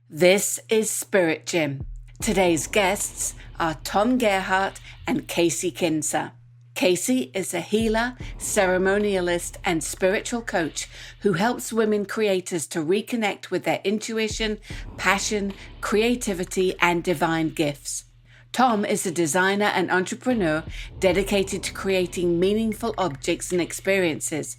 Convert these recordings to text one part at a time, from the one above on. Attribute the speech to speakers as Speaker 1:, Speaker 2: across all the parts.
Speaker 1: This is Spirit Gym. Today's guests are Tom Gerhardt and Kacie Kinzer. Kacie is a healer, ceremonialist, and spiritual coach who helps women creators to reconnect with their intuition, passion, creativity, and divine gifts. Tom is a designer and entrepreneur dedicated to creating meaningful objects and experiences.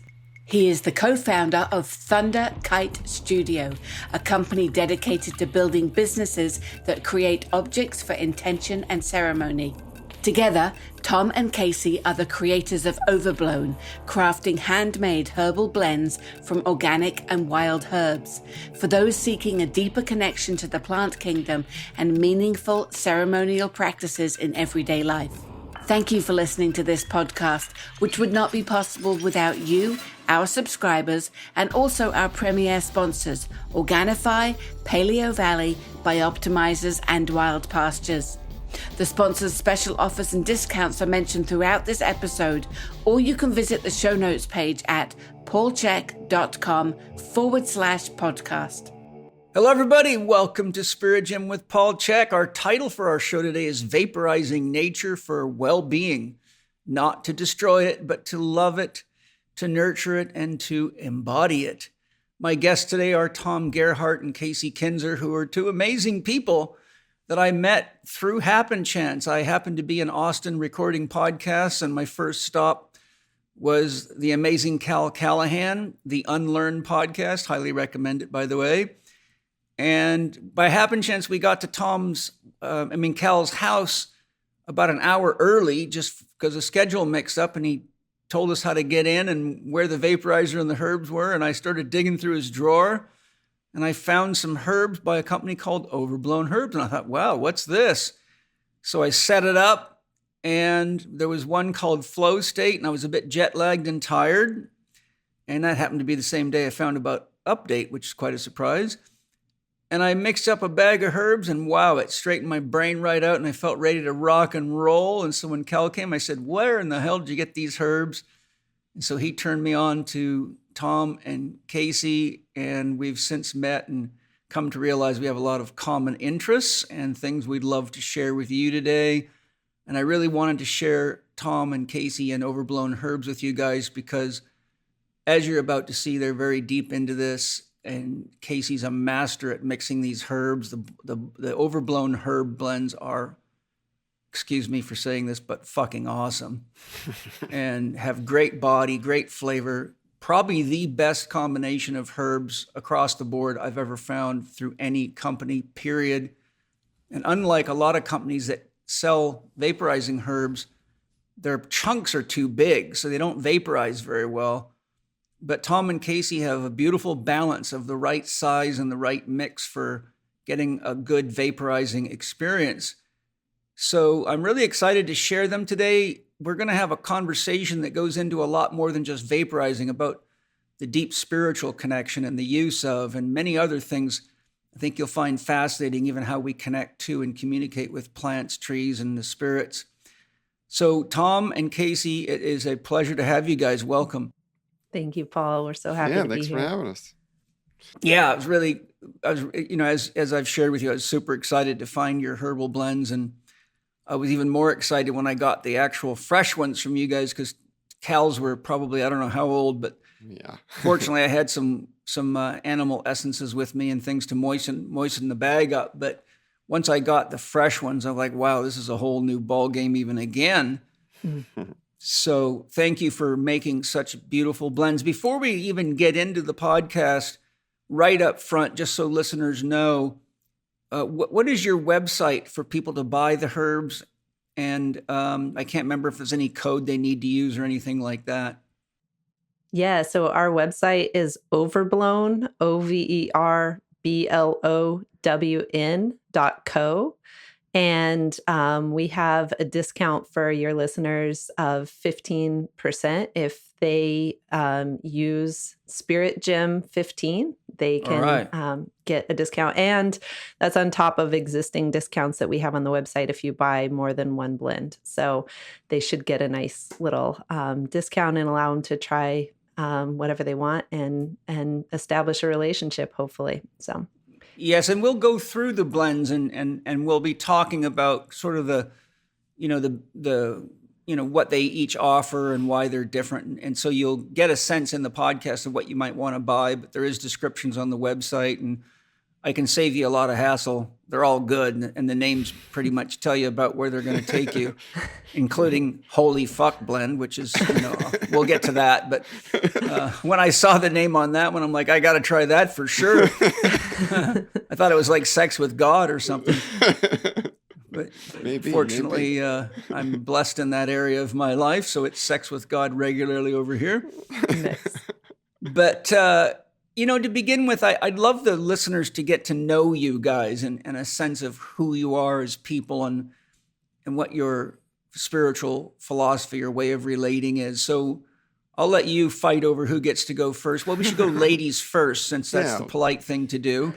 Speaker 1: He is the co-founder of Thunder Kite Studio, a company dedicated to building businesses that create objects for intention and ceremony. Together, Tom and Kacie are the creators of Overblown, crafting handmade herbal blends from organic and wild herbs for those seeking a deeper connection to the plant kingdom and meaningful ceremonial practices in everyday life. Thank you for listening to this podcast, which would not be possible without you, our subscribers, and also our premier sponsors, Organifi, Paleo Valley, Bioptimizers, and Wild Pastures. The sponsors' special offers and discounts are mentioned throughout this episode, or you can visit the show notes page at paulchek.com/podcast.
Speaker 2: Hello, everybody. Welcome to Spirit Gym with Paul CHEK. Our title for our show today is Vaporizing Nature for Well-Being. Not to destroy it, but to love it, to nurture it, and to embody it. My guests today are Tom Gerhardt and Kacie Kinzer, who are two amazing people that I met through happen chance. I happened to be in Austin recording podcasts, and my first stop was the amazing Cal Callahan, the Unlearn podcast. Highly recommend it, by the way. And by happen chance, we got to Cal's house about an hour early, just because the schedule mixed up, and he told us how to get in and where the vaporizer and the herbs were. And I started digging through his drawer, and I found some herbs by a company called Overblown Herbs. And I thought, wow, what's this? So I set it up, and there was one called Flow State, and I was a bit jet lagged and tired. And that happened to be the same day I found about Update, which is quite a surprise. And I mixed up a bag of herbs, and wow, it straightened my brain right out, and I felt ready to rock and roll. And so when Cal came, I said, where in the hell did you get these herbs? And so he turned me on to Tom and Kacie, and we've since met and come to realize we have a lot of common interests and things we'd love to share with you today. And I really wanted to share Tom and Kacie and Overblown Herbs with you guys because, as you're about to see, they're very deep into this. And Kacie's a master at mixing these herbs. The Overblown herb blends are, excuse me for saying this, but fucking awesome. And have great body, great flavor. Probably the best combination of herbs across the board I've ever found through any company, period. And unlike a lot of companies that sell vaporizing herbs, their chunks are too big, so they don't vaporize very well. But Tom and Kacie have a beautiful balance of the right size and the right mix for getting a good vaporizing experience. So I'm really excited to share them today. We're going to have a conversation that goes into a lot more than just vaporizing, about the deep spiritual connection and the use of, and many other things I think you'll find fascinating, even how we connect to and communicate with plants, trees, and the spirits. So Tom and Kacie, it is a pleasure to have you guys. Welcome.
Speaker 3: Thank you, Paul. We're so happy to be here.
Speaker 4: Thanks for having us.
Speaker 2: Yeah, as I've shared with you, I was super excited to find your herbal blends, and I was even more excited when I got the actual fresh ones from you guys, because Cal's were probably, I don't know how old, but
Speaker 4: yeah.
Speaker 2: Fortunately I had some animal essences with me and things to moisten the bag up. But once I got the fresh ones, I'm like, wow, this is a whole new ball game even again. So thank you for making such beautiful blends. Before we even get into the podcast, right up front, just so listeners know, what is your website for people to buy the herbs? And I can't remember if there's any code they need to use or anything like that.
Speaker 3: Yeah, so our website is Overblown, overblown.co. And we have a discount for your listeners of 15% if they use Spirit Gym 15. They can get a discount, and that's on top of existing discounts that we have on the website if you buy more than one blend. So they should get a nice little discount and allow them to try whatever they want and establish a relationship, hopefully. So
Speaker 2: Yes, and we'll go through the blends and we'll be talking about sort of the what they each offer and why they're different. And so you'll get a sense in the podcast of what you might want to buy, but there is descriptions on the website, and I can save you a lot of hassle. They're all good, and the names pretty much tell you about where they're going to take you, including Holy Fuck Blend, which is, we'll get to that. But when I saw the name on that one, I'm like, I got to try that for sure. I thought it was like sex with God or something. But fortunately, I'm blessed in that area of my life, so it's sex with God regularly over here.
Speaker 3: Nice.
Speaker 2: But, to begin with, I'd love the listeners to get to know you guys and a sense of who you are as people and what your spiritual philosophy or way of relating is. So I'll let you fight over who gets to go first. Well, we should go ladies first, since that's the polite thing to do.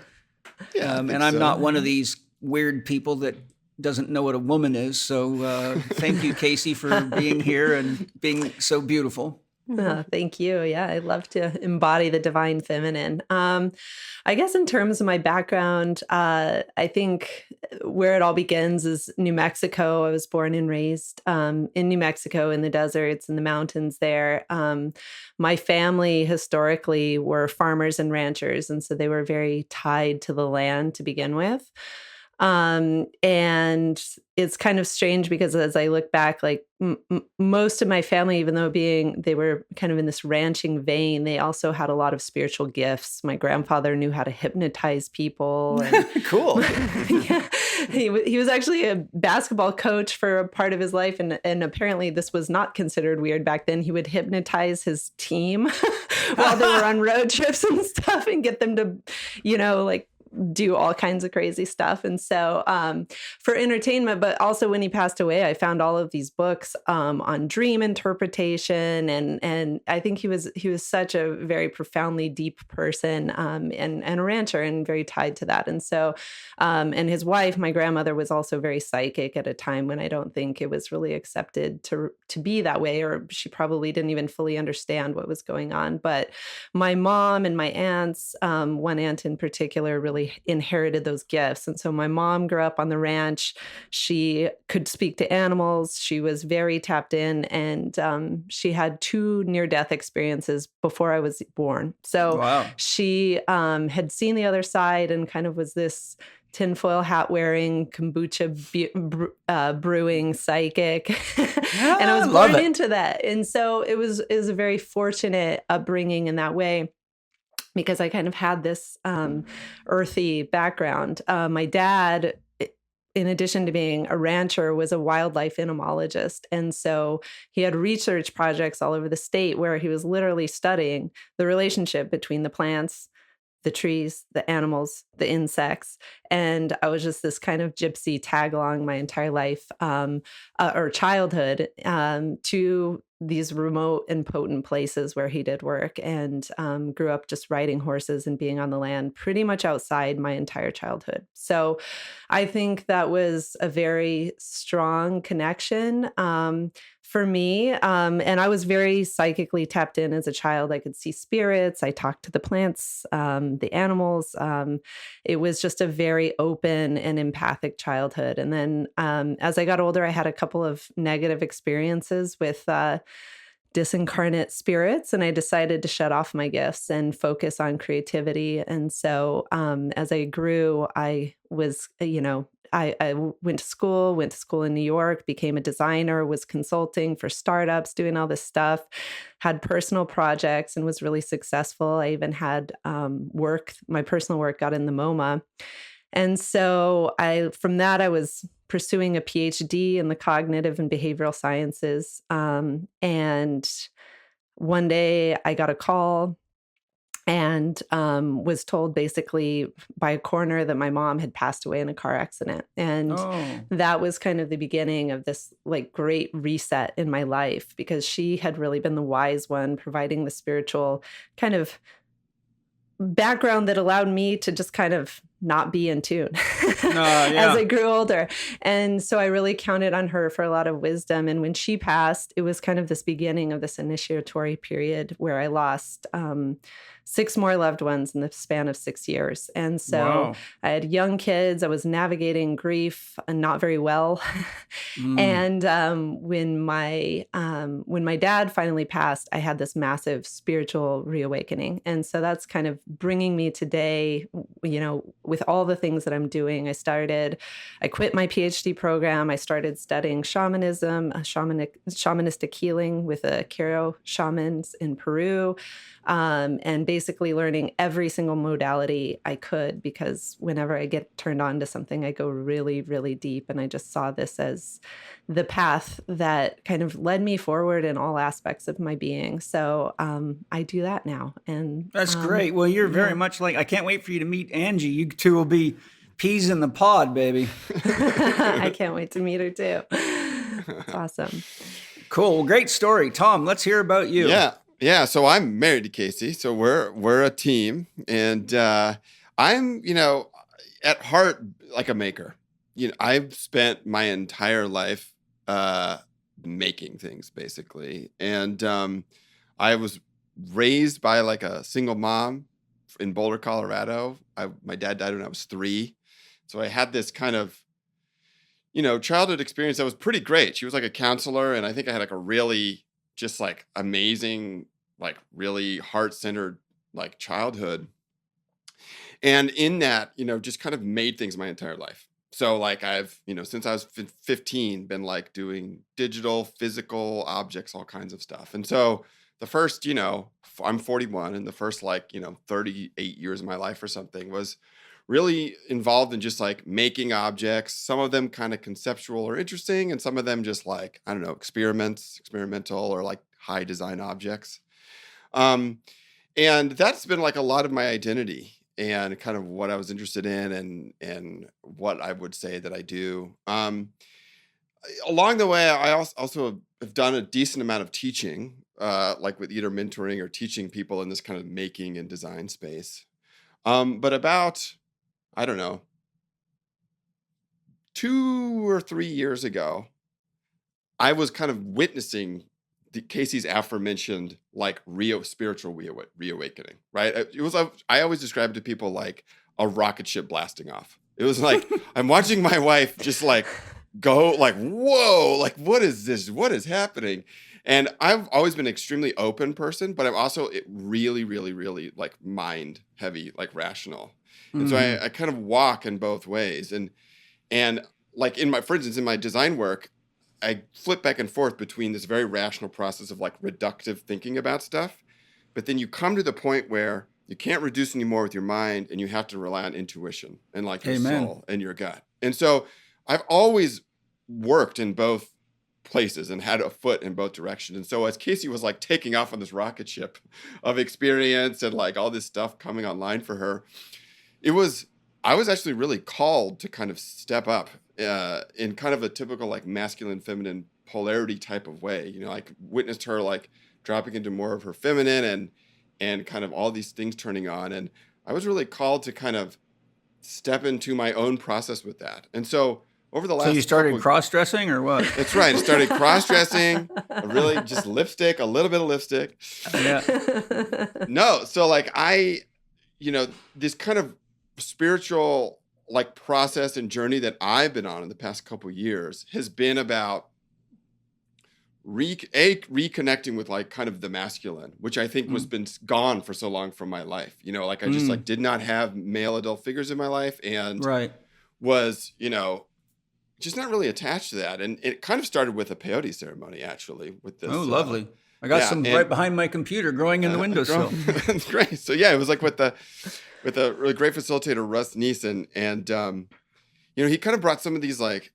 Speaker 4: Yeah,
Speaker 2: and I'm not one of these weird people that doesn't know what a woman is. So thank you, Kacie, for being here and being so beautiful.
Speaker 3: Oh, thank you. Yeah, I love to embody the divine feminine. I guess in terms of my background, I think where it all begins is New Mexico. I was born and raised in New Mexico, in the deserts, in the mountains there. My family historically were farmers and ranchers, and so they were very tied to the land to begin with. And it's kind of strange because as I look back, like most of my family, even though they were kind of in this ranching vein, they also had a lot of spiritual gifts. My grandfather knew how to hypnotize people. And,
Speaker 2: cool.
Speaker 3: Yeah, he was actually a basketball coach for a part of his life. And apparently this was not considered weird back then. He would hypnotize his team while they were on road trips and stuff and get them to, do all kinds of crazy stuff. And so for entertainment, but also when he passed away, I found all of these books on dream interpretation. And I think he was such a very profoundly deep person and a rancher and very tied to that. And so, and his wife, my grandmother, was also very psychic at a time when I don't think it was really accepted to be that way, or she probably didn't even fully understand what was going on. But my mom and my aunts, one aunt in particular, really inherited those gifts. And so my mom grew up on the ranch. She could speak to animals. She was very tapped in, and she had 2 near-death experiences before I was born. So
Speaker 2: wow.
Speaker 3: She had seen the other side and kind of was this tinfoil hat wearing, kombucha brewing psychic. And I was born into that. And so it was a very fortunate upbringing in that way, because I kind of had this earthy background. My dad, in addition to being a rancher, was a wildlife entomologist. And so he had research projects all over the state where he was literally studying the relationship between the plants, the trees, the animals, the insects. And I was just this kind of gypsy tag along my entire life or childhood to these remote and potent places where he did work, and grew up just riding horses and being on the land pretty much outside my entire childhood. So I think that was a very strong connection for me. And I was very psychically tapped in as a child. I could see spirits. I talked to the plants, the animals. It was just a very open and empathic childhood. And then as I got older, I had a couple of negative experiences with disincarnate spirits, and I decided to shut off my gifts and focus on creativity. And so as I grew, I was, I went to school in New York, became a designer, was consulting for startups, doing all this stuff, had personal projects, and was really successful. I even had my personal work got in the MoMA. And so from that, I was pursuing a PhD in the cognitive and behavioral sciences. And one day I got a call and was told basically by a coroner that my mom had passed away in a car accident. And that was kind of the beginning of this like great reset in my life, because she had really been the wise one, providing the spiritual kind of background that allowed me to just kind of not be in tune as I grew older. And so I really counted on her for a lot of wisdom. And when she passed, it was kind of this beginning of this initiatory period where I lost 6 more loved ones in the span of 6 years. And so I had young kids. I was navigating grief and not very well. And when my dad finally passed, I had this massive spiritual reawakening. And so that's kind of bringing me today, with all the things that I'm doing. I quit my PhD program. I started studying shamanism, shamanistic healing with the Quero shamans in Peru, and basically learning every single modality I could, because whenever I get turned on to something, I go really, really deep. And I just saw this as the path that kind of led me forward in all aspects of my being. So I do that now. And
Speaker 2: that's great. Well, you're very much like, I can't wait for you to meet Angie. You two will be peas in the pod, baby.
Speaker 3: I can't wait to meet her too. It's awesome.
Speaker 2: Cool. Well, great story. Tom, let's hear about you.
Speaker 4: Yeah. So I'm married to Kacie. So we're a team, and I'm, at heart, like a maker. I've spent my entire life making things, basically. And I was raised by like a single mom in Boulder, Colorado. My dad died when I was 3. So I had this kind of, childhood experience that was pretty great. She was like a counselor, and I think I had like a really just like amazing, like really heart-centered like childhood. And in that, just kind of made things my entire life. So like I've, since I was 15, been like doing digital, physical objects, all kinds of stuff. And so the first, I'm 41, and the first 38 years of my life or something was really involved in just like making objects, some of them kind of conceptual or interesting, and some of them just like, I don't know, experimental or like high design objects. And that's been like a lot of my identity and kind of what I was interested in and what I would say that I do. Along the way, I also have done a decent amount of teaching, like with either mentoring or teaching people in this kind of making and design space. But about, I don't know, 2 or 3 years ago, I was kind of witnessing Kacie's aforementioned like spiritual reawakening, right? It was, I always describe it to people like a rocket ship blasting off. It was like, I'm watching my wife just like go like, whoa, like, what is this? What is happening? And I've always been an extremely open person, but I'm also really, really, really like mind heavy, like rational. And so I kind of walk in both ways. And like for instance, in my design work, I flip back and forth between this very rational process of like reductive thinking about stuff, but then you come to the point where you can't reduce anymore with your mind, and you have to rely on intuition and like your soul and your gut. And so I've always worked in both places and had a foot in both directions. And so as Kacie was like taking off on this rocket ship of experience and like all this stuff coming online for her, I was actually really called to kind of step up in kind of a typical like masculine feminine polarity type of way. I witnessed her like dropping into more of her feminine and kind of all these things turning on. And I was really called to kind of step into my own process with that. And so over the last,
Speaker 2: so you started cross-dressing or what?
Speaker 4: That's right. I started cross-dressing, really just a little bit of lipstick.
Speaker 2: Yeah.
Speaker 4: No. So like this kind of spiritual like process and journey that I've been on in the past couple of years has been about reconnecting with like kind of the masculine, which I think was been gone for so long from my life. Like I just like did not have male adult figures in my life, and was, just not really attached to that. And it kind of started with a peyote ceremony, actually, with this.
Speaker 2: Oh, lovely. I got some right behind my computer growing in the windowsill.
Speaker 4: That's great. So yeah, it was like with a really great facilitator, Russ Neeson. And, he kind of brought some of these like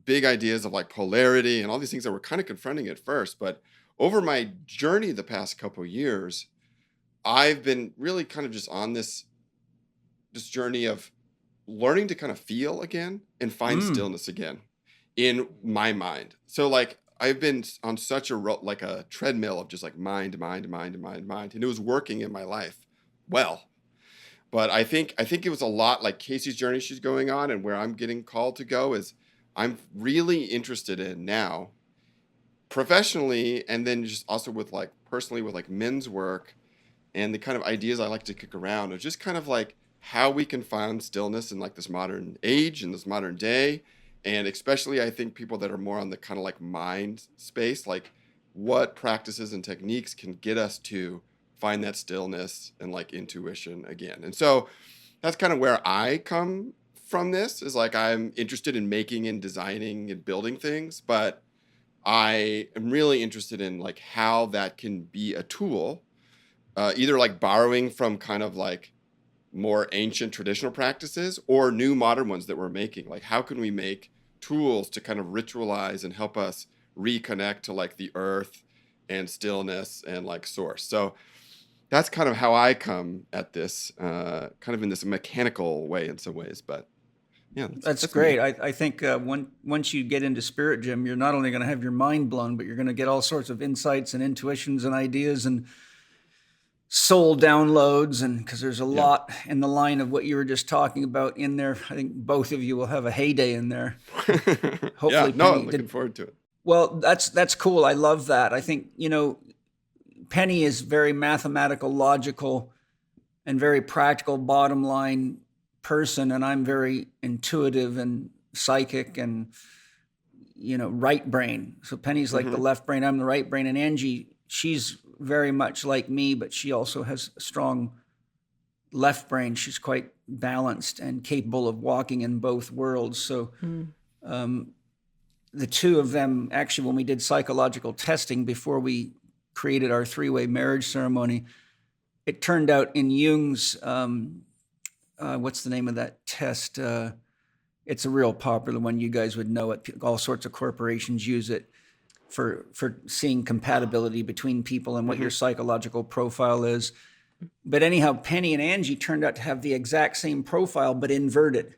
Speaker 4: big ideas of like polarity and all these things that were kind of confronting at first. But over my journey the past couple of years, I've been really kind of just on this journey of learning to kind of feel again and find stillness again in my mind. So like I've been on such a treadmill of just like mind. And it was working in my life well. But I think it was a lot like Kacie's journey she's going on, and where I'm getting called to go is I'm really interested in now professionally, and then just also with like personally with like men's work and the kind of ideas I like to kick around of just kind of like how we can find stillness in like this modern age and this modern day. And especially I think people that are more on the kind of like mind space, like what practices and techniques can get us to find that stillness and like intuition again. And so that's kind of where I come from. This is like, I'm interested in making and designing and building things, but I am really interested in like how that can be a tool, either like borrowing from kind of like more ancient traditional practices or new modern ones that we're making. Like, how can we make tools to kind of ritualize and help us reconnect to like the earth and stillness and like source? So that's kind of how I come at this, kind of in this mechanical way in some ways, but yeah,
Speaker 2: that's great. I think once you get into Spirit Gym, you're not only going to have your mind blown, but you're going to get all sorts of insights and intuitions and ideas and soul downloads. And because there's a lot in the line of what you were just talking about in there, I think both of you will have a heyday in there. Hopefully,
Speaker 4: yeah, no, I'm looking forward to it.
Speaker 2: Well, that's cool. I love that. I think, Penny is very mathematical, logical, and very practical bottom line person, and I'm very intuitive and psychic and right brain. So Penny's like the left brain, I'm the right brain, and Angie, she's very much like me, but she also has a strong left brain. She's quite balanced and capable of walking in both worlds. So the two of them, actually, when we did psychological testing before we created our three-way marriage ceremony, it turned out in Jung's what's the name of that test? It's a real popular one. You guys would know it. All sorts of corporations use it for seeing compatibility between people and what your psychological profile is. But anyhow, Penny and Angie turned out to have the exact same profile, but inverted.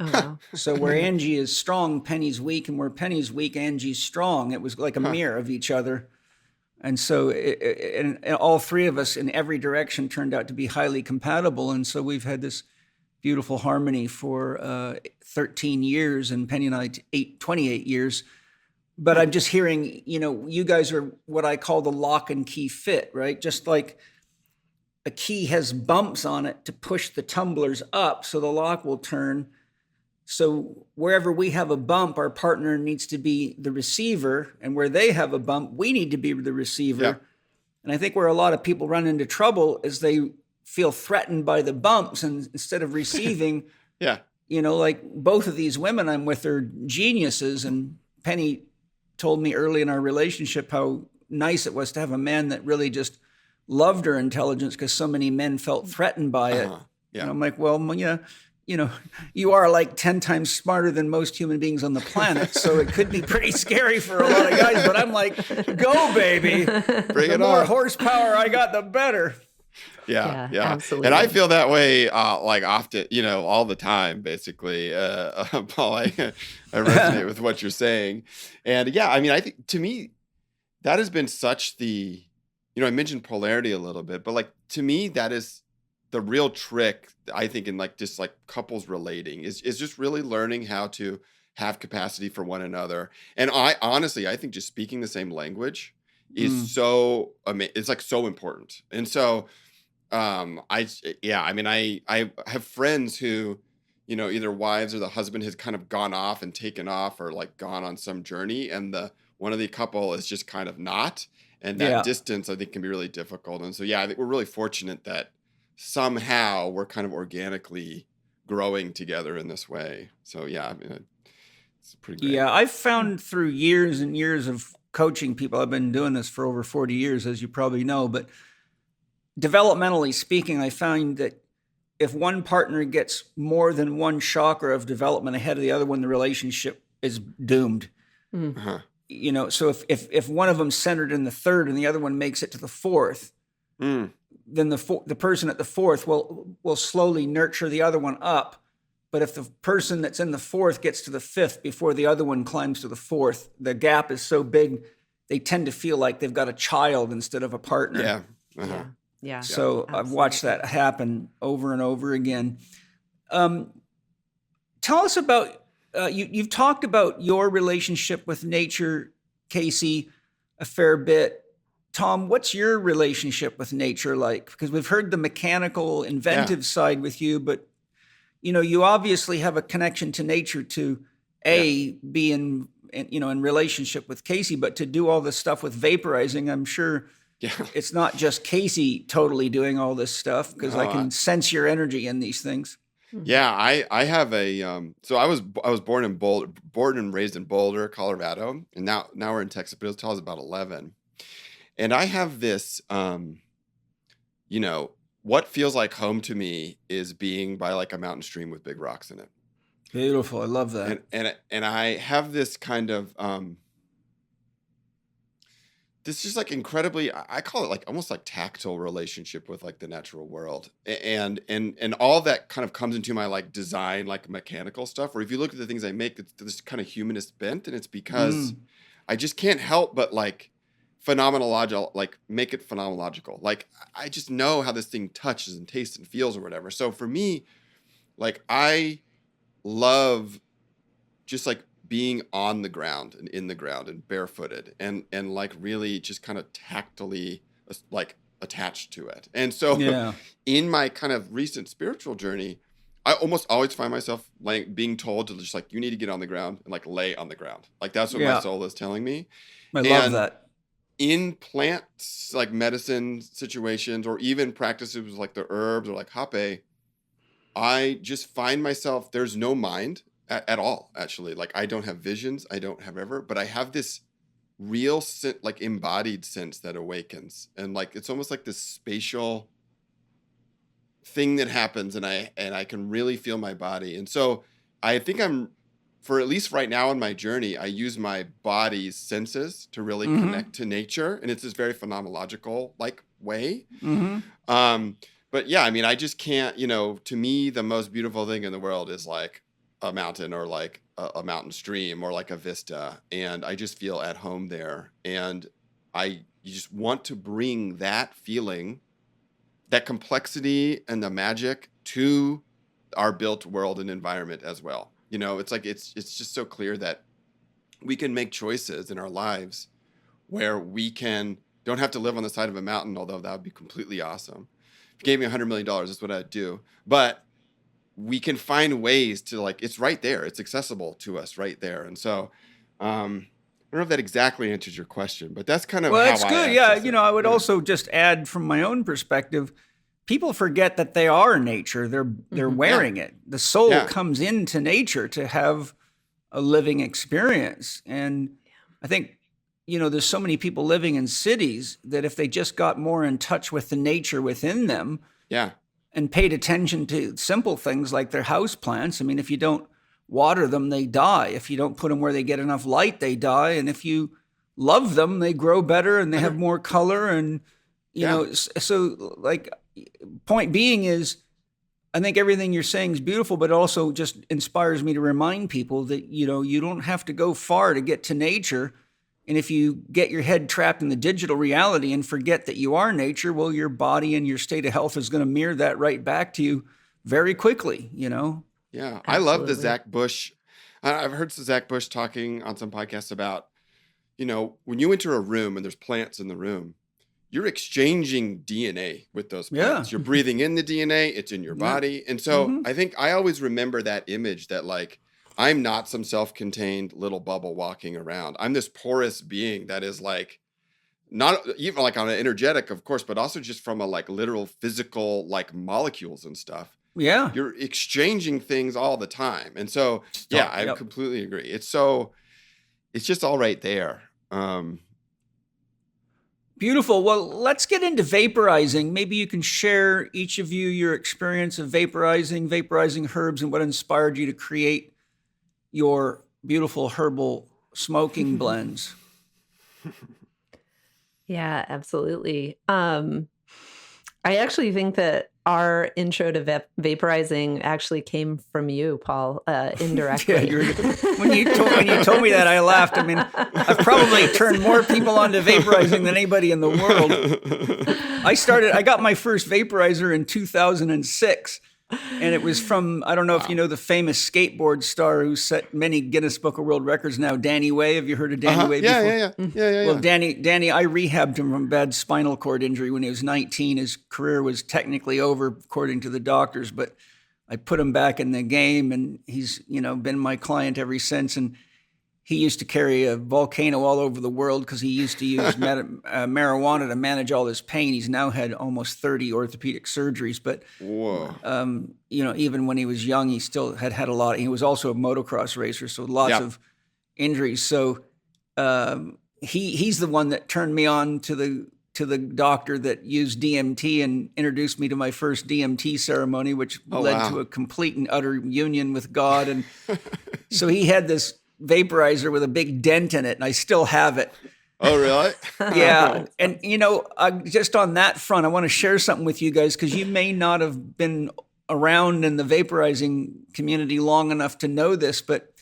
Speaker 3: Oh, wow.
Speaker 2: So where Angie is strong, Penny's weak, and where Penny's weak, Angie's strong. It was like a mirror of each other. And so and all three of us in every direction turned out to be highly compatible. And so we've had this beautiful harmony for 13 years, and Penny and I 28 years. But I'm just hearing, you guys are what I call the lock and key fit, right? Just like a key has bumps on it to push the tumblers up so the lock will turn. So wherever we have a bump, our partner needs to be the receiver, and where they have a bump, we need to be the receiver. Yeah. And I think where a lot of people run into trouble is they feel threatened by the bumps, and instead of receiving, like both of these women I'm with are geniuses. And Penny told me early in our relationship how nice it was to have a man that really just loved her intelligence, because so many men felt threatened by it. Yeah. And I'm like, well, you are like 10 times smarter than most human beings on the planet, so it could be pretty scary for a lot of guys. But I'm like, go, baby.
Speaker 4: Bring
Speaker 2: the
Speaker 4: it
Speaker 2: more
Speaker 4: on.
Speaker 2: Horsepower I got, the better.
Speaker 4: Yeah,
Speaker 3: absolutely.
Speaker 4: And I feel that way, like often, all the time, basically. Paul, I resonate with what you're saying. And I think to me, that has been such the, I mentioned polarity a little bit, but like, to me, that is the real trick, I think, in like just like couples relating is just really learning how to have capacity for one another. And I think just speaking the same language is so amazing. It's like so important. And so, I have friends who, either wives or the husband has kind of gone off and taken off or like gone on some journey, and one of the couple is just kind of not. And that distance, I think, can be really difficult. And so, I think we're really fortunate that somehow we're kind of organically growing together in this way. So, it's pretty great.
Speaker 2: Yeah, I've found through years and years of coaching people, I've been doing this for over 40 years, as you probably know, but developmentally speaking, I find that if one partner gets more than one chakra of development ahead of the other one, the relationship is doomed. So if one of them's centered in the third and the other one makes it to the fourth, then the person at the fourth will slowly nurture the other one up. But if the person that's in the fourth gets to the fifth before the other one climbs to the fourth, the gap is so big, they tend to feel like they've got a child instead of a partner.
Speaker 3: Yeah.
Speaker 2: So I've watched that happen over and over again. Tell us about, you've talked about your relationship with nature, Kacie, a fair bit. Tom, what's your relationship with nature like? Because we've heard the mechanical, inventive side with you, but you obviously have a connection to nature to be in relationship with Kacie, but to do all this stuff with vaporizing, I'm sure it's not just Kacie totally doing all this stuff, because I can sense your energy in these things.
Speaker 4: Yeah, I have a so I was born and raised in Boulder, Colorado, and now we're in Texas, but until I was about 11. And I have this what feels like home to me is being by like a mountain stream with big rocks in it.
Speaker 2: Beautiful. I love that.
Speaker 4: And I have this kind of this just like incredibly, I call it like almost like tactile relationship with like the natural world. And all that kind of comes into my like design, like mechanical stuff, where if you look at the things I make, it's this kind of humanist bent, and it's because I just can't help but like phenomenological, like make it phenomenological. Like I just know how this thing touches and tastes and feels or whatever. So for me, like I love just like being on the ground and in the ground and barefooted and like really just kind of tactily like attached to it. And so in my kind of recent spiritual journey, I almost always find myself like being told to just like, you need to get on the ground and like lay on the ground. Like that's what my soul is telling me.
Speaker 2: I love that.
Speaker 4: In plants, like medicine situations, or even practices like the herbs or like hape, I just find myself, there's no mind at all, actually. Like I don't have visions, I don't have ever, but I have this real like embodied sense that awakens. And like, it's almost like this spatial thing that happens, and I can really feel my body. And so I think for at least right now in my journey, I use my body's senses to really connect to nature. And it's this very phenomenological like way. But yeah, I mean, I just can't, to me, the most beautiful thing in the world is like a mountain or like a mountain stream or like a vista. And I just feel at home there. And you just want to bring that feeling, that complexity and the magic to our built world and environment as well. It's like, it's just so clear that we can make choices in our lives where we don't have to live on the side of a mountain, although that would be completely awesome. If you gave me $100 million, that's what I'd do. But we can find ways to like, it's right there. It's accessible to us right there. And so, I don't know if that exactly answers your question, but that's kind of how
Speaker 2: it's good. I would also just add from my own perspective, people forget that they are nature. They're wearing it. The soul comes into nature to have a living experience. And I think, there's so many people living in cities that if they just got more in touch with the nature within them and paid attention to simple things like their house plants. I mean, if you don't water them, they die. If you don't put them where they get enough light, they die. And if you love them, they grow better and they have more color. And, so like, point being is, I think everything you're saying is beautiful, but also just inspires me to remind people that, you don't have to go far to get to nature. And if you get your head trapped in the digital reality and forget that you are nature, well, your body and your state of health is going to mirror that right back to you very quickly, Yeah.
Speaker 3: Absolutely.
Speaker 4: I love the Zach Bush. I've heard Zach Bush talking on some podcasts about, when you enter a room and there's plants in the room, you're exchanging DNA with those plants. You're breathing in the DNA, it's in your body. And so I think I always remember that image that like, I'm not some self-contained little bubble walking around. I'm this porous being that is like, not even like on an energetic, of course, but also just from a like literal physical, like molecules and stuff.
Speaker 2: Yeah.
Speaker 4: You're exchanging things all the time. And so, I completely agree. It's just all right there.
Speaker 2: Beautiful. Well, let's get into vaporizing. Maybe you can share, each of you, your experience of vaporizing herbs, and what inspired you to create your beautiful herbal smoking blends.
Speaker 3: Yeah, absolutely. I actually think that our intro to vaporizing actually came from you, Paul, indirectly.
Speaker 2: When you told me that, I laughed. I mean, I've probably turned more people on to vaporizing than anybody in the world. I got my first vaporizer in 2006. And it was from, I don't know if you know the famous skateboard star who set many Guinness Book of World Records now, Danny Way. Have you heard of Danny Way before?
Speaker 4: Yeah.
Speaker 2: Well, Danny, I rehabbed him from bad spinal cord injury when he was 19. His career was technically over, according to the doctors, but I put him back in the game, and he's, been my client ever since. And he used to carry a Volcano all over the world because he used to use marijuana to manage all his pain. He's now had almost 30 orthopedic surgeries, but even when he was young, he still had a lot. He was also a motocross racer, so lots of injuries. So he's the one that turned me on to the doctor that used DMT and introduced me to my first DMT ceremony, which led to a complete and utter union with God. And so he had this vaporizer with a big dent in it, and I still have it.
Speaker 4: Oh, really?
Speaker 2: Yeah. And, just on that front, I want to share something with you guys, because you may not have been around in the vaporizing community long enough to know this, but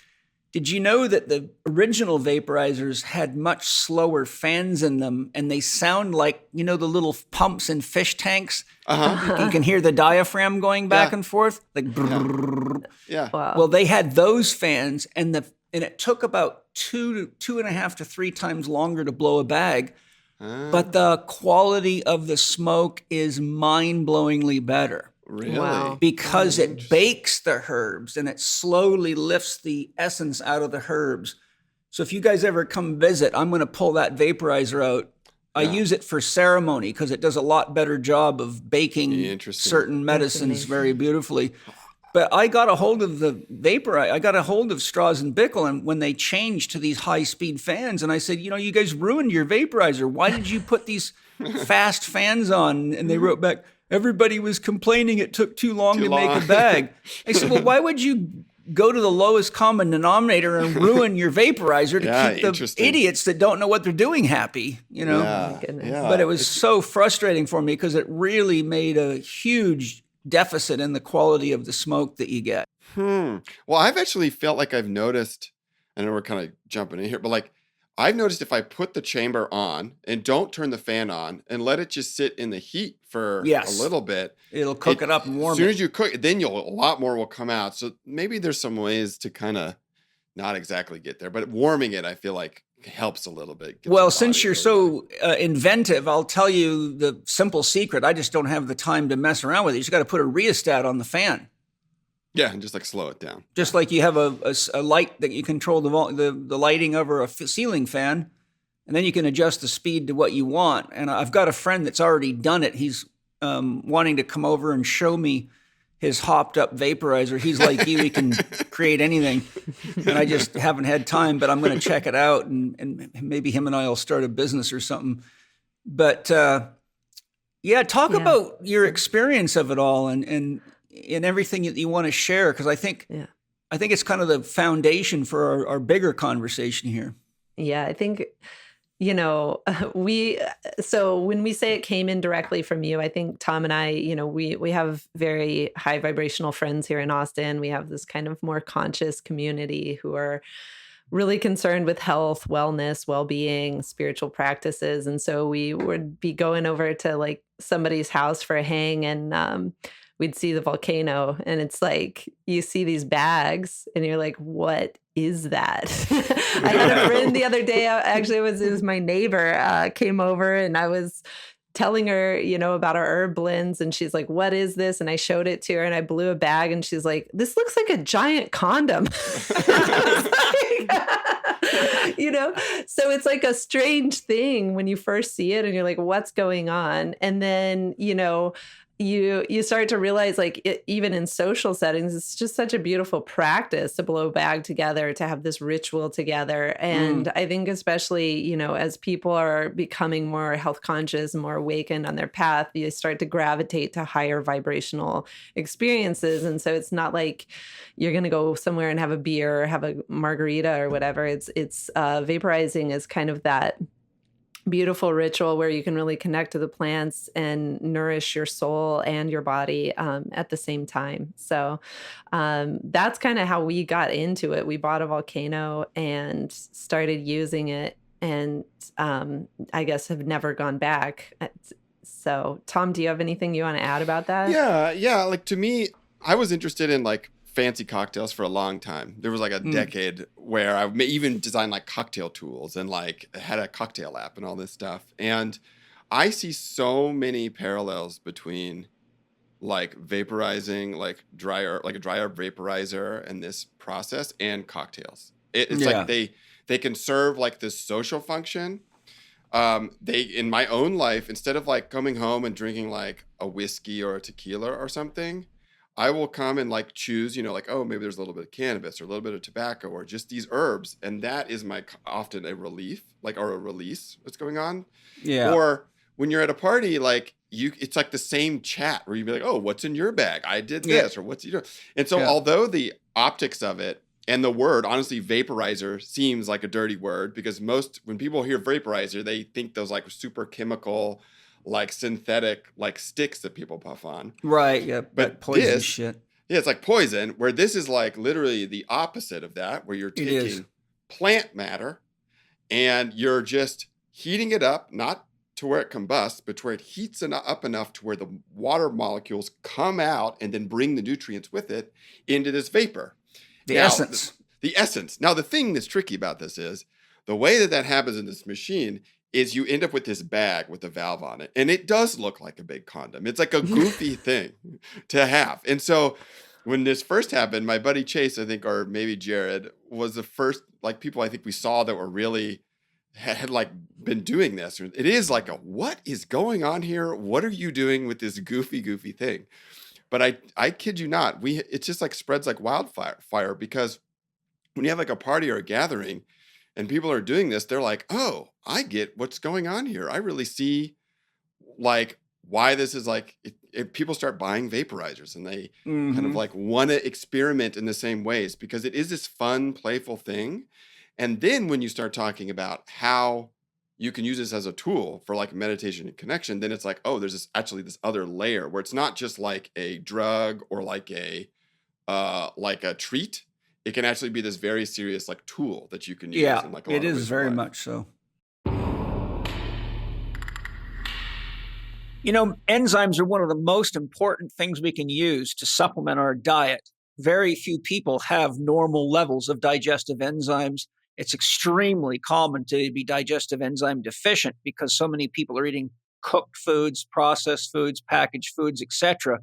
Speaker 2: did you know that the original vaporizers had much slower fans in them, and they sound like, the little pumps in fish tanks? You can hear the diaphragm going back and forth, like brrrr.
Speaker 4: Yeah.
Speaker 3: Wow.
Speaker 2: Well, they had those fans, and it took about 2.5 to 3 times longer to blow a bag. But the quality of the smoke is mind-blowingly better.
Speaker 4: Really?
Speaker 3: Wow.
Speaker 2: Because it bakes the herbs and it slowly lifts the essence out of the herbs. So if you guys ever come visit, I'm going to pull that vaporizer out. I use it for ceremony because it does a lot better job of baking certain medicines very beautifully. But I got a hold of the vaporizer. I got a hold of Straws and Bickle, and when they changed to these high-speed fans, and I said, you guys ruined your vaporizer. Why did you put these fast fans on? And they wrote back, everybody was complaining it took too long to make a bag. I said, well, why would you go to the lowest common denominator and ruin your vaporizer to keep the idiots that don't know what they're doing happy,
Speaker 3: Oh, my goodness.
Speaker 2: But it was so frustrating for me because it really made a huge deficit in the quality of the smoke that you get.
Speaker 4: Well, I've actually felt like I've noticed, I know we're kind of jumping in here, but like I've noticed if I put the chamber on and don't turn the fan on and let it just sit in the heat for a little bit,
Speaker 2: it'll cook it up and warm it.
Speaker 4: As soon as you cook it, then a lot more will come out. So maybe there's some ways to kind of not exactly get there, but warming it, I feel like helps a little bit.
Speaker 2: Well, since you're so inventive, I'll tell you the simple secret. I just don't have the time to mess around with it. You just got to put a rheostat on the fan.
Speaker 4: Yeah, and just like slow it down.
Speaker 2: Just like you have a light that you control the lighting of, or a ceiling fan, and then you can adjust the speed to what you want. And I've got a friend that's already done it. He's wanting to come over and show me his hopped up vaporizer. He's like you, he can create anything. And I just haven't had time, but I'm going to check it out, and maybe him and I will start a business or something. But talk about your experience of it all and everything that you want to share. Cause I think it's kind of the foundation for our bigger conversation here.
Speaker 3: Yeah. I think, so when we say it came in directly from you, I think Tom and I, we have very high vibrational friends here in Austin. We have this kind of more conscious community who are really concerned with health, wellness, well-being, spiritual practices. And so we would be going over to like somebody's house for a hang, and we'd see the Volcano, and it's like, you see these bags and you're like, what is that? I had a friend the other day, actually it was my neighbor, came over, and I was telling her, about our herb blends, and she's like, what is this? And I showed it to her, and I blew a bag, and she's like, this looks like a giant condom. So it's like a strange thing when you first see it and you're like, what's going on? And then, you start to realize, like, even in social settings, it's just such a beautiful practice to blow a bag together, to have this ritual together. And I think especially, as people are becoming more health conscious, more awakened on their path, you start to gravitate to higher vibrational experiences. And so it's not like you're going to go somewhere and have a beer or have a margarita or whatever. It's vaporizing is kind of that beautiful ritual where you can really connect to the plants and nourish your soul and your body at the same time. So that's kind of how we got into it. We bought a Volcano and started using it, and I guess have never gone back. So, Tom, do you have anything you want to add about that?
Speaker 4: Yeah. Like to me, I was interested in like fancy cocktails for a long time. There was like a decade where I even designed like cocktail tools and like had a cocktail app and all this stuff. And I see so many parallels between like vaporizing, like a dry herb vaporizer and this process and cocktails. It's like they can serve like this social function. They, in my own life, instead of like coming home and drinking like a whiskey or a tequila or something, I will come and like choose, like, oh, maybe there's a little bit of cannabis or a little bit of tobacco or just these herbs. And that is often a relief, like, or a release that's going on.
Speaker 2: Yeah.
Speaker 4: Or when you're at a party, like it's like the same chat where you'd be like, oh, what's in your bag? I did this, or what's you doing? And so although the optics of it and the word, honestly, vaporizer seems like a dirty word because when people hear vaporizer, they think those like super chemical, like synthetic, like sticks that people puff on.
Speaker 2: Right. Yeah.
Speaker 4: But
Speaker 2: poison shit.
Speaker 4: Yeah, it's like poison, where this is like literally the opposite of that, where you're taking plant matter and you're just heating it up, not to where it combusts, but to where it heats up enough to where the water molecules come out and then bring the nutrients with it into this vapor.
Speaker 2: The essence.
Speaker 4: The essence. Now, the thing that's tricky about this is the way that happens in this machine is you end up with this bag with a valve on it. And it does look like a big condom. It's like a goofy thing to have. And so when this first happened, my buddy Chase, I think, or maybe Jared, was the first like people I think we saw that were really had like been doing this. It is like what is going on here? What are you doing with this goofy thing? But I kid you not, it just like spreads like wildfire because when you have like a party or a gathering and people are doing this, they're like, oh, I get what's going on here. I really see like why this is like, people start buying vaporizers and they kind of like want to experiment in the same ways because it is this fun, playful thing. And then when you start talking about how you can use this as a tool for like meditation and connection, then it's like, oh, there's this other layer where it's not just like a drug or like a treat. It can actually be this very serious like tool that you can use.
Speaker 2: Yeah,
Speaker 4: in, like, a lot
Speaker 2: it
Speaker 4: of
Speaker 2: is
Speaker 4: ways
Speaker 2: very
Speaker 4: of life.
Speaker 2: much so. Enzymes are one of the most important things we can use to supplement our diet. Very few people have normal levels of digestive enzymes. It's extremely common to be digestive enzyme deficient because so many people are eating cooked foods, processed foods, packaged foods, etc.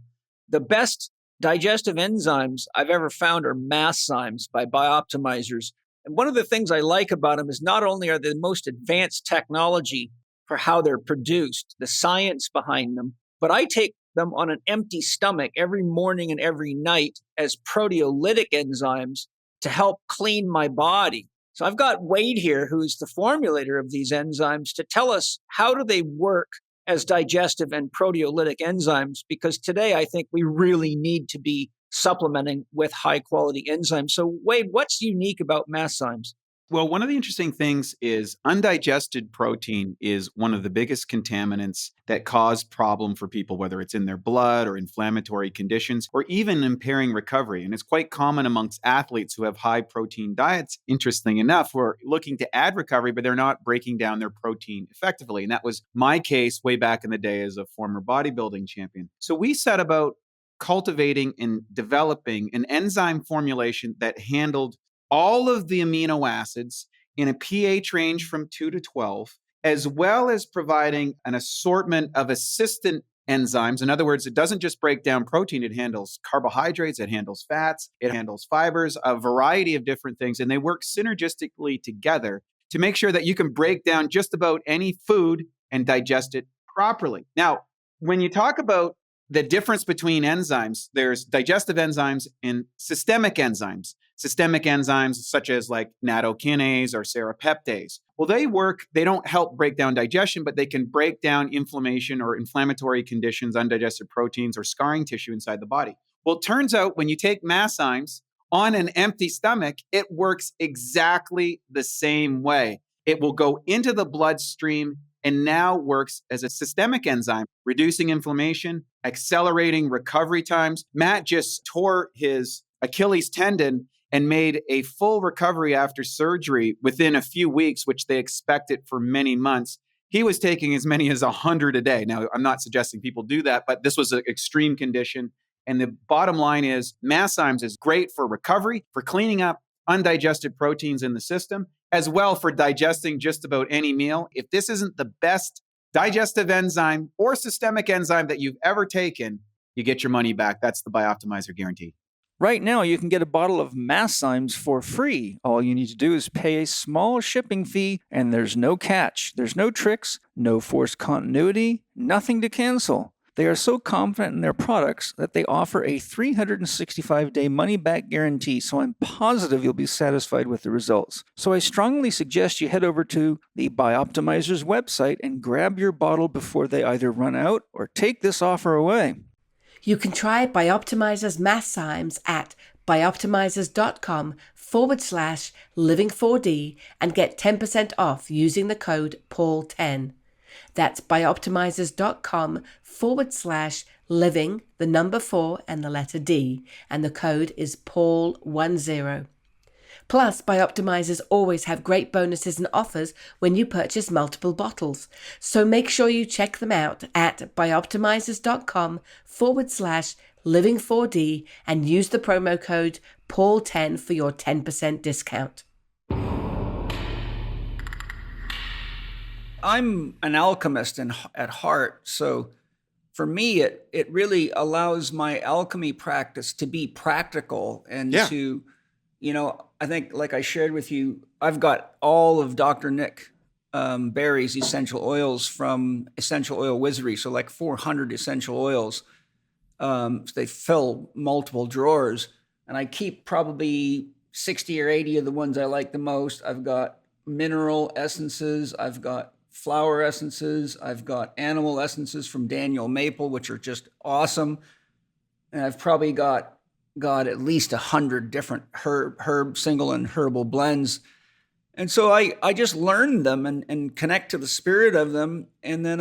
Speaker 2: The best digestive enzymes I've ever found are Masszymes by Bioptimizers. And one of the things I like about them is not only are they the most advanced technology for how they're produced, the science behind them, but I take them on an empty stomach every morning and every night as proteolytic enzymes to help clean my body. So I've got Wade here, who's the formulator of these enzymes, to tell us how do they work as digestive and proteolytic enzymes, because today I think we really need to be supplementing with high quality enzymes. So Wade, what's unique about Masszymes?
Speaker 5: Well, one of the interesting things is undigested protein is one of the biggest contaminants that cause problem for people, whether it's in their blood or inflammatory conditions or even impairing recovery. And it's quite common amongst athletes who have high protein diets, interesting enough, who are looking to add recovery, but they're not breaking down their protein effectively. And that was my case way back in the day as a former bodybuilding champion. So we set about cultivating and developing an enzyme formulation that handled all of the amino acids in a pH range from 2 to 12, as well as providing an assortment of assistant enzymes. In other words, it doesn't just break down protein, it handles carbohydrates, it handles fats, it handles fibers, a variety of different things, and they work synergistically together to make sure that you can break down just about any food and digest it properly. Now, when you talk about the difference between enzymes, there's digestive enzymes and systemic enzymes. Systemic enzymes such as like nattokinase or serrapeptase. Well, they don't help break down digestion, but they can break down inflammation or inflammatory conditions, undigested proteins, or scarring tissue inside the body. Well, it turns out when you take Masszymes on an empty stomach, it works exactly the same way. It will go into the bloodstream and now works as a systemic enzyme, reducing inflammation, accelerating recovery times. Matt just tore his Achilles tendon and made a full recovery after surgery within a few weeks, which they expected for many months. He was taking as many as 100 a day. Now, I'm not suggesting people do that, but this was an extreme condition. And the bottom line is Masszymes is great for recovery, for cleaning up undigested proteins in the system, as well for digesting just about any meal. If this isn't the best digestive enzyme or systemic enzyme that you've ever taken, you get your money back. That's the Bioptimizer guarantee.
Speaker 2: Right now, you can get a bottle of Masszymes for free. All you need to do is pay a small shipping fee, and there's no catch. There's no tricks, no forced continuity, nothing to cancel. They are so confident in their products that they offer a 365-day money-back guarantee, so I'm positive you'll be satisfied with the results. So I strongly suggest you head over to the Bioptimizer's website and grab your bottle before they either run out or take this offer away.
Speaker 1: You can try Bioptimizer's Masszymes at bioptimizers.com/living4D and get 10% off using the code PAUL10. That's bioptimizers.com/living, the number 4 and the letter D, and the code is PAUL10. Plus, Bioptimizers always have great bonuses and offers when you purchase multiple bottles. So make sure you check them out at bioptimizers.com/living4D and use the promo code PAUL10 for your 10% discount.
Speaker 2: I'm an alchemist at heart, so for me, it really allows my alchemy practice to be practical and to, I think like I shared with you, I've got all of Dr. Nick Berry's essential oils from Essential Oil Wizardry, so like 400 essential oils. So they fill multiple drawers, and I keep probably 60 or 80 of the ones I like the most. I've got mineral essences, I've got flower essences, I've got animal essences from Daniel Maple, which are just awesome. And I've probably got at least 100 different herb single and herbal blends. And so I just learn them and connect to the spirit of them. And then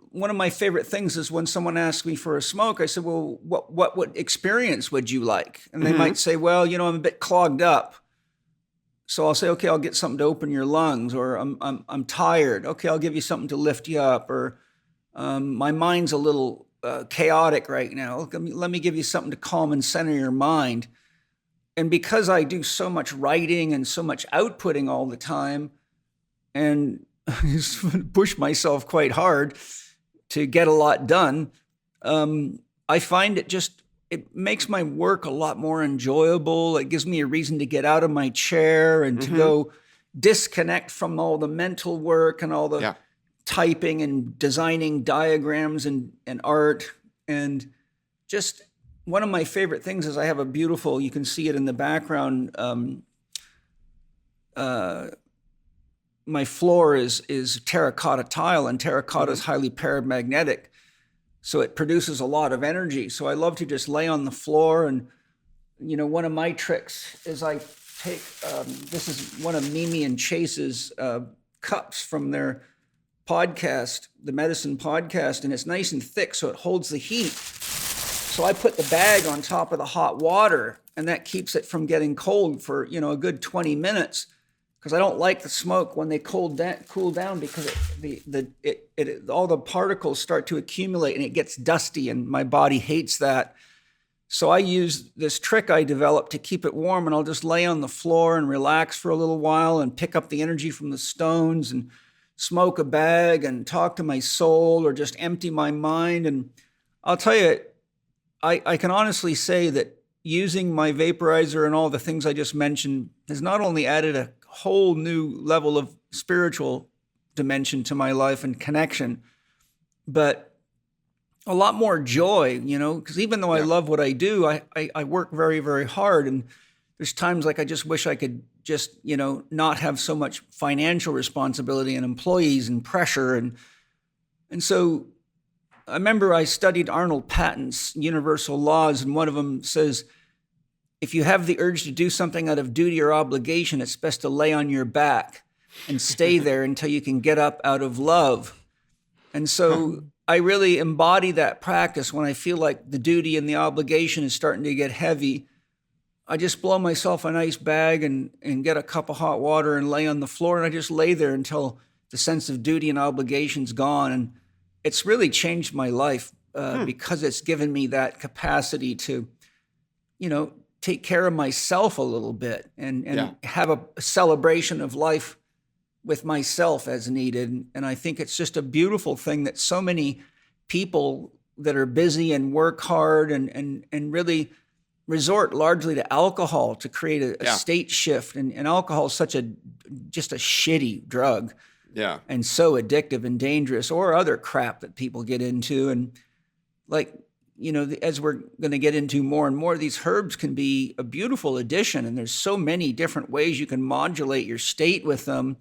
Speaker 2: one of my favorite things is when someone asks me for a smoke, I said, well, what experience would you like? And they might say, well, I'm a bit clogged up. So I'll say, okay, I'll get something to open your lungs, or I'm tired. Okay, I'll give you something to lift you up, or my mind's a little chaotic right now. Let me give you something to calm and center your mind. And because I do so much writing and so much outputting all the time, and push myself quite hard to get a lot done, I find it makes my work a lot more enjoyable. It gives me a reason to get out of my chair and to go disconnect from all the mental work and all the typing and designing diagrams and art. And just one of my favorite things is I have a beautiful, you can see it in the background. My floor is terracotta tile, and terracotta is highly paramagnetic. So it produces a lot of energy. So I love to just lay on the floor. And, one of my tricks is I take, this is one of Mimi and Chase's cups from their podcast, the medicine podcast, and it's nice and thick, so it holds the heat. So I put the bag on top of the hot water, and that keeps it from getting cold for, a good 20 minutes. Because I don't like the smoke when they cool down, because all the particles start to accumulate and it gets dusty, and my body hates that. So I use this trick I developed to keep it warm, and I'll just lay on the floor and relax for a little while and pick up the energy from the stones and smoke a bag and talk to my soul or just empty my mind. And I'll tell you, I can honestly say that using my vaporizer and all the things I just mentioned has not only added a whole new level of spiritual dimension to my life and connection, but a lot more joy, because even though I love what I do, I work very, very hard. And there's times like I just wish I could just, not have so much financial responsibility and employees and pressure. And so I remember I studied Arnold Patton's Universal Laws, and one of them says, if you have the urge to do something out of duty or obligation, it's best to lay on your back and stay there until you can get up out of love. And so I really embody that practice when I feel like the duty and the obligation is starting to get heavy. I just blow myself an ice bag and get a cup of hot water and lay on the floor, and I just lay there until the sense of duty and obligation's gone. And it's really changed my life because it's given me that capacity to, take care of myself a little bit and have a celebration of life with myself as needed. And I think it's just a beautiful thing that so many people that are busy and work hard and really resort largely to alcohol to create a state shift. And alcohol is such just a shitty drug.
Speaker 4: Yeah.
Speaker 2: And so addictive and dangerous, or other crap that people get into. And as we're going to get into more and more, these herbs can be a beautiful addition. And there's so many different ways you can modulate your state with them.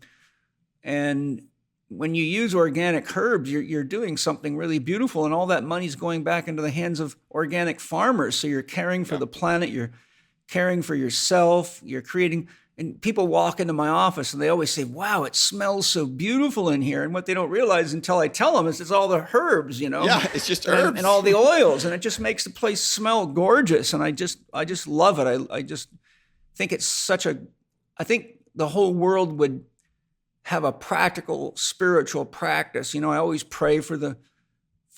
Speaker 2: And when you use organic herbs, you're doing something really beautiful. And all that money's going back into the hands of organic farmers. So you're caring for the planet, you're caring for yourself, you're creating. And people walk into my office and they always say, wow, it smells so beautiful in here. And what they don't realize until I tell them is it's all the herbs,
Speaker 4: Yeah, it's just herbs.
Speaker 2: And all the oils. And it just makes the place smell gorgeous. And I just love it. I just think it's I think the whole world would have a practical spiritual practice. I always pray for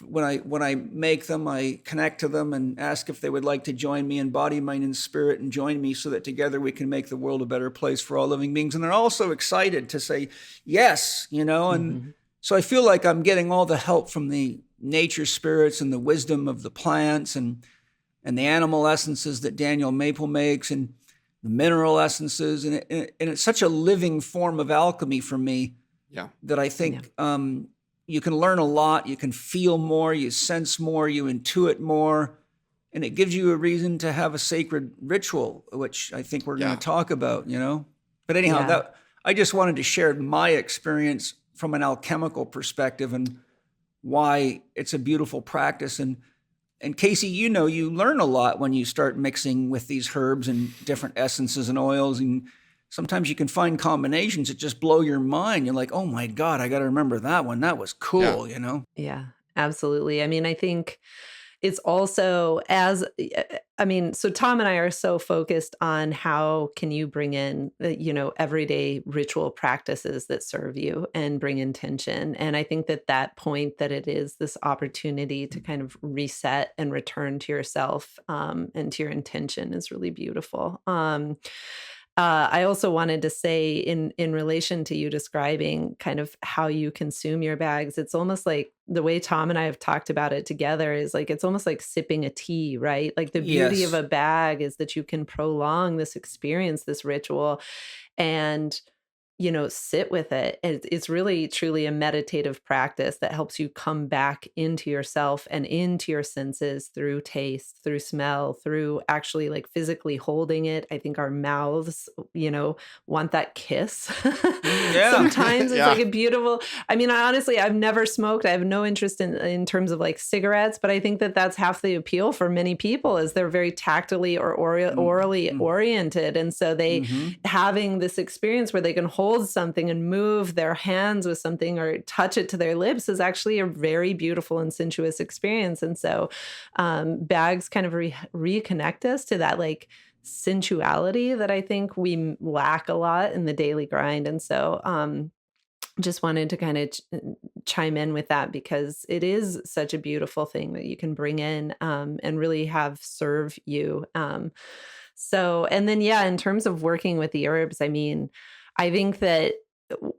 Speaker 2: when I make them, I connect to them and ask if they would like to join me in body, mind, and spirit, and join me so that together we can make the world a better place for all living beings. And they're also excited to say yes, and so I feel like I'm getting all the help from the nature spirits and the wisdom of the plants and the animal essences that Daniel Maple makes and the mineral essences. And it's such a living form of alchemy for me that I think you can learn a lot, you can feel more, you sense more, you intuit more, and it gives you a reason to have a sacred ritual, which I think we're going to talk about, But anyhow, I just wanted to share my experience from an alchemical perspective and why it's a beautiful practice. And Kacie, you learn a lot when you start mixing with these herbs and different essences and oils, and sometimes you can find combinations that just blow your mind. You're like, oh my God, I got to remember that one. That was cool,
Speaker 3: Yeah, absolutely. I mean, I think it's also so Tom and I are so focused on how can you bring in, everyday ritual practices that serve you and bring intention. And I think that point that it is this opportunity to kind of reset and return to yourself and to your intention is really beautiful. I also wanted to say in relation to you describing kind of how you consume your bags, it's almost like the way Tom and I have talked about it together is like, it's almost like sipping a tea, right? Like the beauty of a bag is that you can prolong this experience, this ritual, and sit with it. It's really, truly a meditative practice that helps you come back into yourself and into your senses through taste, through smell, through actually like physically holding it. I think our mouths, want that kiss. Sometimes it's like a beautiful, I've never smoked. I have no interest in terms of like cigarettes, but I think that that's half the appeal for many people is they're very tactily or orally oriented. And so they having this experience where they can hold something and move their hands with something or touch it to their lips is actually a very beautiful and sensuous experience. And so bags kind of reconnect us to that like sensuality that I think we lack a lot in the daily grind. And so just wanted to kind of chime in with that because it is such a beautiful thing that you can bring in and really have serve you. And then, in terms of working with the herbs, I think that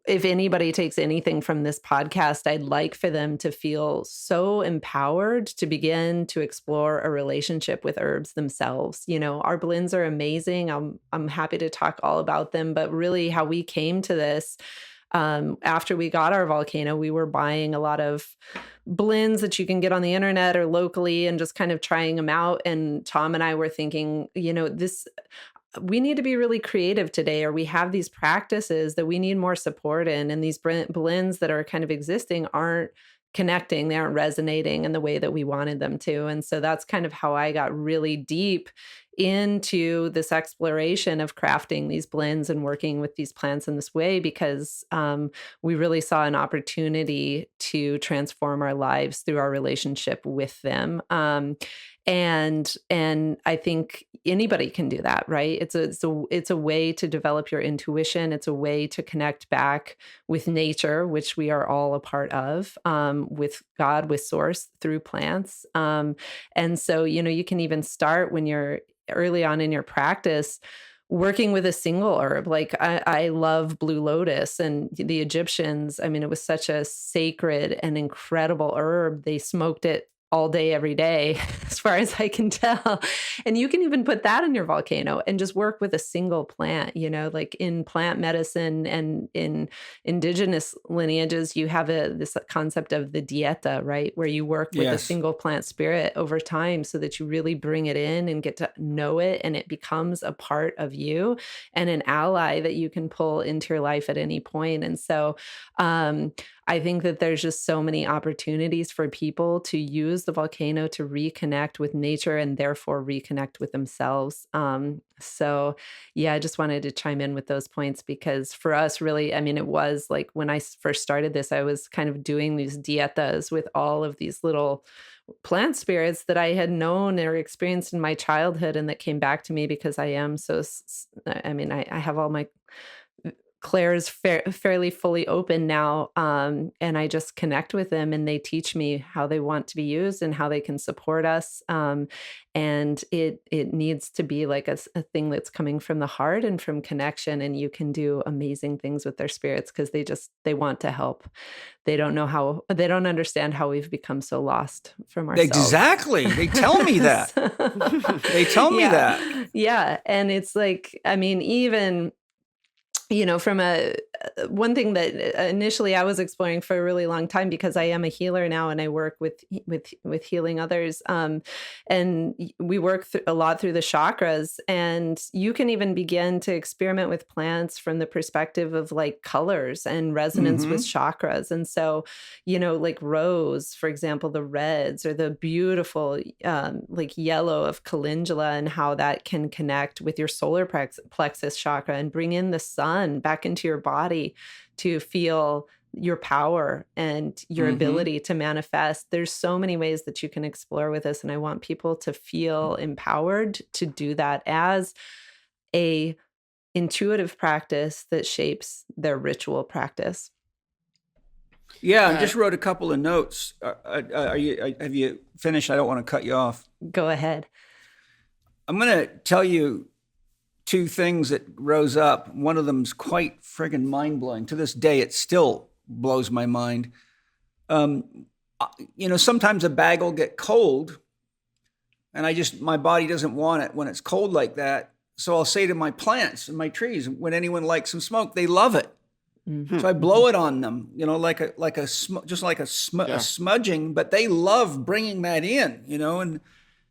Speaker 3: if anybody takes anything from this podcast, I'd like for them to feel so empowered to begin to explore a relationship with herbs themselves. Our blends are amazing. I'm happy to talk all about them, but really how we came to this, after we got our Volcano, we were buying a lot of blends that you can get on the internet or locally and just kind of trying them out. And Tom and I were thinking, we need to be really creative today, or we have these practices that we need more support in. And these blends that are kind of existing aren't connecting, they aren't resonating in the way that we wanted them to. And so that's kind of how I got really deep into this exploration of crafting these blends and working with these plants in this way, because we really saw an opportunity to transform our lives through our relationship with them. And I think anybody can do that, right? It's a way to develop your intuition. It's a way to connect back with nature, which we are all a part of, with God, with source through plants. And so, you can even start when you're early on in your practice working with a single herb. Like I love blue lotus, and the Egyptians, I mean, it was such a sacred and incredible herb. They smoked it all day, every day, as far as I can tell. And you can even put that in your volcano and just work with a single plant, like in plant medicine and in indigenous lineages, you have this concept of the dieta, right? Where you work with a single plant spirit over time so that you really bring it in and get to know it, and it becomes a part of you and an ally that you can pull into your life at any point. And so, I think that there's just so many opportunities for people to use the volcano to reconnect with nature and therefore reconnect with themselves. So yeah, I just wanted to chime in with those points, because for us, really, I mean, it was like when I first started this, I was kind of doing these dietas with all of these little plant spirits that I had known or experienced in my childhood, and that came back to me because I am so, I mean, I have all my Claire's fairly fully open now. And I just connect with them, and they teach me how they want to be used and how they can support us. And it needs to be like a thing that's coming from the heart and from connection. And you can do amazing things with their spirits because they want to help. They don't understand how we've become so lost from ourselves.
Speaker 2: Exactly. They tell me that. They tell me that.
Speaker 3: Yeah. And it's like, I mean, even from one thing that initially I was exploring for a really long time, because I am a healer now and I work with healing others. And we work a lot through the chakras, and you can even begin to experiment with plants from the perspective of like colors and resonance with chakras. And so, like rose, for example, the reds, or the beautiful, like yellow of calendula, and how that can connect with your solar plexus chakra and bring in the sun back into your body to feel your power and your ability to manifest. There's so many ways that you can explore with this, and I want people to feel empowered to do that as a intuitive practice that shapes their ritual practice.
Speaker 2: Yeah, I just wrote a couple of notes. Have you finished? I don't want to cut you off.
Speaker 3: Go ahead.
Speaker 2: I'm going to tell you two things that rose up. One of them's quite friggin' mind-blowing. To this day, it still blows my mind. Sometimes a bag will get cold, and my body doesn't want it when it's cold like that. So I'll say to my plants and my trees, when anyone likes some smoke, they love it. So I blow it on them, just like a smudging, but they love bringing that in, and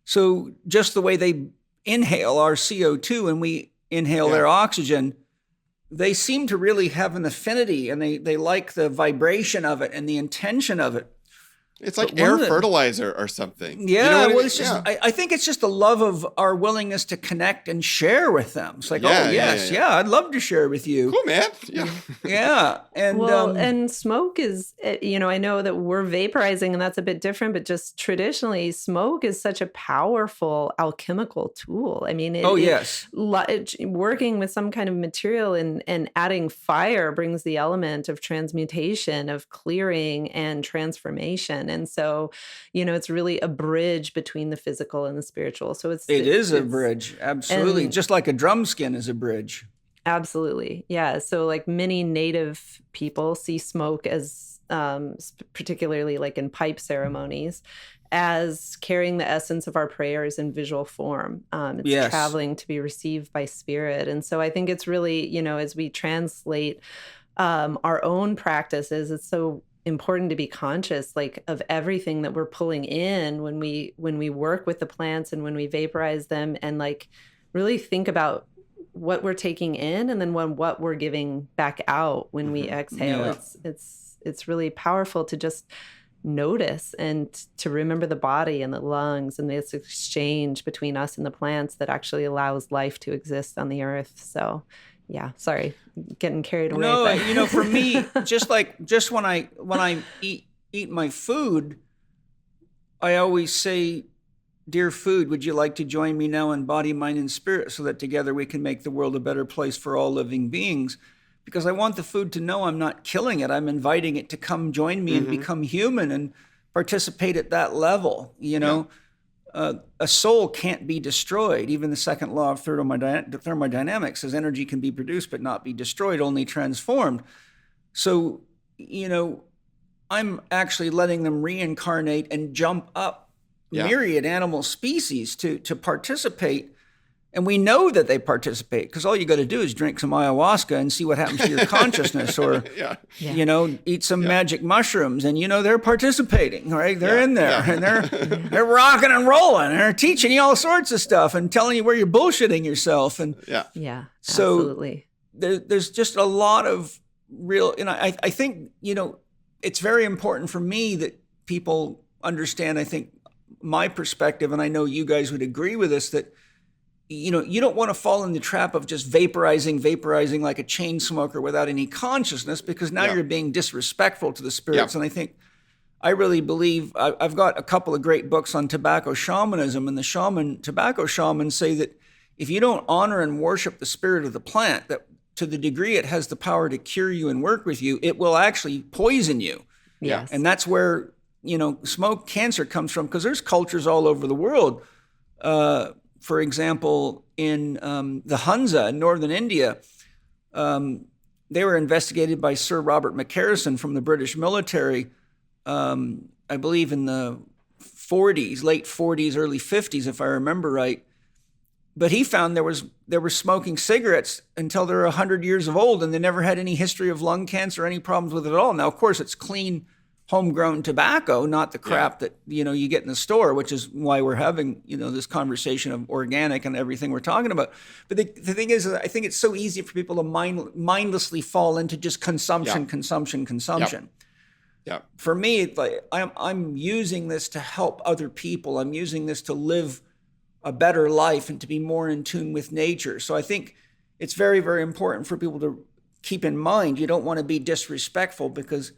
Speaker 2: so just the way they inhale our CO2 and we inhale their oxygen, they seem to really have an affinity, and they like the vibration of it and the intention of it.
Speaker 4: It's like air fertilizer or something.
Speaker 2: Yeah, I think it's just the love of our willingness to connect and share with them. It's like, I'd love to share with you.
Speaker 4: Cool, man. Yeah.
Speaker 2: Yeah. And
Speaker 3: and smoke is, I know that we're vaporizing and that's a bit different, but just traditionally, smoke is such a powerful alchemical tool. I mean, working with some kind of material and adding fire brings the element of transmutation, of clearing and transformation. And so, it's really a bridge between the physical and the spiritual. So it is
Speaker 2: a bridge. Absolutely. Just like a drum skin is a bridge.
Speaker 3: Absolutely. Yeah. So like many native people see smoke as, particularly like in pipe ceremonies, as carrying the essence of our prayers in visual form. It's traveling to be received by spirit. And so I think it's really, as we translate our own practices, it's so important to be conscious of everything that we're pulling in when we work with the plants and when we vaporize them, and really think about what we're taking in and then what we're giving back out when we exhale. Yeah. It's really powerful to just notice and to remember the body and the lungs and this exchange between us and the plants that actually allows life to exist on the earth. So yeah, sorry, getting carried away.
Speaker 2: No, for me, just when I eat my food, I always say, dear food, would you like to join me now in body, mind, and spirit so that together we can make the world a better place for all living beings? Because I want the food to know I'm not killing it. I'm inviting it to come join me and become human and participate at that level. You know, a soul can't be destroyed. Even the second law of thermodynamics says energy can be produced but not be destroyed, only transformed. So, you know, I'm actually letting them reincarnate and jump up myriad animal species to participate. And we know that they participate because all you got to do is drink some ayahuasca and see what happens to your consciousness, or, you know, eat some magic mushrooms and, you know, they're participating, right? They're in there and they're rocking and rolling and they're teaching you all sorts of stuff and telling you where you're bullshitting yourself. And so
Speaker 3: absolutely.
Speaker 2: There's just a lot of real, and I think, you know, it's very important for me that people understand, I think, my perspective, and I know you guys would agree with this, that, you know, you don't want to fall in the trap of just vaporizing like a chain smoker without any consciousness, because now you're being disrespectful to the spirits. And I think, I really believe, I've got a couple of great books on tobacco shamanism, and the tobacco shamans say that if you don't honor and worship the spirit of the plant, that to the degree it has the power to cure you and work with you, it will actually poison you.
Speaker 3: Yes.
Speaker 2: And that's where, you know, smoke cancer comes from, because there's cultures all over the world. For example, in the Hunza in northern India, they were investigated by Sir Robert McCarrison from the British military, I believe in the 40s, late 40s, early 50s, if I remember right. But he found they were smoking cigarettes until they were 100 years of old, and they never had any history of lung cancer or any problems with it at all. Now, of course, it's clean, homegrown tobacco, not the crap that, you know, you get in the store, which is why we're having, you know, this conversation of organic and everything we're talking about. But the thing is, I think it's so easy for people to mindlessly fall into just consumption.
Speaker 4: Yeah.
Speaker 2: For me, like I'm using this to help other people. I'm using this to live a better life and to be more in tune with nature. So I think it's very, very important for people to keep in mind, you don't want to be disrespectful, because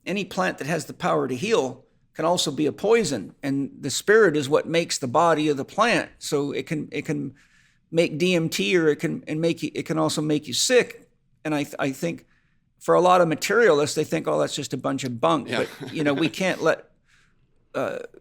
Speaker 2: any plant that has the power to heal can also be a poison. And the spirit is what makes the body of the plant. So it can make DMT, or it can also make you sick. And I think for a lot of materialists, they think, oh, that's just a bunch of bunk. But, you know, we can't let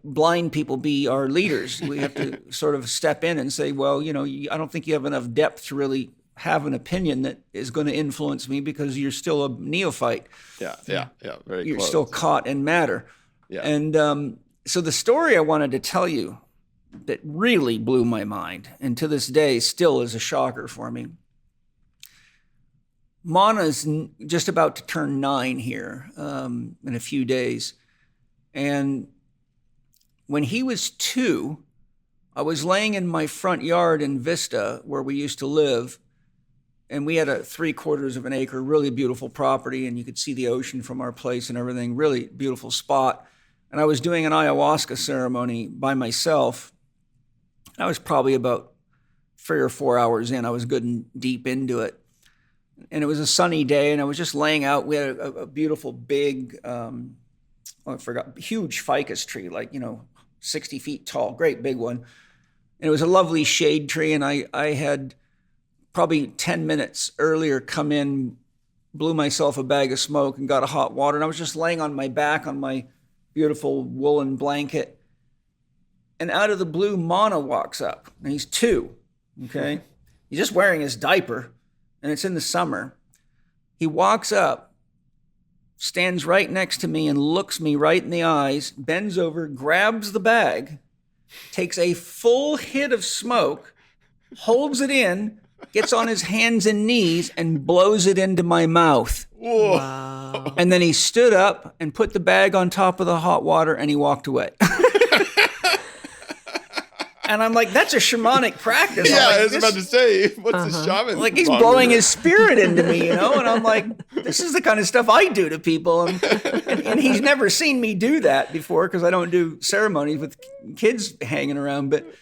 Speaker 2: blind people be our leaders. We have to sort of step in and say, well, you know, I don't think you have enough depth to really have an opinion that is going to influence me, because you're still a neophyte.
Speaker 4: Very
Speaker 2: You're
Speaker 4: close.
Speaker 2: still caught in matter. And so the story I wanted to tell you that really blew my mind, and to this day still is a shocker for me. Mana's just about to turn 9 here in a few days. And when he was 2, I was laying in my front yard in Vista, where we used to live, and we had a 3/4 of an acre, really beautiful property, and you could see the ocean from our place and everything, really beautiful spot. And I was doing an ayahuasca ceremony by myself. I was probably about 3 or 4 hours in. I was good and deep into it. And it was a sunny day, and I was just laying out. We had a beautiful big, huge ficus tree, like, you know, 60 feet tall, great big one. And it was a lovely shade tree, and I had probably 10 minutes earlier come in, blew myself a bag of smoke and got a hot water. And I was just laying on my back on my beautiful woolen blanket. And out of the blue, Mana walks up. And he's 2, okay? He's just wearing his diaper, and it's in the summer. He walks up, stands right next to me and looks me right in the eyes, bends over, grabs the bag, takes a full hit of smoke, holds it in, gets on his hands and knees and blows it into my mouth.
Speaker 4: Whoa.
Speaker 3: Wow.
Speaker 2: And then he stood up and put the bag on top of the hot water, and he walked away. And I'm like, that's a shamanic practice.
Speaker 4: Yeah,
Speaker 2: like,
Speaker 4: I was about to say, what's the shaman?
Speaker 2: like, he's blowing his spirit into me, you know? And I'm like, this is the kind of stuff I do to people. And he's never seen me do that before, because I don't do ceremonies with kids hanging around. But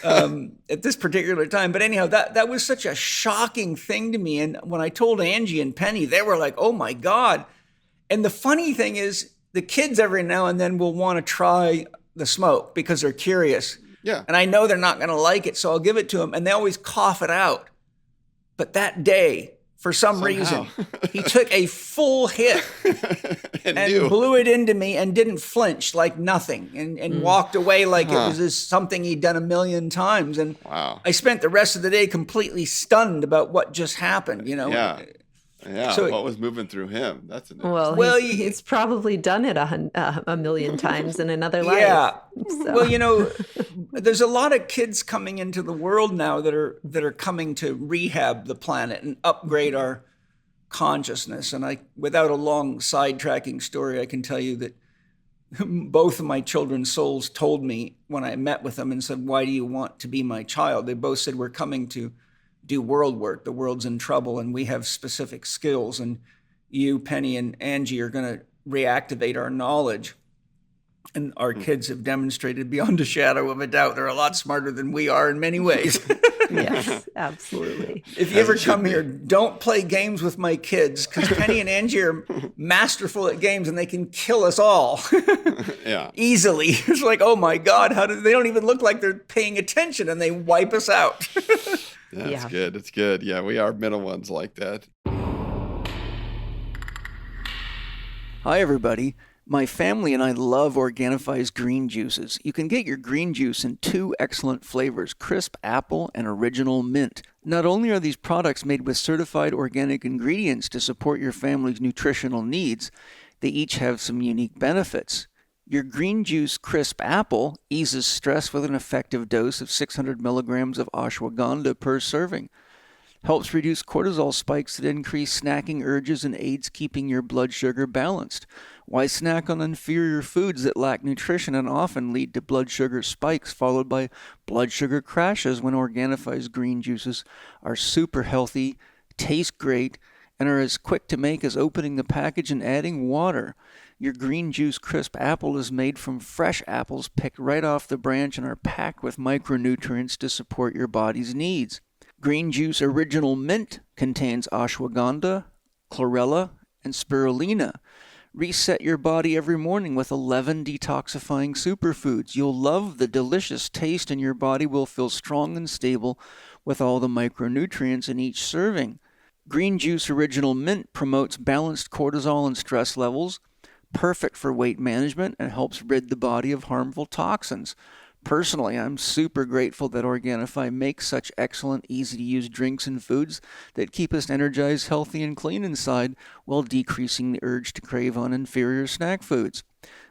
Speaker 2: at this particular time. But anyhow, that was such a shocking thing to me. And when I told Angie and Penny, they were like, oh my God. And the funny thing is, the kids every now and then will want to try the smoke because they're curious.
Speaker 4: Yeah.
Speaker 2: And I know they're not going to like it, so I'll give it to them. And they always cough it out. But that day, for some reason, he took a full hit and blew it into me and didn't flinch like nothing and walked away like it was just something he'd done a million times. And I spent the rest of the day completely stunned about what just happened,
Speaker 4: Yeah, so what was moving through him? That's an
Speaker 3: he's probably done it a million times in another life.
Speaker 2: Yeah. So. Well, there's a lot of kids coming into the world now that are coming to rehab the planet and upgrade our consciousness. And without a long sidetracking story, I can tell you that both of my children's souls told me when I met with them and said, "Why do you want to be my child?" They both said, "We're coming to do world work. The world's in trouble and we have specific skills. And you, Penny, and Angie are going to reactivate our knowledge." And our kids have demonstrated beyond a shadow of a doubt they're a lot smarter than we are in many ways.
Speaker 3: Yes, absolutely.
Speaker 2: If you ever come here, don't play games with my kids, because Penny and Angie are masterful at games and they can kill us all. Easily. It's like, oh my God, they don't even look like they're paying attention and they wipe us out.
Speaker 4: That's good. It's good. Yeah, we are middle ones like that.
Speaker 2: Hi, everybody. My family and I love Organifi's green juices. You can get your green juice in 2 excellent flavors, crisp apple and original mint. Not only are these products made with certified organic ingredients to support your family's nutritional needs, they each have some unique benefits. Your green juice crisp apple eases stress with an effective dose of 600 milligrams of ashwagandha per serving. Helps reduce cortisol spikes that increase snacking urges and aids keeping your blood sugar balanced. Why snack on inferior foods that lack nutrition and often lead to blood sugar spikes followed by blood sugar crashes when Organifi's green juices are super healthy, taste great, and are as quick to make as opening the package and adding water. Your green juice crisp apple is made from fresh apples picked right off the branch and are packed with micronutrients to support your body's needs. Green Juice Original Mint contains ashwagandha, chlorella, and spirulina. Reset your body every morning with 11 detoxifying superfoods. You'll love the delicious taste and your body will feel strong and stable with all the micronutrients in each serving. Green Juice Original Mint promotes balanced cortisol and stress levels, perfect for weight management, and helps rid the body of harmful toxins. Personally, I'm super grateful that Organifi makes such excellent, easy-to-use drinks and foods that keep us energized, healthy, and clean inside while decreasing the urge to crave on inferior snack foods.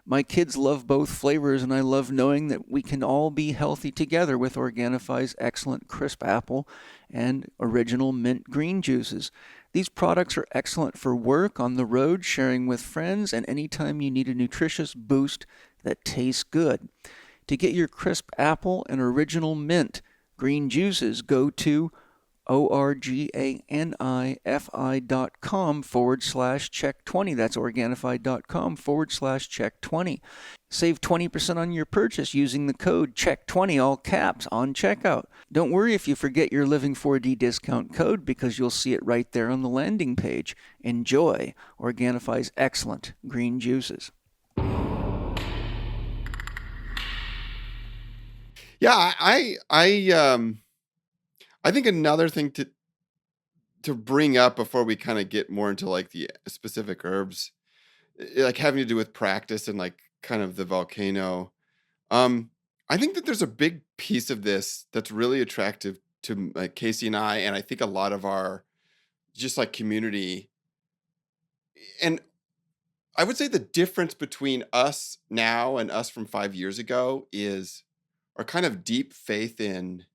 Speaker 2: My kids love both flavors, and I love knowing that we can all be healthy together with Organifi's excellent crisp apple and original mint green juices. These products are excellent for work, on the road, sharing with friends, and anytime you need a nutritious boost that tastes good. To get your crisp apple and original mint green juices, go to organifi.com/CHEK20. That's organifi.com/CHEK20. Save 20% on your purchase using the code CHEK20, all caps, on checkout. Don't worry if you forget your Living 4D discount code, because you'll see it right there on the landing page. Enjoy Organifi's excellent green juices.
Speaker 4: Yeah, I think another thing to bring up before we kind of get more into like the specific herbs, like having to do with practice and like kind of the volcano. I think that there's a big piece of this that's really attractive to like Kacie and I think a lot of our just like community. And I would say the difference between us now and us from 5 years ago is our kind of deep faith in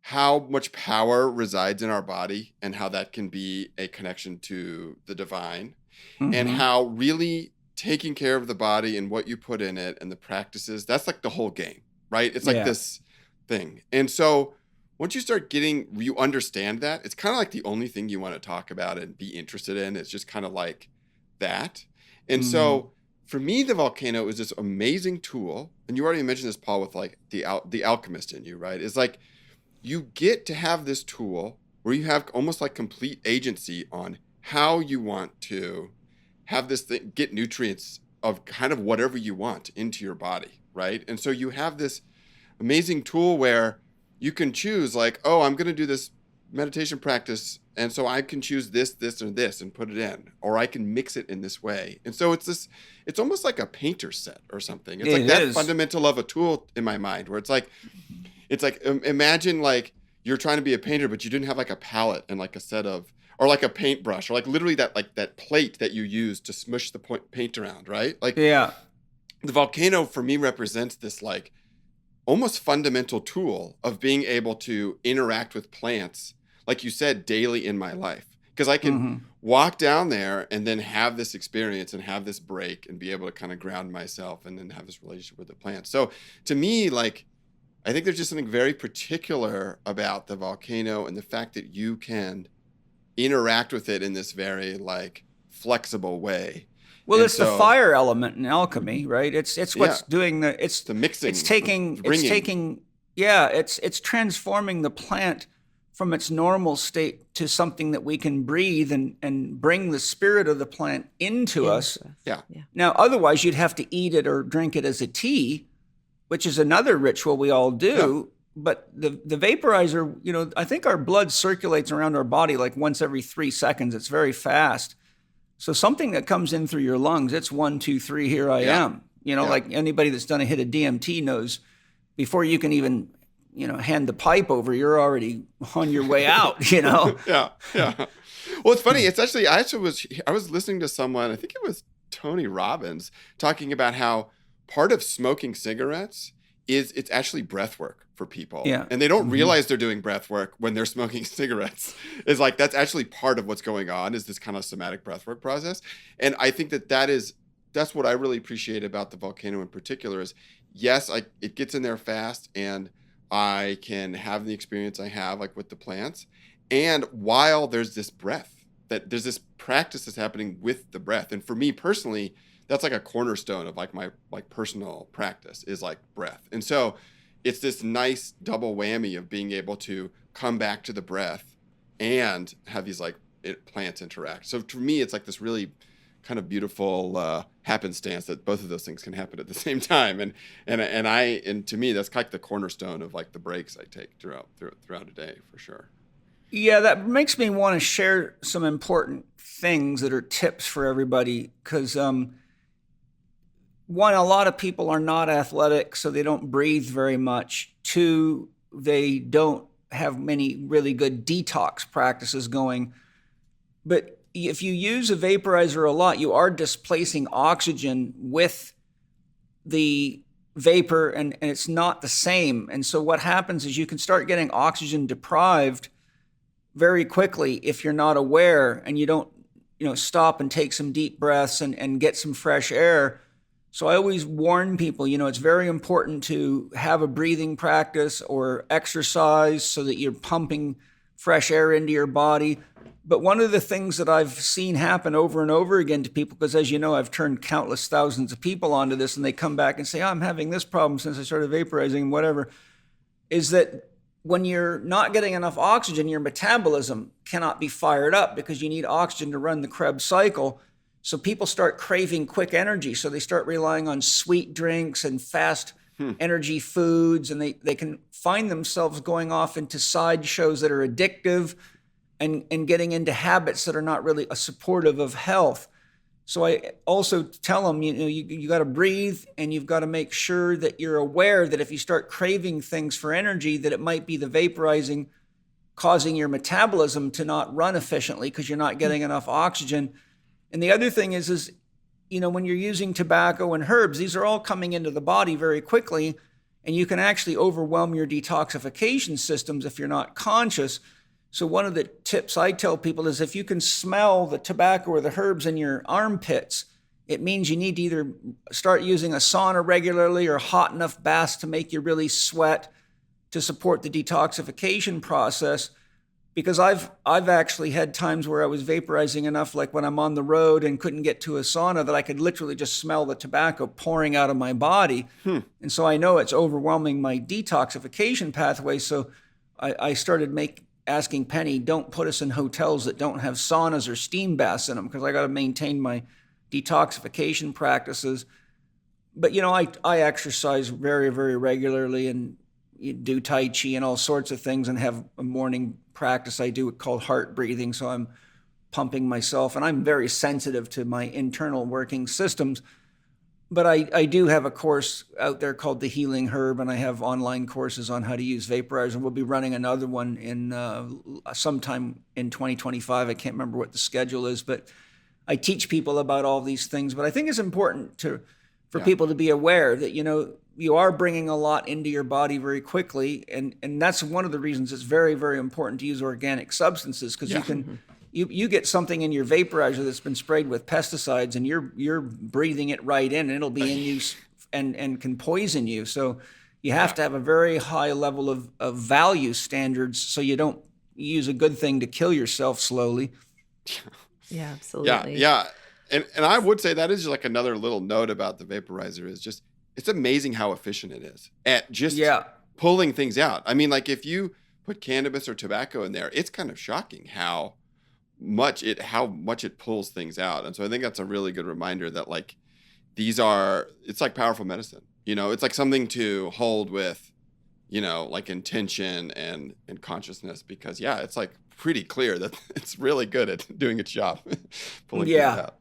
Speaker 4: how much power resides in our body and how that can be a connection to the divine, and how really taking care of the body and what you put in it and the practices, that's like the whole game, right? It's like this thing. And so once you start you understand that, it's kind of like the only thing you want to talk about and be interested in. It's just kind of like that. And so for me, the volcano is this amazing tool, and you already mentioned this, Paul, with like the alchemist in you, right? It's like you get to have this tool where you have almost like complete agency on how you want to have this thing, get nutrients of kind of whatever you want into your body, right? And so you have this amazing tool where you can choose like, oh, I'm going to do this meditation practice, and so I can choose this, this, or this and put it in, or I can mix it in this way. And so it's almost like a painter set or something. It's like that fundamental of a tool in my mind, where it's like imagine like you're trying to be a painter, but you didn't have like a palette and like a set of, or like a paintbrush, or like literally that plate that you use to smush the paint around, right? Like,
Speaker 2: yeah,
Speaker 4: the Volcano for me represents this like almost fundamental tool of being able to interact with plants, like you said, daily in my life. Because I can walk down there and then have this experience and have this break and be able to kind of ground myself and then have this relationship with the plant. So to me, like, I think there's just something very particular about the Volcano and the fact that you can interact with it in this very like flexible way.
Speaker 2: Well, and it's the fire element in alchemy, right? It's what's doing it's
Speaker 4: the mixing.
Speaker 2: It's transforming the plant from its normal state to something that we can breathe and bring the spirit of the plant into us.
Speaker 4: Yeah.
Speaker 2: Now, otherwise you'd have to eat it or drink it as a tea, which is another ritual we all do. Yeah. But the vaporizer, you know, I think our blood circulates around our body like once every 3 seconds. It's very fast. So something that comes in through your lungs, it's 1, 2, 3, here I am. You know, like anybody that's done a hit of DMT knows, before you can even, you know, hand the pipe over, you're already on your way out, you know?
Speaker 4: Yeah. Well, it's funny. It's actually, I was listening to someone, I think it was Tony Robbins, talking about how part of smoking cigarettes is it's actually breath work for people.
Speaker 2: Yeah.
Speaker 4: And they don't realize they're doing breath work when they're smoking cigarettes. It's like, that's actually part of what's going on, is this kind of somatic breath work process. And I think that's what I really appreciate about the Volcano in particular is, yes, it gets in there fast and I can have the experience I have like with the plants. And while there's this breath, that there's this practice that's happening with the breath. And for me personally, that's like a cornerstone of like my like personal practice is like breath. And so it's this nice double whammy of being able to come back to the breath and have these like plants interact. So for me, it's like this really kind of beautiful happenstance that both of those things can happen at the same time. And to me, that's like the cornerstone of like the breaks I take throughout a day for sure.
Speaker 2: Yeah, that makes me want to share some important things that are tips for everybody, because one, a lot of people are not athletic, so they don't breathe very much. Two, they don't have many really good detox practices going. But if you use a vaporizer a lot, you are displacing oxygen with the vapor, and it's not the same. And so what happens is you can start getting oxygen deprived very quickly if you're not aware and you don't, stop and take some deep breaths and get some fresh air. So I always warn people, it's very important to have a breathing practice or exercise so that you're pumping fresh air into your body. But one of the things that I've seen happen over and over again to people, because as you know, I've turned countless thousands of people onto this, and they come back and say, I'm having this problem since I started vaporizing, whatever, is that when you're not getting enough oxygen, your metabolism cannot be fired up because you need oxygen to run the Krebs cycle. So people start craving quick energy. So they start relying on sweet drinks and fast energy foods, and they can find themselves going off into sideshows that are addictive and getting into habits that are not really supportive of health. So I also tell them, you got to breathe, and you've got to make sure that you're aware that if you start craving things for energy, that it might be the vaporizing causing your metabolism to not run efficiently because you're not getting enough oxygen. And the other thing is, when you're using tobacco and herbs, these are all coming into the body very quickly, and you can actually overwhelm your detoxification systems if you're not conscious. So one of the tips I tell people is if you can smell the tobacco or the herbs in your armpits, it means you need to either start using a sauna regularly or hot enough baths to make you really sweat to support the detoxification process. Because I've actually had times where I was vaporizing enough, like when I'm on the road and couldn't get to a sauna, that I could literally just smell the tobacco pouring out of my body. And so I know it's overwhelming my detoxification pathway. So I started asking Penny, don't put us in hotels that don't have saunas or steam baths in them, because I got to maintain my detoxification practices. But, I exercise very, very regularly, and you do Tai Chi and all sorts of things and have a morning practice I do called heart breathing. So I'm pumping myself, and I'm very sensitive to my internal working systems. But I do have a course out there called The Healing Herb, and I have online courses on how to use vaporizer. We'll be running another one in sometime in 2025. I can't remember what the schedule is, but I teach people about all these things. But I think it's important for people to be aware that, you are bringing a lot into your body very quickly. And that's one of the reasons it's very, very important to use organic substances, because you get something in your vaporizer that's been sprayed with pesticides, and you're breathing it right in, and it'll be in you and can poison you. So you have to have a very high level of value standards so you don't use a good thing to kill yourself slowly.
Speaker 3: Yeah, absolutely.
Speaker 4: Yeah. And I would say that is like another little note about the vaporizer is just, it's amazing how efficient it is at just pulling things out. I mean, like if you put cannabis or tobacco in there, it's kind of shocking how much it pulls things out. And so I think that's a really good reminder that like it's like powerful medicine. It's like something to hold with, like intention and consciousness, because it's like pretty clear that it's really good at doing its job, pulling things out.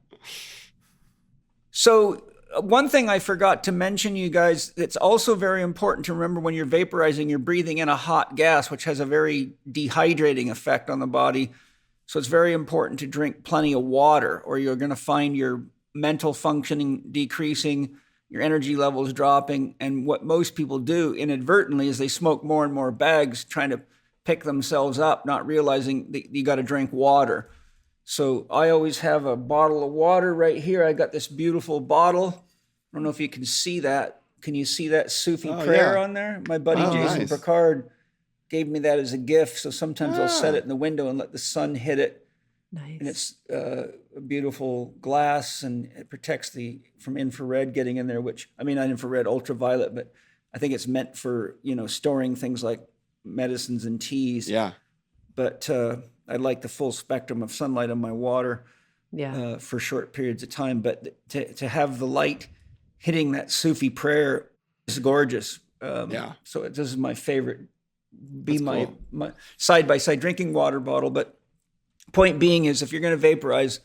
Speaker 2: So one thing I forgot to mention, you guys, it's also very important to remember when you're vaporizing, you're breathing in a hot gas, which has a very dehydrating effect on the body. So it's very important to drink plenty of water, or you're going to find your mental functioning decreasing, your energy levels dropping. And what most people do inadvertently is they smoke more and more bags, trying to pick themselves up, not realizing that you got to drink water. So I always have a bottle of water right here. I got this beautiful bottle. I don't know if you can see that. Can you see that Sufi prayer on there? My buddy Jason Picard gave me that as a gift. So sometimes I'll set it in the window and let the sun hit it.
Speaker 3: Nice.
Speaker 2: And it's a beautiful glass, and it protects from infrared getting in there, not infrared, ultraviolet, but I think it's meant for, storing things like medicines and teas.
Speaker 4: Yeah.
Speaker 2: But I like the full spectrum of sunlight on my water for short periods of time. But to have the light hitting that Sufi prayer is gorgeous. So this is my favorite, my side-by-side drinking water bottle. But point being is, if you're going to vaporize,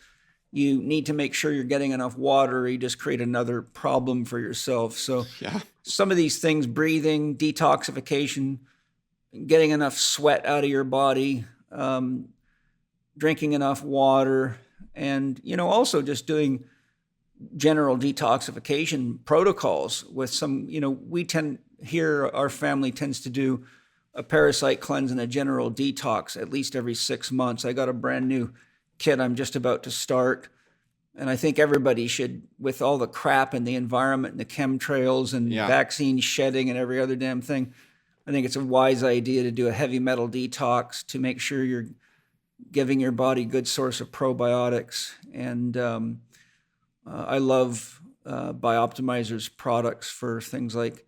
Speaker 2: you need to make sure you're getting enough water, or you just create another problem for yourself. So some of these things, breathing, detoxification, getting enough sweat out of your body, drinking enough water, and, also just doing general detoxification protocols with some, our family tends to do a parasite cleanse and a general detox at least every 6 months. I got a brand new kit I'm just about to start. And I think everybody should, with all the crap in the environment and the chemtrails and vaccine shedding and every other damn thing, I think it's a wise idea to do a heavy metal detox to make sure you're giving your body a good source of probiotics. And I love Bioptimizer's products for things like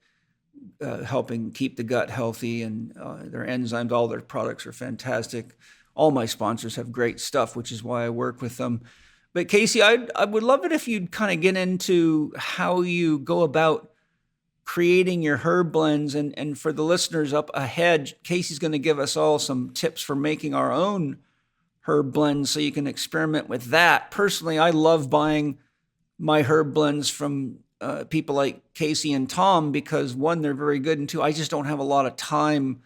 Speaker 2: helping keep the gut healthy, and their enzymes. All their products are fantastic. All my sponsors have great stuff, which is why I work with them. But Kacie, I would love it if you'd kind of get into how you go about creating your herb blends. And for the listeners up ahead, Kacie's going to give us all some tips for making our own herb blends so you can experiment with that. Personally, I love buying my herb blends from people like Kacie and Tom, because one, they're very good, and two, I just don't have a lot of time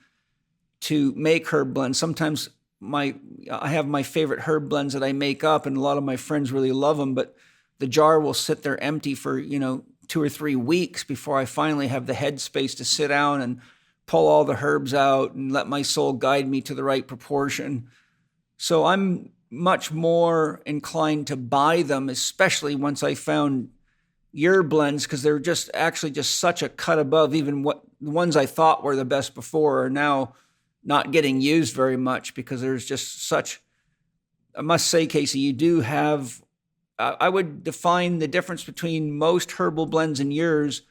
Speaker 2: to make herb blends. Sometimes I have my favorite herb blends that I make up, and a lot of my friends really love them, but the jar will sit there empty for 2 or 3 weeks before I finally have the headspace to sit down and pull all the herbs out and let my soul guide me to the right proportion. So I'm much more inclined to buy them, especially once I found your blends, because they're just such a cut above even what the ones I thought were the best before are now not getting used very much, because there's just such, I must say, Kacie, you do have, I would define the difference between most herbal blends and yours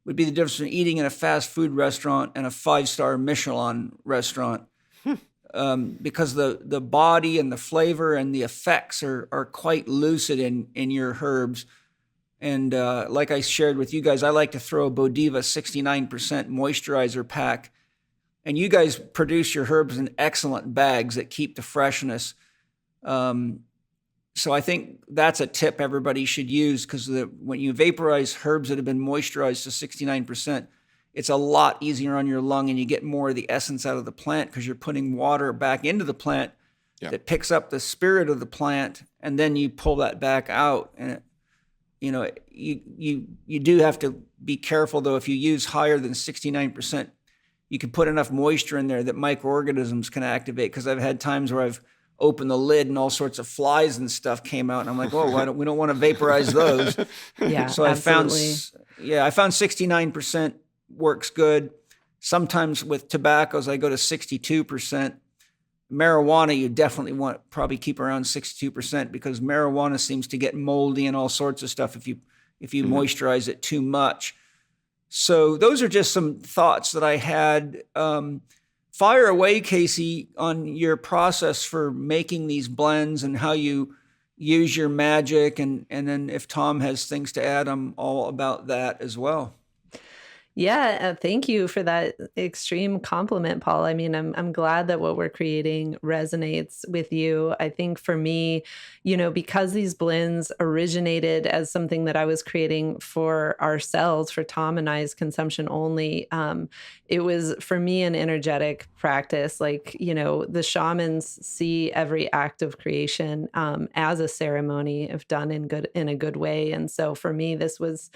Speaker 2: would be the difference between eating in a fast food restaurant and a 5-star Michelin restaurant. Because the body and the flavor and the effects are quite lucid in your herbs. And like I shared with you guys, I like to throw a Bodiva 69% moisturizer pack And you guys produce your herbs in excellent bags that keep the freshness. So I think that's a tip everybody should use, because when you vaporize herbs that have been moisturized to 69%, it's a lot easier on your lung, and you get more of the essence out of the plant because you're putting water back into the plant that picks up the spirit of the plant, and then you pull that back out. And you do have to be careful, though. If you use higher than 69%, you can put enough moisture in there that microorganisms can activate. Because I've had times where I've opened the lid and all sorts of flies and stuff came out, and I'm like, oh, we don't want to vaporize those.
Speaker 3: Yeah,
Speaker 2: so absolutely. I found 69% works good. Sometimes with tobaccos, I go to 62%. Marijuana, you definitely want probably keep around 62%, because marijuana seems to get moldy and all sorts of stuff if you moisturize it too much. So those are just some thoughts that I had. Fire away, Kacie, on your process for making these blends and how you use your magic. And then if Tom has things to add, I'm all about that as well.
Speaker 3: Yeah, thank you for that extreme compliment, Paul. I mean, I'm glad that what we're creating resonates with you. I think for me, because these blends originated as something that I was creating for ourselves, for Tom and I's consumption only, it was for me an energetic practice. Like, the shamans see every act of creation as a ceremony, if done in a good way. And so for me, this was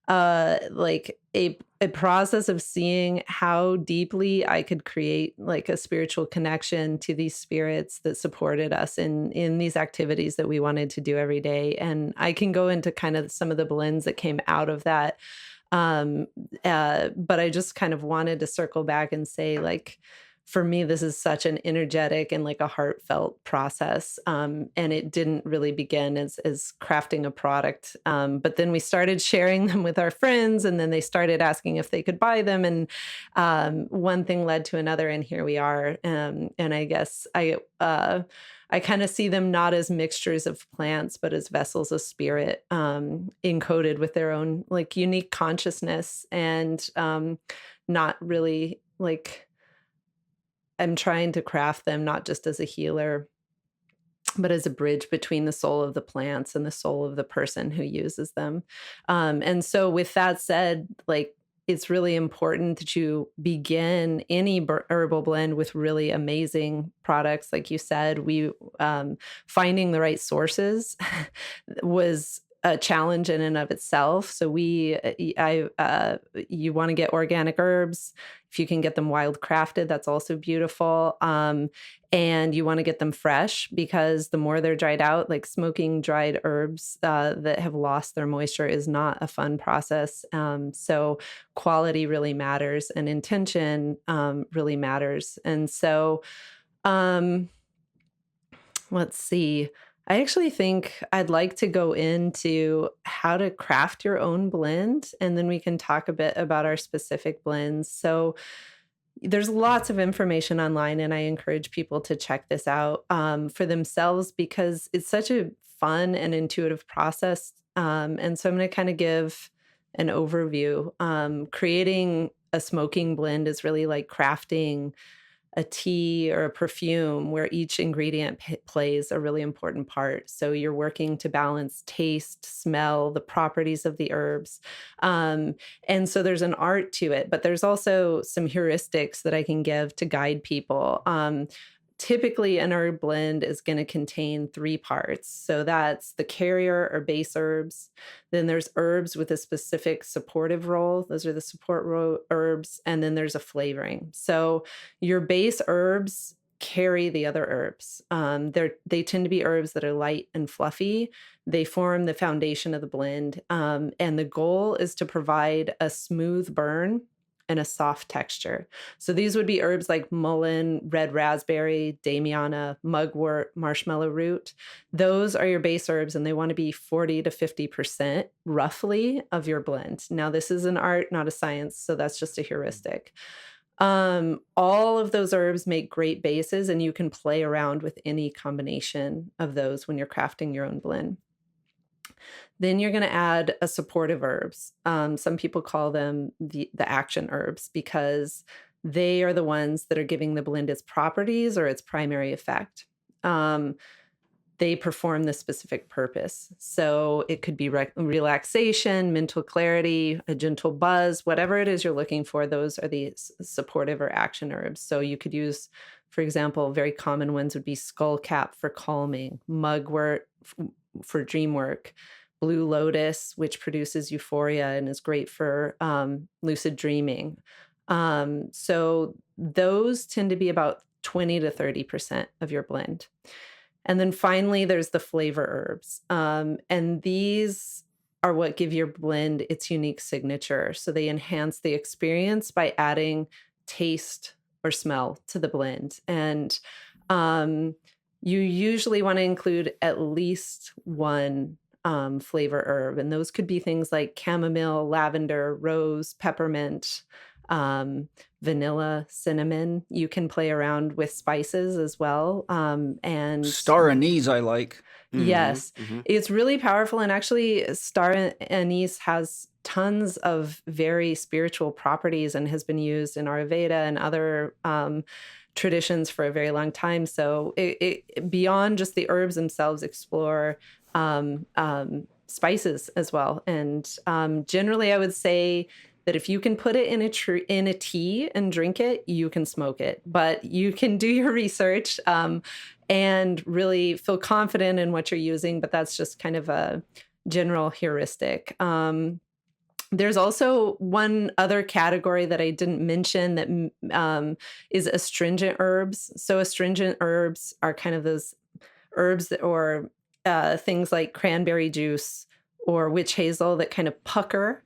Speaker 3: like a process of seeing how deeply I could create like a spiritual connection to these spirits that supported us in these activities that we wanted to do every day. And I can go into kind of some of the blends that came out of that. But I just kind of wanted to circle back and say, like, for me, this is such an energetic and like a heartfelt process. And it didn't really begin as crafting a product. But then we started sharing them with our friends, and then they started asking if they could buy them. And one thing led to another, and here we are. And I guess I kind of see them not as mixtures of plants, but as vessels of spirit, encoded with their own like unique consciousness, and not really like, I'm trying to craft them not just as a healer, but as a bridge between the soul of the plants and the soul of the person who uses them. And so with that said, like, it's really important that you begin any herbal blend with really amazing products. Like you said, we finding the right sources was a challenge in and of itself. So you want to get organic herbs. If you can get them wild crafted, that's also beautiful. And you want to get them fresh, because the more they're dried out, like smoking dried herbs that have lost their moisture is not a fun process. So quality really matters, and intention really matters. And so let's see. I actually think I'd like to go into how to craft your own blend, and then we can talk a bit about our specific blends. So there's lots of information online, and I encourage people to check this out for themselves, because it's such a fun and intuitive process. And so I'm going to kind of give an overview. Creating a smoking blend is really like crafting a tea or a perfume, where each ingredient plays a really important part. So you're working to balance taste, smell, the properties of the herbs. And so there's an art to it, but there's also some heuristics that I can give to guide people. Typically, an herb blend is going to contain 3 parts. So that's the carrier or base herbs. Then there's herbs with a specific supportive role. Those are the support herbs. And then there's a flavoring. So your base herbs carry the other herbs. They tend to be herbs that are light and fluffy. They form the foundation of the blend. And the goal is to provide a smooth burn and a soft texture. So these would be herbs like mullein, red raspberry, damiana, mugwort, marshmallow root. Those are your base herbs, and they want to be 40 to 50% roughly of your blend. Now, this is an art, not a science, so that's just a heuristic. All of those herbs make great bases, and you can play around with any combination of those when you're crafting your own blend. Then you're going to add a supportive herbs. Some people call them the action herbs, because they are the ones that are giving the blend its properties or its primary effect. They perform this specific purpose. So it could be relaxation, mental clarity, a gentle buzz, whatever it is you're looking for. Those are the supportive or action herbs. So you could use, for example, very common ones would be skullcap for calming, mugwort for dream work, blue lotus, which produces euphoria and is great for lucid dreaming. So those tend to be about 20 to 30% of your blend. And then finally, there's the flavor herbs. And these are what give your blend its unique signature. So they enhance the experience by adding taste or smell to the blend. And you usually want to include at least one flavor herb. And those could be things like chamomile, lavender, rose, peppermint, vanilla, cinnamon. You can play around with spices as well. And
Speaker 2: star anise I like.
Speaker 3: Yes, it's really powerful. And actually, star anise has tons of very spiritual properties and has been used in Ayurveda and other traditions for a very long time. So it beyond just the herbs themselves, explore spices as well. And generally, I would say that if you can put it in a tea and drink it, you can smoke it. But you can do your research and really feel confident in what you're using. But that's just kind of a general heuristic. There's also one other category that I didn't mention that is astringent herbs. So astringent herbs are kind of those herbs or things like cranberry juice or witch hazel that kind of pucker.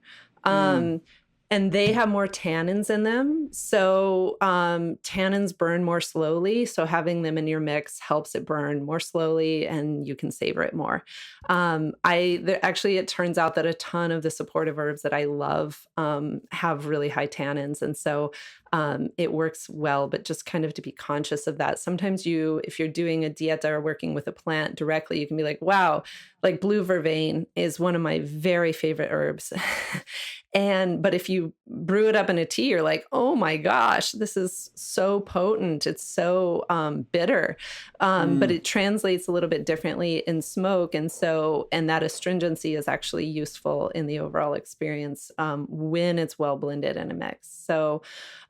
Speaker 3: And they have more tannins in them. So tannins burn more slowly. So having them in your mix helps it burn more slowly and you can savor it more. Actually, it turns out that a ton of the supportive herbs that I love have really high tannins. And so it works well, but just kind of to be conscious of that. Sometimes if you're doing a dieta or working with a plant directly, you can be like, wow, like blue vervain is one of my very favorite herbs. But if you brew it up in a tea, you're like, oh my gosh, this is so potent. It's so bitter. But it translates a little bit differently in smoke. And that astringency is actually useful in the overall experience when it's well blended in a mix. So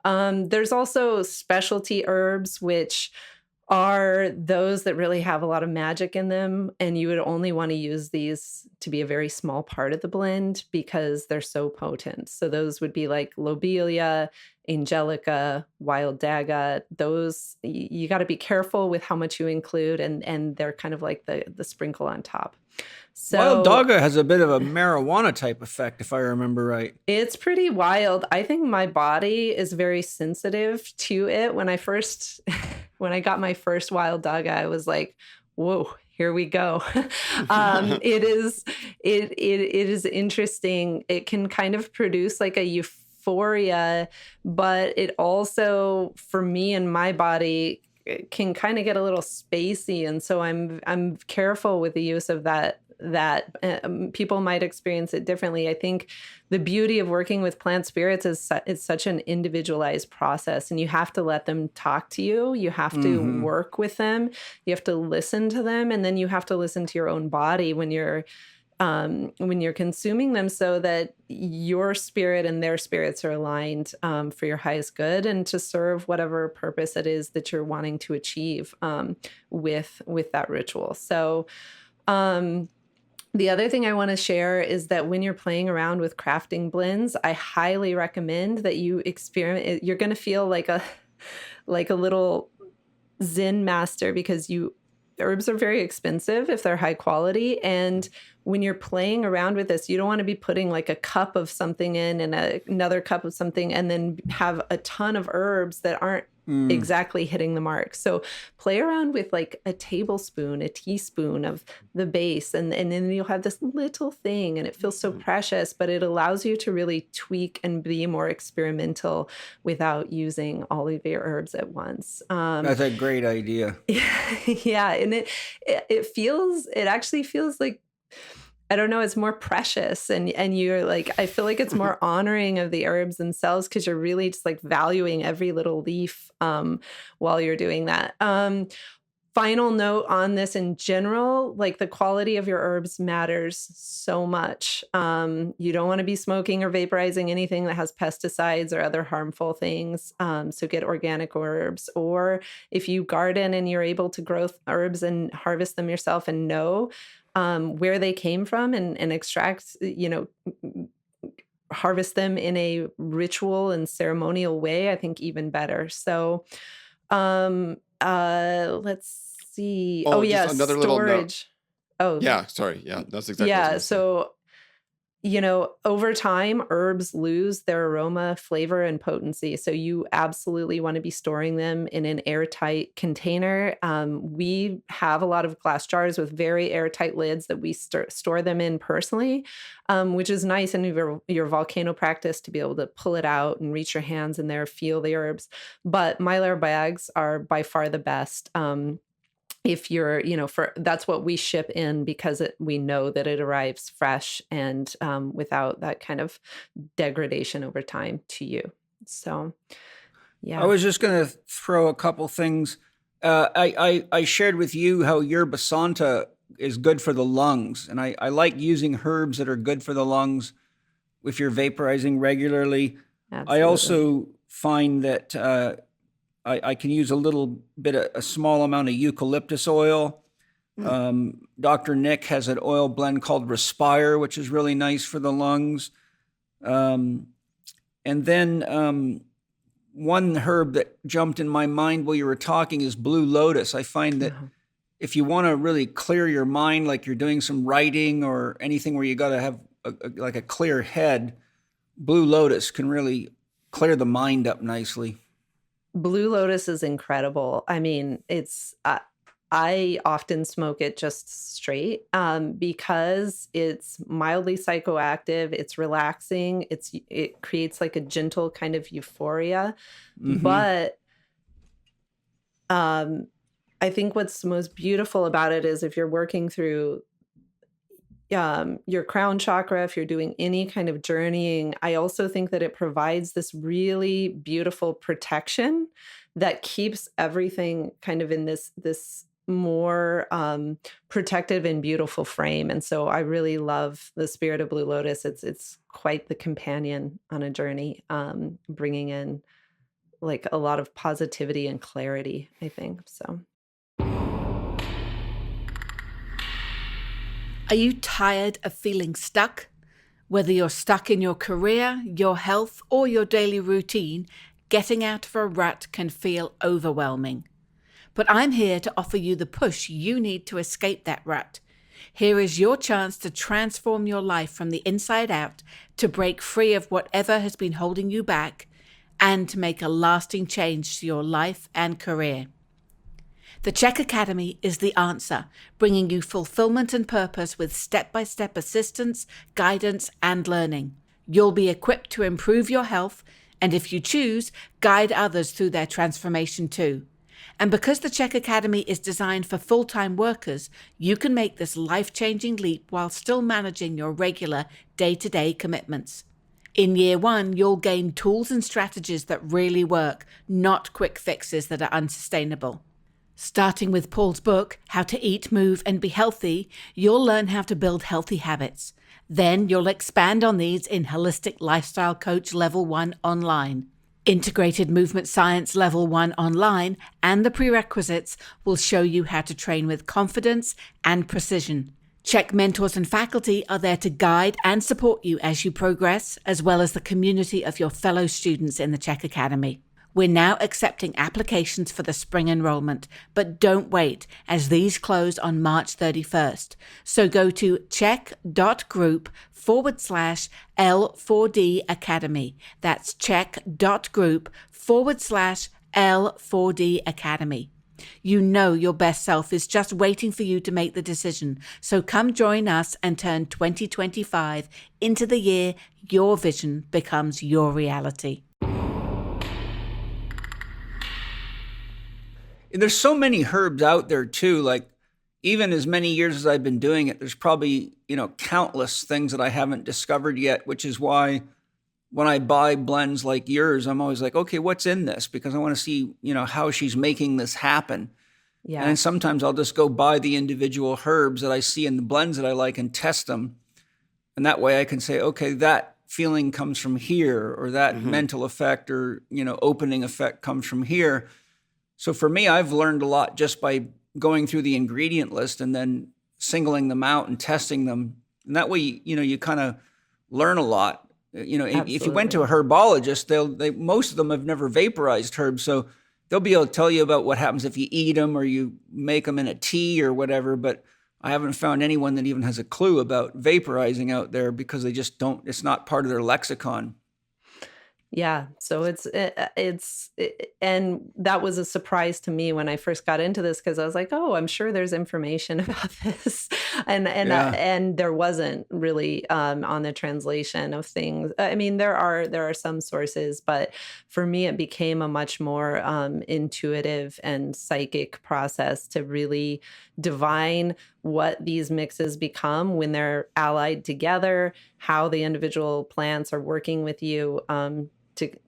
Speaker 3: there's also specialty herbs, which are those that really have a lot of magic in them. And you would only want to use these to be a very small part of the blend because they're so potent. So those would be like lobelia, angelica, wild daga. Those, you got to be careful with how much you include. And they're kind of like the sprinkle on top. So
Speaker 2: wild daga has a bit of a marijuana type effect, if I remember right.
Speaker 3: It's pretty wild. I think my body is very sensitive to it. When I got my first wild daga, I was like, whoa, here we go. It is interesting. It can kind of produce like a euphoria, but it also, for me and my body, can kind of get a little spacey. And so I'm careful with the use of that people might experience it differently. I think the beauty of working with plant spirits is it's such an individualized process, and you have to let them talk to you. You have to work with them. You have to listen to them, and then you have to listen to your own body when you're consuming them, so that your spirit and their spirits are aligned for your highest good and to serve whatever purpose it is that you're wanting to achieve with that ritual. So the other thing I want to share is that when you're playing around with crafting blends, I highly recommend that you experiment. You're going to feel like a little Zen master, because herbs are very expensive if they're high quality. And when you're playing around with this, you don't want to be putting like a cup of something in and another cup of something and then have a ton of herbs that aren't exactly hitting the mark. So play around with like a tablespoon, a teaspoon of the base, and then you'll have this little thing, and it feels so precious, but it allows you to really tweak and be more experimental without using all of your herbs at once.
Speaker 2: That's a great idea.
Speaker 3: Yeah. And it actually feels like I don't know, it's more precious, and you're like, I feel like it's more honoring of the herbs themselves, because you're really just like valuing every little leaf while you're doing that. Final note on this in general, like the quality of your herbs matters so much. You don't want to be smoking or vaporizing anything that has pesticides or other harmful things. So get organic herbs. Or if you garden and you're able to grow herbs and harvest them yourself and know where they came from, and extract, harvest them in a ritual and ceremonial way, I think even better. So let's see.
Speaker 4: Oh,
Speaker 3: yeah,
Speaker 4: just another
Speaker 3: storage.
Speaker 4: little note. Yeah, sorry. Yeah, that's exactly what I was gonna say.
Speaker 3: So over time, herbs lose their aroma, flavor, and potency. So you absolutely want to be storing them in an airtight container. We have a lot of glass jars with very airtight lids that we store them in personally, which is nice in your volcano practice to be able to pull it out and reach your hands in there, feel the herbs. But mylar bags are by far the best. If you're, that's what we ship in, because we know that it arrives fresh and without that kind of degradation over time to you. So, yeah.
Speaker 2: I was just going to throw a couple things. I shared with you how yerba santa is good for the lungs. And I like using herbs that are good for the lungs if you're vaporizing regularly. Absolutely. I also find that I can use a small amount of eucalyptus oil. Dr. Nick has an oil blend called Respire, which is really nice for the lungs. And then one herb that jumped in my mind while you were talking is blue lotus. I find that if you want to really clear your mind, like you're doing some writing or anything where you got to have a clear head, blue lotus can really clear the mind up nicely.
Speaker 3: Blue lotus is incredible. I mean, I often smoke it just straight because it's mildly psychoactive. It's relaxing. It creates like a gentle kind of euphoria. Mm-hmm. But I think what's most beautiful about it is if you're working through your crown chakra, if you're doing any kind of journeying, I also think that it provides this really beautiful protection that keeps everything kind of in this more protective and beautiful frame. And so I really love the spirit of blue lotus. It's quite the companion on a journey, bringing in like a lot of positivity and clarity, I think. So.
Speaker 1: Are you tired of feeling stuck? Whether you're stuck in your career, your health, or your daily routine, getting out of a rut can feel overwhelming. But I'm here to offer you the push you need to escape that rut. Here is your chance to transform your life from the inside out, to break free of whatever has been holding you back, and to make a lasting change to your life and career. The CHEK Academy is the answer, bringing you fulfillment and purpose with step-by-step assistance, guidance, and learning. You'll be equipped to improve your health, and if you choose, guide others through their transformation too. And because the CHEK Academy is designed for full-time workers, you can make this life-changing leap while still managing your regular day-to-day commitments. In year 1, you'll gain tools and strategies that really work, not quick fixes that are unsustainable. Starting with Paul's book, How to Eat, Move, and Be Healthy, you'll learn how to build healthy habits. Then you'll expand on these in Holistic Lifestyle Coach Level 1 online. Integrated Movement Science Level 1 online and the prerequisites will show you how to train with confidence and precision. CHEK mentors and faculty are there to guide and support you as you progress, as well as the community of your fellow students in the CHEK Academy. We're now accepting applications for the spring enrollment, but don't wait, as these close on March 31st. So go to chek.group/L4D Academy. That's chek.group/L4D Academy. You know your best self is just waiting for you to make the decision. So come join us and turn 2025 into the year your vision becomes your reality.
Speaker 2: There's so many herbs out there too. Like even as many years as I've been doing it, there's probably, countless things that I haven't discovered yet, which is why when I buy blends like yours, I'm always like, okay, what's in this? Because I want to see, how she's making this happen.
Speaker 3: Yeah.
Speaker 2: And sometimes I'll just go buy the individual herbs that I see in the blends that I like and test them. And that way I can say, okay, that feeling comes from here, or that mental effect or, opening effect comes from here. So for me, I've learned a lot just by going through the ingredient list and then singling them out and testing them. And that way, you kind of learn a lot. If you went to a herbologist, most of them have never vaporized herbs. So they'll be able to tell you about what happens if you eat them or you make them in a tea or whatever. But I haven't found anyone that even has a clue about vaporizing out there because they just don't, it's not part of their lexicon.
Speaker 3: Yeah. So and that was a surprise to me when I first got into this, because I was like, oh, I'm sure there's information about this. And there wasn't really on the translation of things. I mean, there are some sources, but for me, it became a much more intuitive and psychic process to really divine what these mixes become when they're allied together, how the individual plants are working with you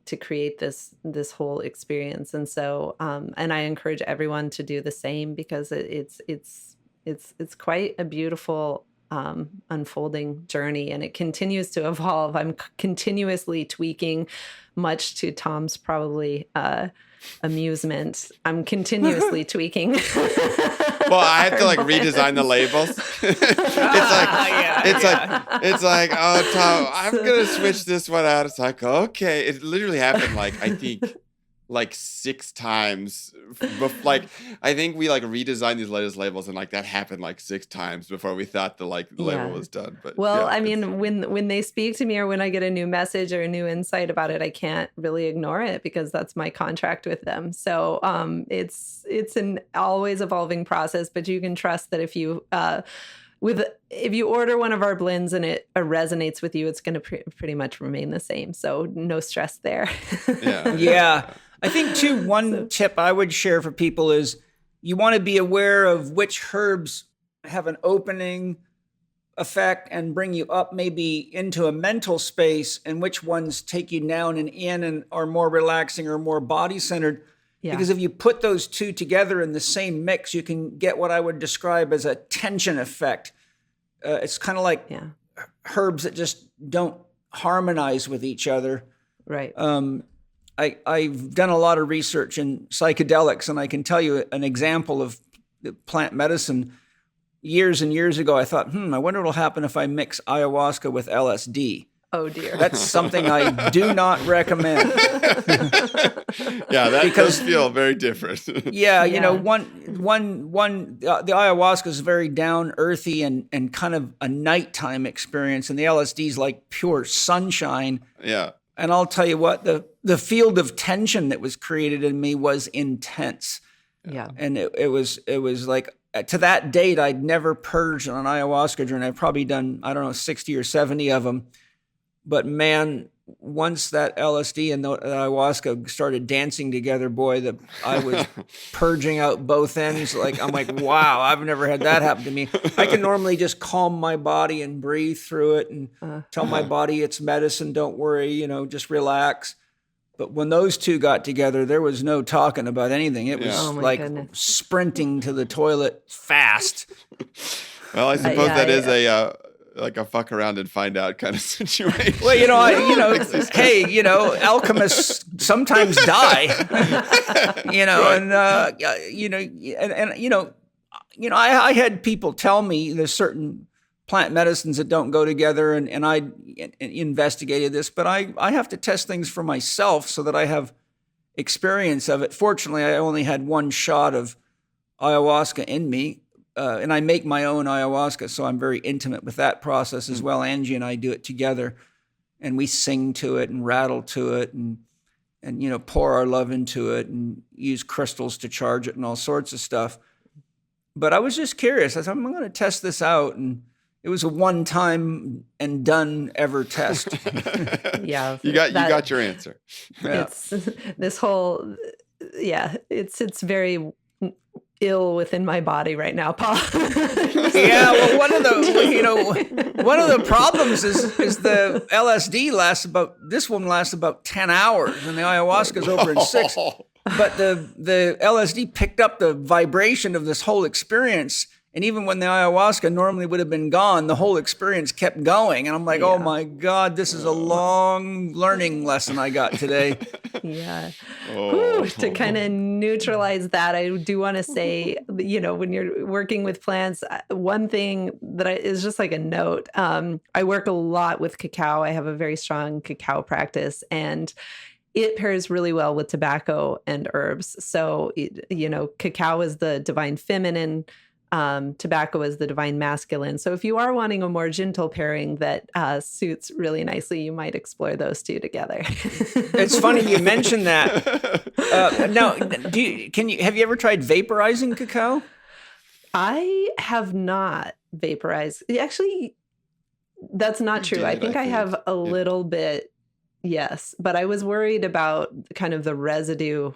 Speaker 3: to create this whole experience. And so and I encourage everyone to do the same, because it's quite a beautiful unfolding journey, and it continues to evolve. I'm continuously tweaking, much to Tom's probably amusement. I'm continuously tweaking.
Speaker 4: Well, I have to redesign the labels. It's like, oh, Tom, I'm gonna switch this one out. It's like, okay. It literally happened I think 6 times. I think we redesigned these latest labels, and that happened 6 times before we thought the label was done. But
Speaker 3: I mean, when they speak to me or when I get a new message or a new insight about it, I can't really ignore it, because that's my contract with them. So it's an always evolving process, but you can trust that if you order one of our blends and it resonates with you, it's going to pretty much remain the same. So no stress there.
Speaker 2: Yeah. I think too, one tip I would share for people is you want to be aware of which herbs have an opening effect and bring you up maybe into a mental space, and which ones take you down and in and are more relaxing or more body centered. Yeah. Because if you put those two together in the same mix, you can get what I would describe as a tension effect. It's kind of like herbs that just don't harmonize with each other.
Speaker 3: Right.
Speaker 2: I've done a lot of research in psychedelics, and I can tell you an example of plant medicine. Years and years ago, I thought, I wonder what'll happen if I mix ayahuasca with LSD.
Speaker 3: Oh dear.
Speaker 2: That's something I do not recommend.
Speaker 4: Yeah, that does feel very different.
Speaker 2: The ayahuasca is very down, earthy, and kind of a nighttime experience, and the LSD is like pure sunshine.
Speaker 4: Yeah.
Speaker 2: And I'll tell you what, the field of tension that was created in me was intense.
Speaker 3: Yeah.
Speaker 2: And it was like, to that date, I'd never purged on an ayahuasca journey. I've probably done, 60 or 70 of them. But man, once that LSD and the ayahuasca started dancing together, boy, I was purging out both ends. I'm like, wow, I've never had that happen to me. I can normally just calm my body and breathe through it and tell my body it's medicine. Don't worry, just relax. But when those two got together, there was no talking about anything. It was goodness. Sprinting to the toilet fast.
Speaker 4: Well, I suppose that is a fuck around and find out kind of situation.
Speaker 2: Well, hey, alchemists sometimes die, I had people tell me there's certain plant medicines that don't go together, and I investigated this, but I have to test things for myself so that I have experience of it. Fortunately, I only had one shot of ayahuasca in me. And I make my own ayahuasca, so I'm very intimate with that process as well. Angie and I do it together, and we sing to it and rattle to it and pour our love into it and use crystals to charge it and all sorts of stuff. But I was just curious. I thought, I'm going to test this out, and it was a one-time and done ever test.
Speaker 3: Yeah,
Speaker 4: you got your answer.
Speaker 3: Yeah. It's this whole, it's very ill within my body right now, Paul.
Speaker 2: Yeah, well, one of the problems is the LSD lasts about 10 hours, and the ayahuasca's over in 6. But the LSD picked up the vibration of this whole experience. And even when the ayahuasca normally would have been gone, the whole experience kept going. And I'm like, oh my God, this is a long learning lesson I got today.
Speaker 3: Yeah. To kind of neutralize that, I do want to say, when you're working with plants, one thing that is just like a note. I work a lot with cacao. I have a very strong cacao practice, and it pairs really well with tobacco and herbs. So, cacao is the divine feminine. Tobacco is the divine masculine. So if you are wanting a more gentle pairing that suits really nicely, you might explore those two together.
Speaker 2: It's funny you mentioned that. Now, have you ever tried vaporizing cacao?
Speaker 3: I have not vaporized. Actually, that's not true. I think I have a little bit, yes, but I was worried about kind of the residue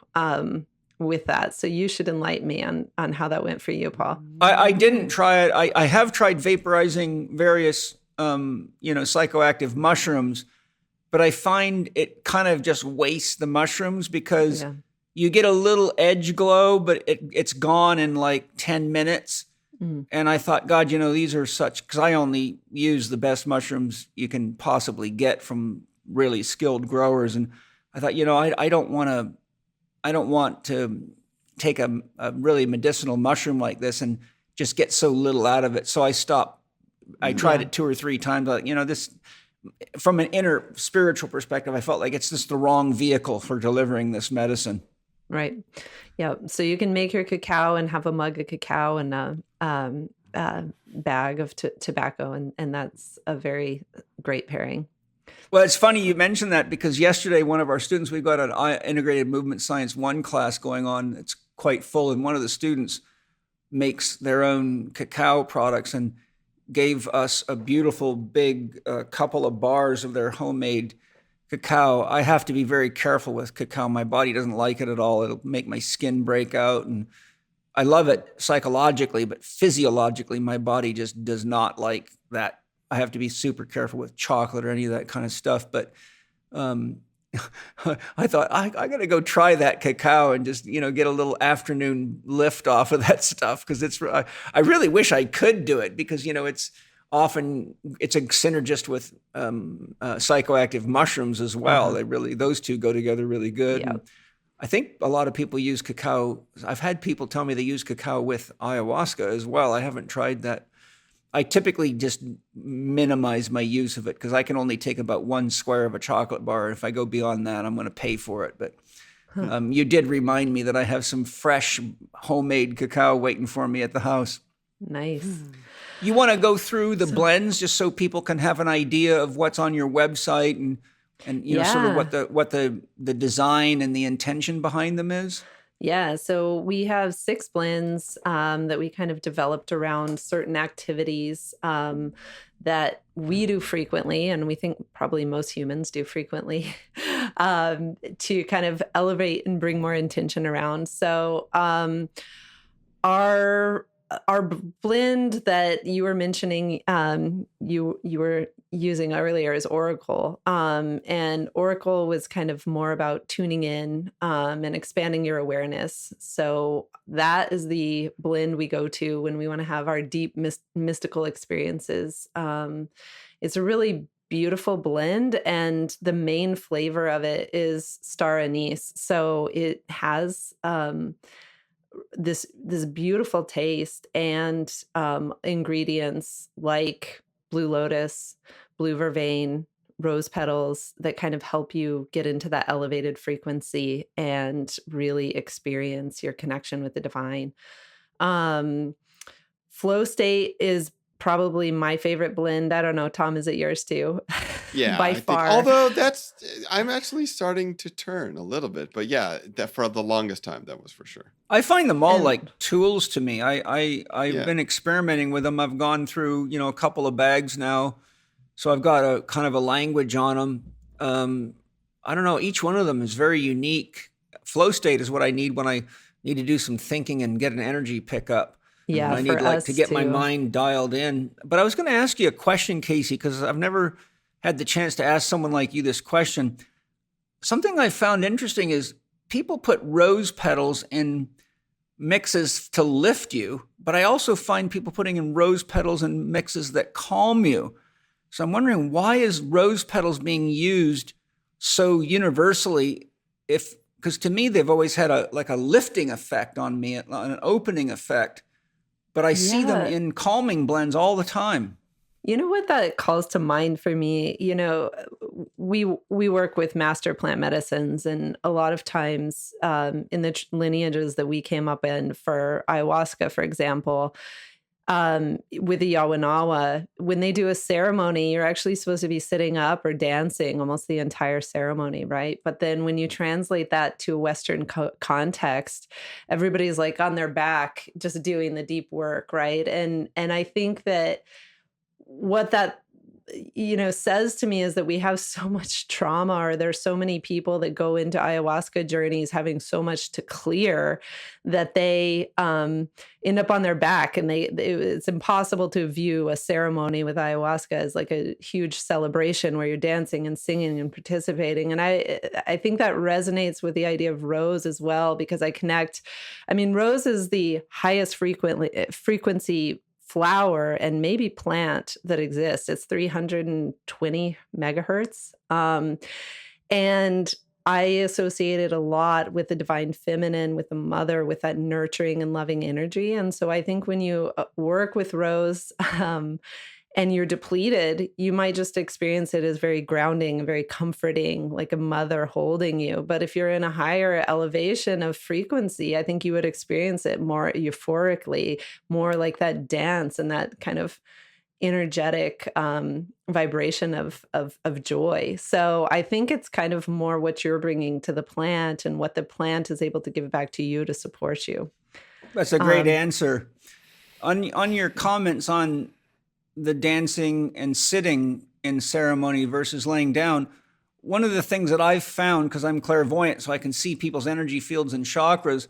Speaker 3: with that. So you should enlighten me on how that went for you, Paul.
Speaker 2: I didn't try it. I have tried vaporizing various, psychoactive mushrooms, but I find it kind of just wastes the mushrooms because you get a little edge glow, but it's gone in like 10 minutes. Mm. And I thought, God, these are because I only use the best mushrooms you can possibly get from really skilled growers. And I thought, I don't want to take a really medicinal mushroom like this and just get so little out of it. So I stopped. I tried it 2 or 3 times. Like, this, from an inner spiritual perspective, I felt like it's just the wrong vehicle for delivering this medicine.
Speaker 3: Right. Yeah. So you can make your cacao and have a mug of cacao and a bag of tobacco. And that's a very great pairing.
Speaker 2: Well, it's funny you mentioned that because yesterday, one of our students, we've got an Integrated Movement Science 1 class going on. It's quite full. And one of the students makes their own cacao products and gave us a beautiful big couple of bars of their homemade cacao. I have to be very careful with cacao. My body doesn't like it at all. It'll make my skin break out. And I love it psychologically, but physiologically, my body just does not like that. I have to be super careful with chocolate or any of that kind of stuff. But I thought I got to go try that cacao and just, get a little afternoon lift off of that stuff. Cause I really wish I could do it because, it's a synergist with psychoactive mushrooms as well. Those two go together really good. Yeah. I think a lot of people use cacao. I've had people tell me they use cacao with ayahuasca as well. I haven't tried that. I typically just minimize my use of it because I can only take about 1 square of a chocolate bar. If I go beyond that, I'm going to pay for it. But you did remind me that I have some fresh homemade cacao waiting for me at the house.
Speaker 3: Nice.
Speaker 2: You want to go through the blends just so people can have an idea of what's on your website and sort of what the design and the intention behind them is?
Speaker 3: Yeah, so we have 6 blends that we kind of developed around certain activities that we do frequently, and we think probably most humans do frequently, to kind of elevate and bring more intention around. So our blend that you were mentioning, you were using earlier is Oracle. And Oracle was kind of more about tuning in and expanding your awareness. So that is the blend we go to when we want to have our deep mystical experiences. It's a really beautiful blend, and the main flavor of it is star anise. So it has this beautiful taste and ingredients like blue lotus, blue vervain, rose petals that kind of help you get into that elevated frequency and really experience your connection with the divine. Flow state is probably my favorite blend. I don't know, Tom, is it yours too?
Speaker 4: Yeah,
Speaker 3: by far.
Speaker 4: Although I'm actually starting to turn a little bit, but yeah, that for the longest time, that was for sure.
Speaker 2: I find them all like tools to me. I've been experimenting with them. I've gone through, a couple of bags now. So I've got a kind of a language on them. I don't know. Each one of them is very unique. Flow state is what I need when I need to do some thinking and get an energy pickup.
Speaker 3: Yeah,
Speaker 2: I need to get my mind dialed in. But I was going to ask you a question, Kacie, because I've never had the chance to ask someone like you this question. Something I found interesting is people put rose petals in mixes to lift you, but I also find people putting in rose petals in mixes that calm you. So I'm wondering, why is rose petals being used so universally? Because to me, they've always had a lifting effect on me, an opening effect, but I see them in calming blends all the time.
Speaker 3: You know what that calls to mind for me? We work with master plant medicines, and a lot of times in the lineages that we came up in for ayahuasca, for example, with the Yawanawa, when they do a ceremony, you're actually supposed to be sitting up or dancing almost the entire ceremony, right? But then when you translate that to a Western context, everybody's like on their back, just doing the deep work, right? And I think that what that says to me is that we have so much trauma, or there's so many people that go into ayahuasca journeys having so much to clear that they end up on their back, and it's impossible to view a ceremony with ayahuasca as like a huge celebration where you're dancing and singing and participating. And I think that resonates with the idea of rose as well, because rose is the highest frequency flower and maybe plant that exists. It's 320 megahertz. And I associate it a lot with the divine feminine, with the mother, with that nurturing and loving energy. And so I think when you work with rose and you're depleted, you might just experience it as very grounding, very comforting, like a mother holding you. But if you're in a higher elevation of frequency, I think you would experience it more euphorically, more like that dance and that kind of energetic vibration of joy. So I think it's kind of more what you're bringing to the plant and what the plant is able to give back to you to support you.
Speaker 2: That's a great answer. On your comments on the dancing and sitting in ceremony versus laying down, one of the things that I've found, because I'm clairvoyant, so I can see people's energy fields and chakras,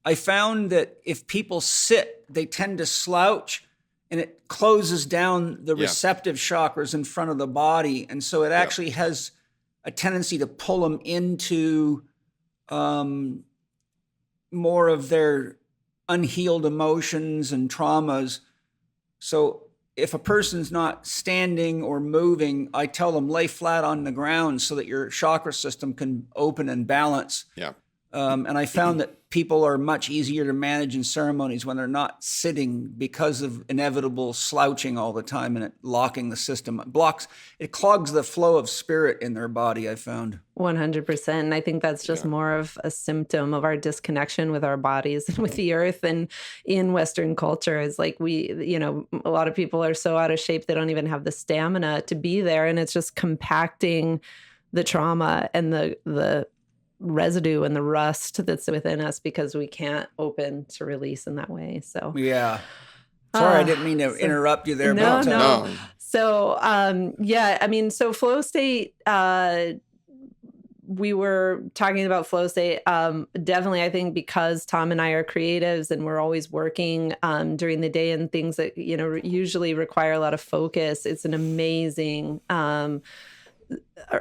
Speaker 2: I found that if people sit, they tend to slouch, and it closes down the receptive chakras in front of the body. And so it actually has a tendency to pull them into more of their unhealed emotions and traumas. So if a person's not standing or moving, I tell them lay flat on the ground so that your chakra system can open and balance. Yeah. And I found that people are much easier to manage in ceremonies when they're not sitting, because of inevitable slouching all the time and it locking the system. It clogs the flow of spirit in their body, I found. 100%.
Speaker 3: And I think that's just more of a symptom of our disconnection with our bodies and with the earth. And in Western culture, it's like a lot of people are so out of shape, they don't even have the stamina to be there. And it's just compacting the trauma and the residue and the rust that's within us because we can't open to release in that way. So
Speaker 2: sorry, I didn't mean to interrupt you there.
Speaker 3: No. So so flow state, we were talking about flow state. Definitely, I think because Tom and I are creatives and we're always working during the day and things that usually require a lot of focus, it's an amazing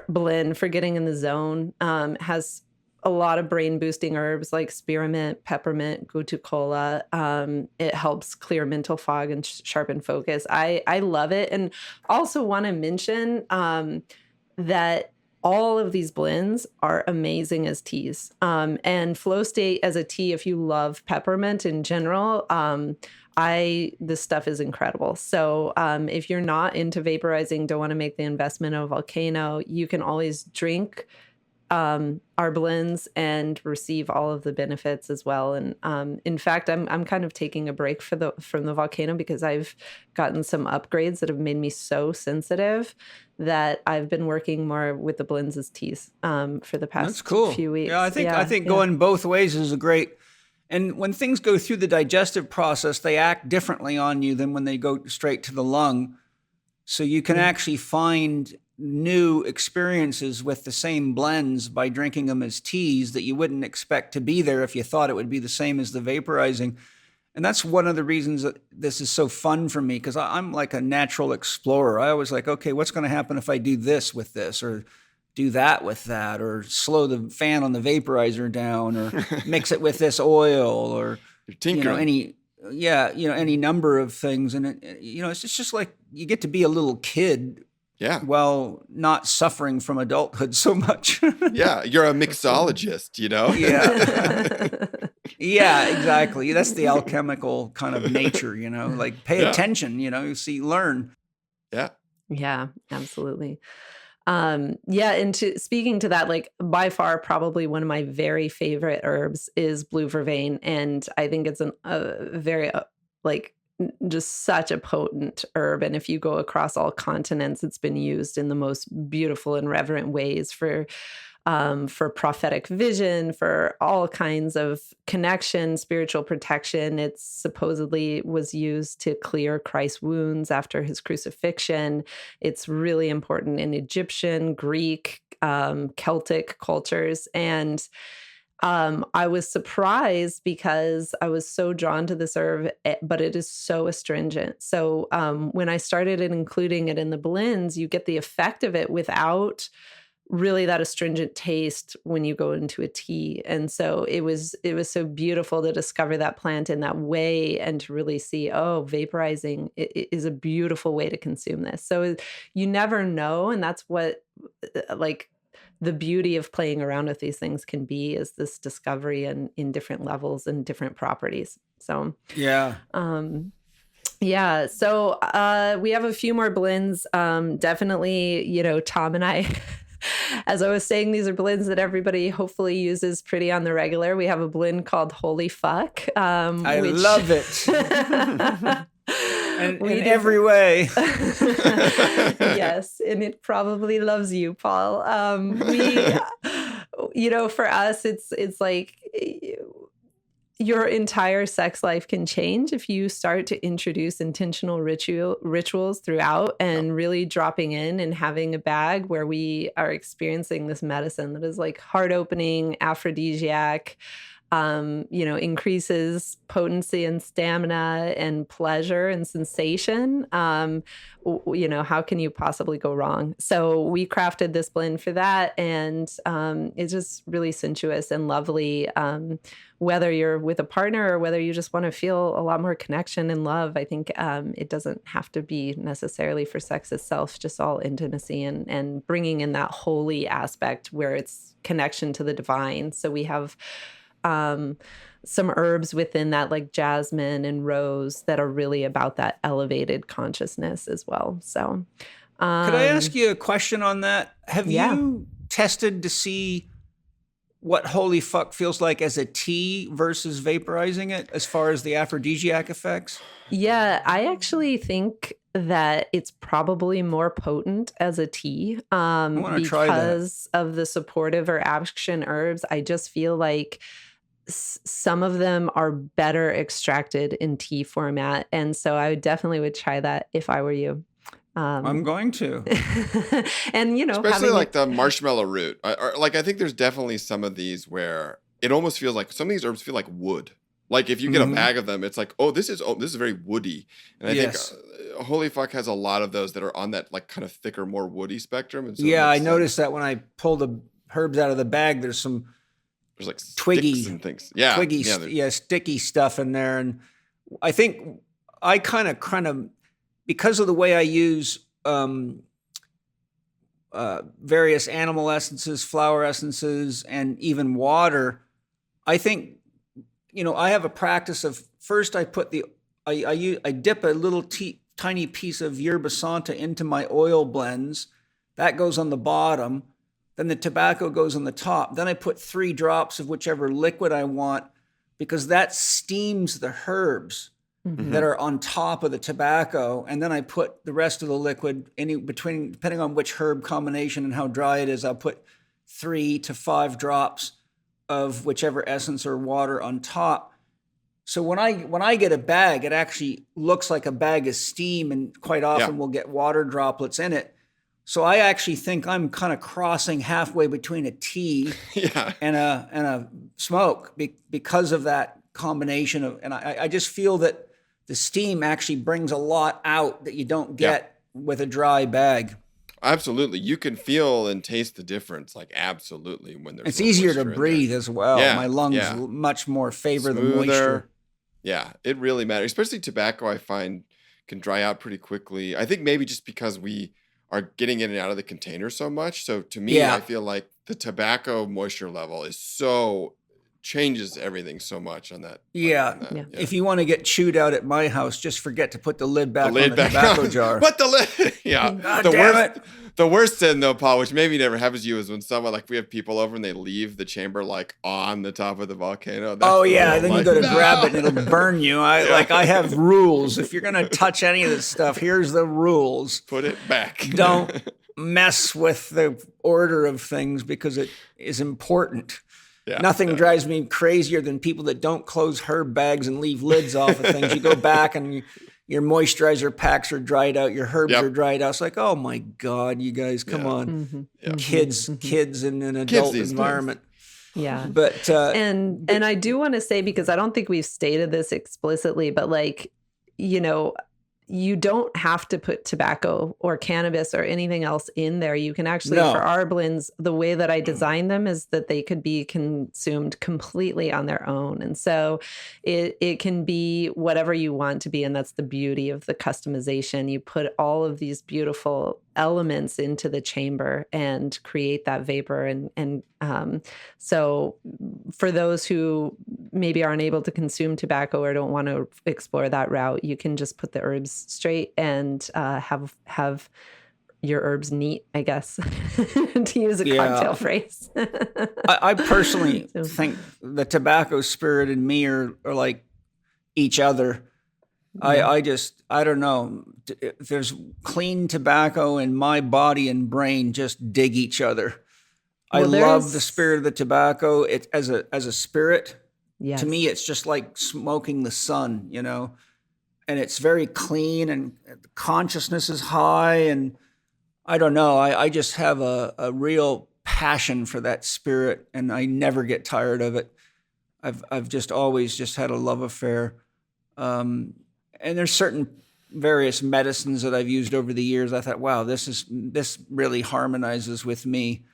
Speaker 3: blend for getting in the zone. Has a lot of brain boosting herbs like spearmint, peppermint, gotu kola. It helps clear mental fog and sharpen focus. I love it. And also want to mention that all of these blends are amazing as teas. And flow state as a tea, if you love peppermint in general, this stuff is incredible. So if you're not into vaporizing, don't want to make the investment of Volcano, you can always drink our blends and receive all of the benefits as well. And in fact, I'm kind of taking a break from the Volcano because I've gotten some upgrades that have made me so sensitive that I've been working more with the blends as teas for the past few weeks.
Speaker 2: Yeah, I think going both ways is a great. And when things go through the digestive process, they act differently on you than when they go straight to the lung. So you can actually find new experiences with the same blends by drinking them as teas that you wouldn't expect to be there if you thought it would be the same as the vaporizing. And that's one of the reasons that this is so fun for me, because I'm like a natural explorer. I always like, okay, what's going to happen if I do this with this, or do that with that, or slow the fan on the vaporizer down, or mix it with this oil, or any number of things. And it's just like you get to be a little kid.
Speaker 4: Yeah.
Speaker 2: While not suffering from adulthood so much.
Speaker 4: Yeah. You're a mixologist,
Speaker 2: Yeah. Yeah, exactly. That's the alchemical kind of nature, like pay attention, learn.
Speaker 4: Yeah.
Speaker 3: Yeah, absolutely. And speaking to that, like by far, probably one of my very favorite herbs is blue vervain. And I think it's a very just such a potent herb. And if you go across all continents, it's been used in the most beautiful and reverent ways for prophetic vision, for all kinds of connection, spiritual protection. It supposedly was used to clear Christ's wounds after his crucifixion. It's really important in Egyptian, Greek, Celtic cultures. And I was surprised because I was so drawn to this herb, but it is so astringent. So when I started including it in the blends, you get the effect of it without really that astringent taste when you go into a tea. And so it was so beautiful to discover that plant in that way and to really see, vaporizing is a beautiful way to consume this. So you never know. And that's what the beauty of playing around with these things can be, is this discovery and in different levels and different properties. So,
Speaker 2: yeah.
Speaker 3: So we have a few more blends. Definitely, Tom and I, as I was saying, these are blends that everybody hopefully uses pretty on the regular. We have a blend called Holy Fuck.
Speaker 2: I love it. And in every way.
Speaker 3: Yes, and it probably loves you, Paul. For us, it's like your entire sex life can change if you start to introduce intentional rituals throughout, and really dropping in and having a bag where we are experiencing this medicine that is like heart opening, aphrodisiac, increases potency and stamina and pleasure and sensation. How can you possibly go wrong? So we crafted this blend for that, and it's just really sensuous and lovely. Whether you're with a partner or whether you just want to feel a lot more connection and love, I think it doesn't have to be necessarily for sex itself, just all intimacy and bringing in that holy aspect where it's connection to the divine. So we have some herbs within that, like jasmine and rose, that are really about that elevated consciousness as well. So,
Speaker 2: could I ask you a question on that? Have you tested to see what Holy Fuck feels like as a tea versus vaporizing it, as far as the aphrodisiac effects?
Speaker 3: Yeah, I actually think that it's probably more potent as a tea because of the supportive or action herbs. I just feel like some of them are better extracted in tea format. And so I definitely would try that if I were you.
Speaker 2: I'm going to.
Speaker 3: And,
Speaker 4: especially like the marshmallow root. I think there's definitely some of these where it almost feels like some of these herbs feel like wood. Like if you get a bag of them, it's like, this is very woody. And I think Holy Fuck has a lot of those that are on that like kind of thicker, more woody spectrum. And so
Speaker 2: I noticed that when I pull the herbs out of the bag, there's
Speaker 4: like
Speaker 2: twiggy
Speaker 4: and things.
Speaker 2: Sticky stuff in there. And I think I kind of, because of the way I use various animal essences, flower essences, and even water, I think, I have a practice of, first I put I dip a little tiny piece of yerba santa into my oil blends. That goes on the bottom. Then the tobacco goes on the top. Then I put 3 drops of whichever liquid I want, because that steams the herbs that are on top of the tobacco. And then I put the rest of the liquid depending on which herb combination and how dry it is, I'll put 3 to 5 drops of whichever essence or water on top. So when I get a bag, it actually looks like a bag of steam, and quite often we'll get water droplets in it. So I actually think I'm kind of crossing halfway between a tea
Speaker 4: Yeah.
Speaker 2: and a smoke because of that combination of, and I just feel that the steam actually brings a lot out that you don't get with a dry bag.
Speaker 4: Absolutely. You can feel and taste the difference, like absolutely, when there's
Speaker 2: It's
Speaker 4: more
Speaker 2: easier to
Speaker 4: moisture in
Speaker 2: breathe
Speaker 4: there.
Speaker 2: as well.
Speaker 4: Yeah,
Speaker 2: My lungs
Speaker 4: yeah.
Speaker 2: much more favor the
Speaker 4: Smoother.
Speaker 2: moisture.
Speaker 4: Yeah, it really matters. Especially tobacco, I find can dry out pretty quickly. I think maybe just because we are getting in and out of the container so much. So to me,
Speaker 2: Yeah.
Speaker 4: I feel like the tobacco moisture level is changes everything so much on that.
Speaker 2: Yeah.
Speaker 4: on that.
Speaker 3: Yeah.
Speaker 2: If you want to get chewed out at my house, just forget to put the lid back
Speaker 4: lid
Speaker 2: on the tobacco
Speaker 4: on.
Speaker 2: jar.
Speaker 4: But the lid, yeah.
Speaker 2: God
Speaker 4: the
Speaker 2: damn
Speaker 4: worst,
Speaker 2: it.
Speaker 4: the worst sin though, Paul, which maybe never happens to you, is when someone we have people over and they leave the chamber like on the top of the volcano. That's
Speaker 2: Oh
Speaker 4: the
Speaker 2: yeah,
Speaker 4: real,
Speaker 2: then you go to grab it and it'll burn you. I have rules. If you're gonna touch any of this stuff, here's the rules.
Speaker 4: Put it back.
Speaker 2: Don't mess with the order of things because it is important.
Speaker 4: Yeah,
Speaker 2: Nothing
Speaker 4: yeah.
Speaker 2: drives me crazier than people that don't close herb bags and leave lids off of things. You go back and your moisturizer packs are dried out, your herbs
Speaker 4: Yep.
Speaker 2: are dried out. It's like, oh my God, you guys, come
Speaker 4: Yeah.
Speaker 2: on.
Speaker 4: Yeah.
Speaker 2: Kids in an adult
Speaker 4: these days.
Speaker 2: environment.
Speaker 3: Yeah.
Speaker 2: But
Speaker 3: And I do want to say, because I don't think we've stated this explicitly, but you don't have to put tobacco or cannabis or anything else in there. You can actually,
Speaker 2: No.
Speaker 3: for our blends, the way that I design them is that they could be consumed completely on their own. And so it can be whatever you want to be. And that's the beauty of the customization. You put all of these beautiful elements into the chamber and create that vapor. And so for those who maybe aren't able to consume tobacco or don't want to explore that route, you can just put the herbs straight and have your herbs neat, I guess, to use a cocktail phrase.
Speaker 2: I personally think the tobacco spirit and me are like each other. I don't know. If there's clean tobacco in my body and brain, just dig each other. I love the spirit of the tobacco. It as a spirit.
Speaker 3: Yes.
Speaker 2: To me, it's just like smoking the sun, and it's very clean and the consciousness is high. And I don't know, I just have a real passion for that spirit and I never get tired of it. I've just always just had a love affair. And there's certain various medicines that I've used over the years. I thought, wow, this really harmonizes with me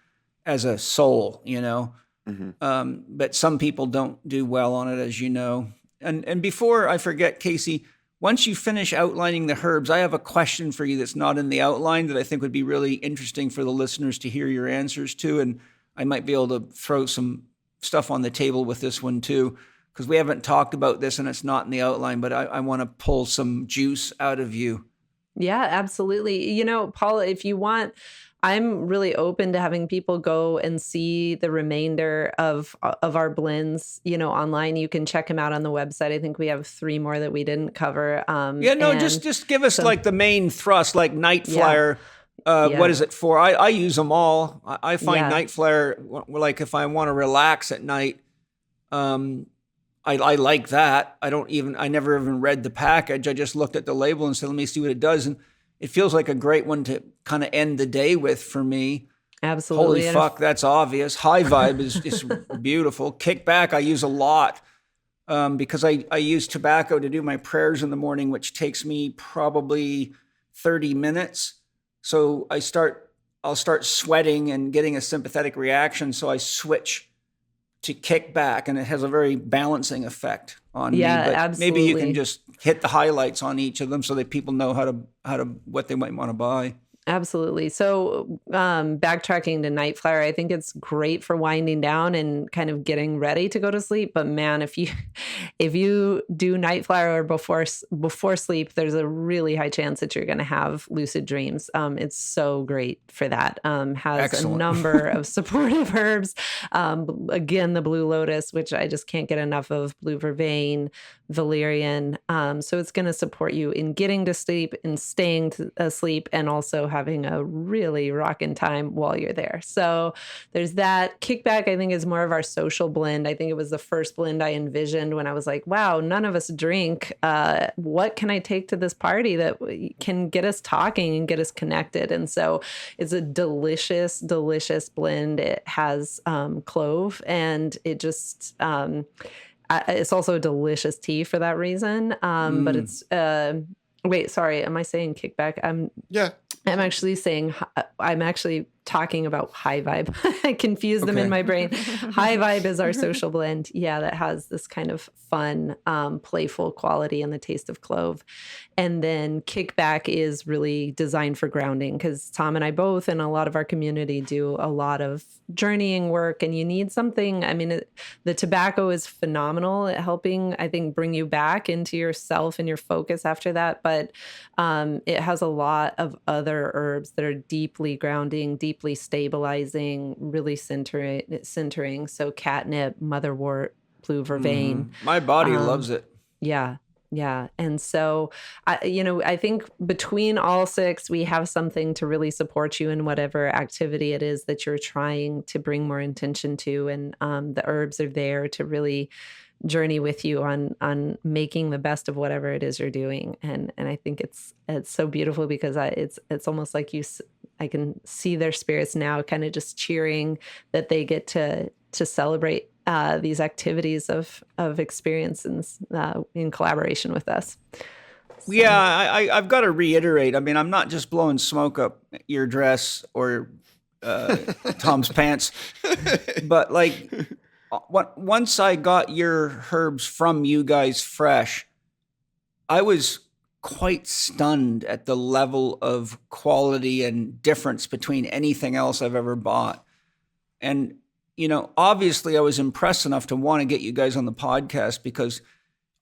Speaker 2: as a soul,
Speaker 4: Mm-hmm.
Speaker 2: But some people don't do well on it, as you know. And before I forget, Kacie, once you finish outlining the herbs, I have a question for you that's not in the outline that I think would be really interesting for the listeners to hear your answers to. And I might be able to throw some stuff on the table with this one too, because we haven't talked about this and it's not in the outline, but I want to pull some juice out of you.
Speaker 3: Yeah, absolutely. Paul, if you want, I'm really open to having people go and see the remainder of our blends, online. You can check them out on the website. I think we have 3 more that we didn't cover.
Speaker 2: Just give us like the main thrust, like Night Flyer. What is it for? I use them all. I find Night Flyer, like if I want to relax at night, I like that. I never even read the package. I just looked at the label and said, let me see what it does. And it feels like a great one to kind of end the day with for me.
Speaker 3: Absolutely.
Speaker 2: Holy fuck, that's obvious. High Vibe is beautiful. Kickback I use a lot because I use tobacco to do my prayers in the morning, which takes me probably 30 minutes. So I'll start sweating and getting a sympathetic reaction. So I switch to Kickback, and it has a very balancing effect on me. But
Speaker 3: absolutely.
Speaker 2: Maybe you can just hit the highlights on each of them so that people know how to what they might want to buy.
Speaker 3: Absolutely. So backtracking to Night Flyer, I think it's great for winding down and kind of getting ready to go to sleep. But man, if you do Night Flyer before sleep, there's a really high chance that you're going to have lucid dreams. It's so great for that. Has
Speaker 2: Excellent.
Speaker 3: a number of supportive herbs. Again, the blue lotus, which I just can't get enough of, blue vervain, valerian. So it's going to support you in getting to sleep and staying asleep, and also having a really rockin' time while you're there. So there's that. Kickback, I think, is more of our social blend. I think it was the first blend I envisioned when I was like, wow, none of us drink. What can I take to this party that can get us talking and get us connected? And so it's a delicious, delicious blend. It has clove, and it just... it's also a delicious tea for that reason. But it's, wait, sorry. Am I saying kickback?
Speaker 4: Yeah.
Speaker 3: I'm actually talking about high vibe. I confuse them in my brain. High vibe is our social blend. Yeah, that has this kind of fun, playful quality and the taste of clove. And then kickback is really designed for grounding, because Tom and I both and a lot of our community do a lot of journeying work, and you need something. I mean, the tobacco is phenomenal at helping, I think, bring you back into yourself and your focus after that. But it has a lot of other herbs that are deeply grounding, deeply stabilizing, really centering. So catnip, motherwort, blue vervain.
Speaker 2: My body loves it.
Speaker 3: Yeah. Yeah. And so, I think between all six, we have something to really support you in whatever activity it is that you're trying to bring more intention to. And the herbs are there to really journey with you on making the best of whatever it is you're doing. And I think it's so beautiful, because it's almost like I can see their spirits now kind of just cheering that they get to celebrate these activities of experiences in collaboration with us. So.
Speaker 2: Yeah, I've got to reiterate. I mean, I'm not just blowing smoke up your dress or Tom's pants, but like once I got your herbs from you guys fresh, I was quite stunned at the level of quality and difference between anything else I've ever bought. And obviously I was impressed enough to want to get you guys on the podcast, because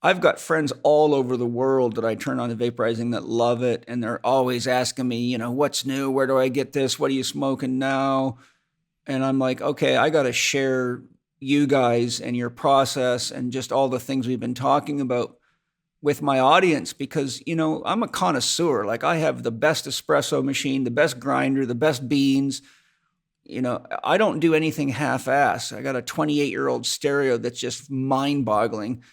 Speaker 2: I've got friends all over the world that I turn on to Vaporizing that love it. And they're always asking me, what's new? Where do I get this? What are you smoking now? And I'm like, okay, I got to share you guys and your process and just all the things we've been talking about with my audience, because, I'm a connoisseur. Like, I have the best espresso machine, the best grinder, the best beans. I don't do anything half-ass. I got a 28-year-old stereo that's just mind-boggling.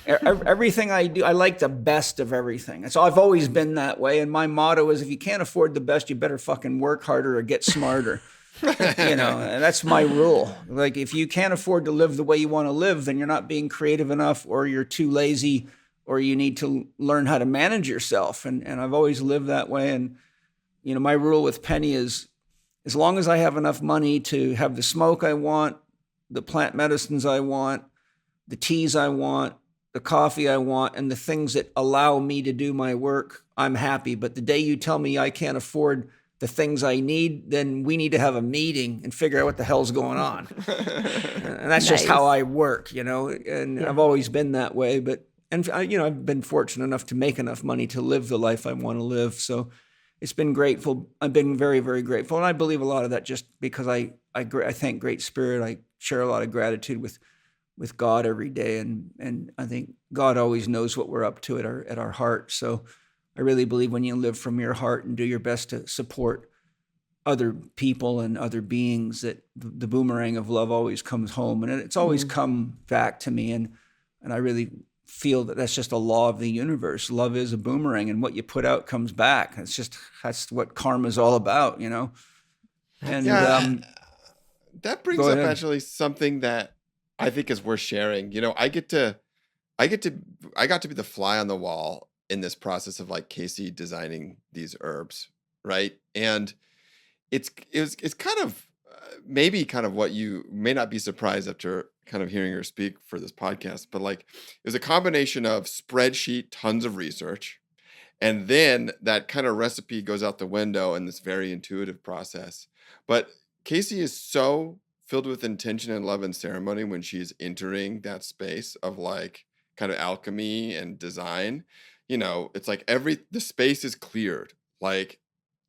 Speaker 2: Everything I do, I like the best of everything. So I've always been that way. And my motto is, if you can't afford the best, you better fucking work harder or get smarter. And that's my rule. Like, if you can't afford to live the way you want to live, then you're not being creative enough, or you're too lazy, or you need to learn how to manage yourself. And I've always lived that way. And, my rule with Penny is, as long as I have enough money to have the smoke I want, the plant medicines I want, the teas I want, the coffee I want, and the things that allow me to do my work, I'm happy. But the day you tell me I can't afford the things I need, then we need to have a meeting and figure out what the hell's going on. And that's just how I work, and I've always been that way. I've been fortunate enough to make enough money to live the life I want to live. So it's been grateful. I've been very, very grateful. And I believe a lot of that just because I thank Great Spirit. I share a lot of gratitude with God every day. And I think God always knows what we're up to at our heart. So I really believe when you live from your heart and do your best to support other people and other beings, that the boomerang of love always comes home. And it's always come back to me. And I really feel that that's just a law of the universe. Love is a boomerang, and what you put out comes back. That's what karma is all about, And
Speaker 4: that brings up actually something that I think is worth sharing. I got to be the fly on the wall in this process of like Kacie designing these herbs, right? And it's kind of maybe kind of what you may not be surprised after kind of hearing her speak for this podcast, but like it was a combination of spreadsheet, tons of research, and then that kind of recipe goes out the window in this very intuitive process. But Kacie is so filled with intention and love and ceremony when she's entering that space of like kind of alchemy and design. It's like the space is cleared, like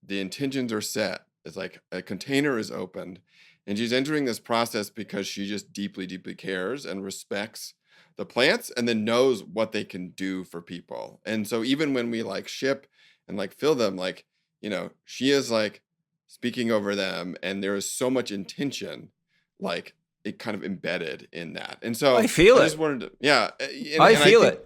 Speaker 4: the intentions are set. It's like a container is opened, and she's entering this process because she just deeply, deeply cares and respects the plants, and then knows what they can do for people. And so even when we like ship and like fill them, like she is like speaking over them, and there is so much intention, like it kind of embedded in that. And so
Speaker 2: I feel
Speaker 4: I
Speaker 2: it.
Speaker 4: just wanted to, yeah.
Speaker 2: I feel it.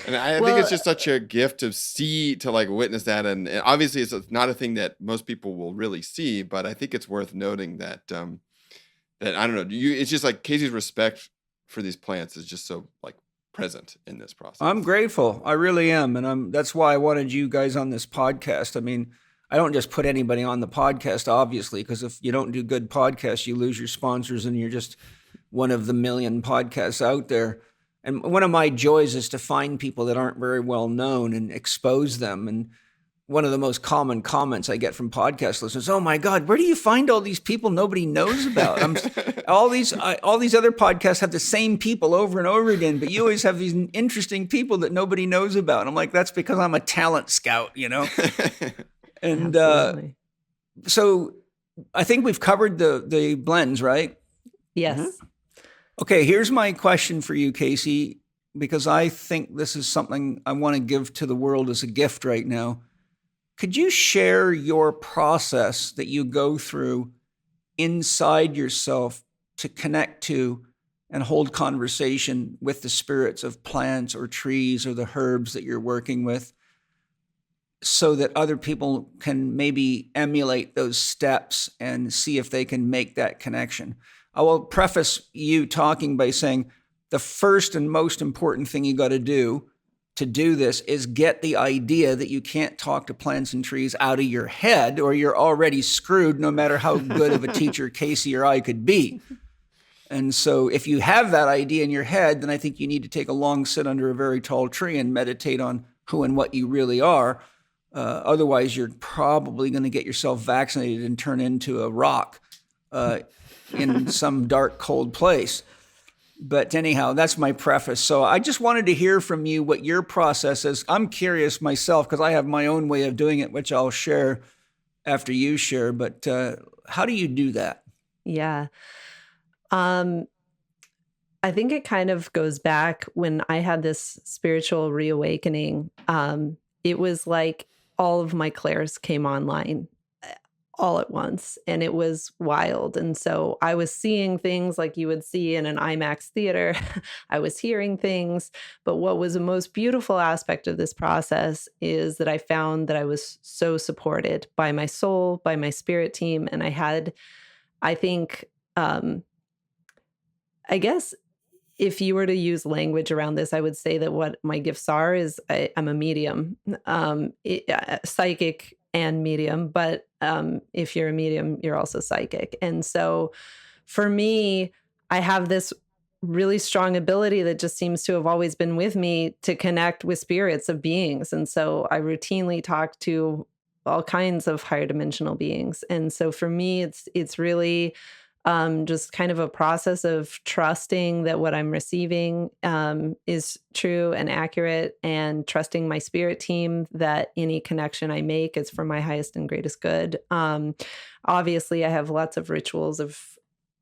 Speaker 4: And I think it's just such a gift to like witness that. And obviously it's not a thing that most people will really see, but I think it's worth noting that, that I don't know, it's just like Kacie's respect for these plants is just so like present in this process.
Speaker 2: I'm grateful. I really am. And that's why I wanted you guys on this podcast. I mean, I don't just put anybody on the podcast, obviously, because if you don't do good podcasts, you lose your sponsors and you're just one of the million podcasts out there. And one of my joys is to find people that aren't very well known and expose them. And one of the most common comments I get from podcast listeners, "Oh my God, where do you find all these people nobody knows about? All these other podcasts have the same people over and over again, but you always have these interesting people that nobody knows about." And I'm like, that's because I'm a talent scout, And so I think we've covered the blends, right?
Speaker 3: Yes.
Speaker 2: Mm-hmm. Okay, here's my question for you, Kacie, because I think this is something I want to give to the world as a gift right now. Could you share your process that you go through inside yourself to connect to and hold conversation with the spirits of plants or trees or the herbs that you're working with, so that other people can maybe emulate those steps and see if they can make that connection? I will preface you talking by saying the first and most important thing you got to do this is get the idea that you can't talk to plants and trees out of your head, or you're already screwed no matter how good of a teacher Kacie or I could be. And so if you have that idea in your head, then I think you need to take a long sit under a very tall tree and meditate on who and what you really are. Otherwise, you're probably going to get yourself vaccinated and turn into a rock in some dark, cold place. But anyhow, that's my preface. So I just wanted to hear from you what your process is. I'm curious myself because I have my own way of doing it, which I'll share after you share. But how do you do that?
Speaker 3: Yeah. I think it kind of goes back when I had this spiritual reawakening. It was like all of my clairs came online all at once, and it was wild. And so I was seeing things like you would see in an IMAX theater. I was hearing things. But what was the most beautiful aspect of this process is that I found that I was so supported by my soul, by my spirit team. And I had, I think, I guess if you were to use language around this, I would say that what my gifts are is I'm a medium, psychic and medium, but if you're a medium, you're also psychic. And so for me, I have this really strong ability that just seems to have always been with me to connect with spirits of beings. And so I routinely talk to all kinds of higher dimensional beings. And so for me, it's really just kind of a process of trusting that what I'm receiving is true and accurate, and trusting my spirit team that any connection I make is for my highest and greatest good. Obviously, I have lots of rituals of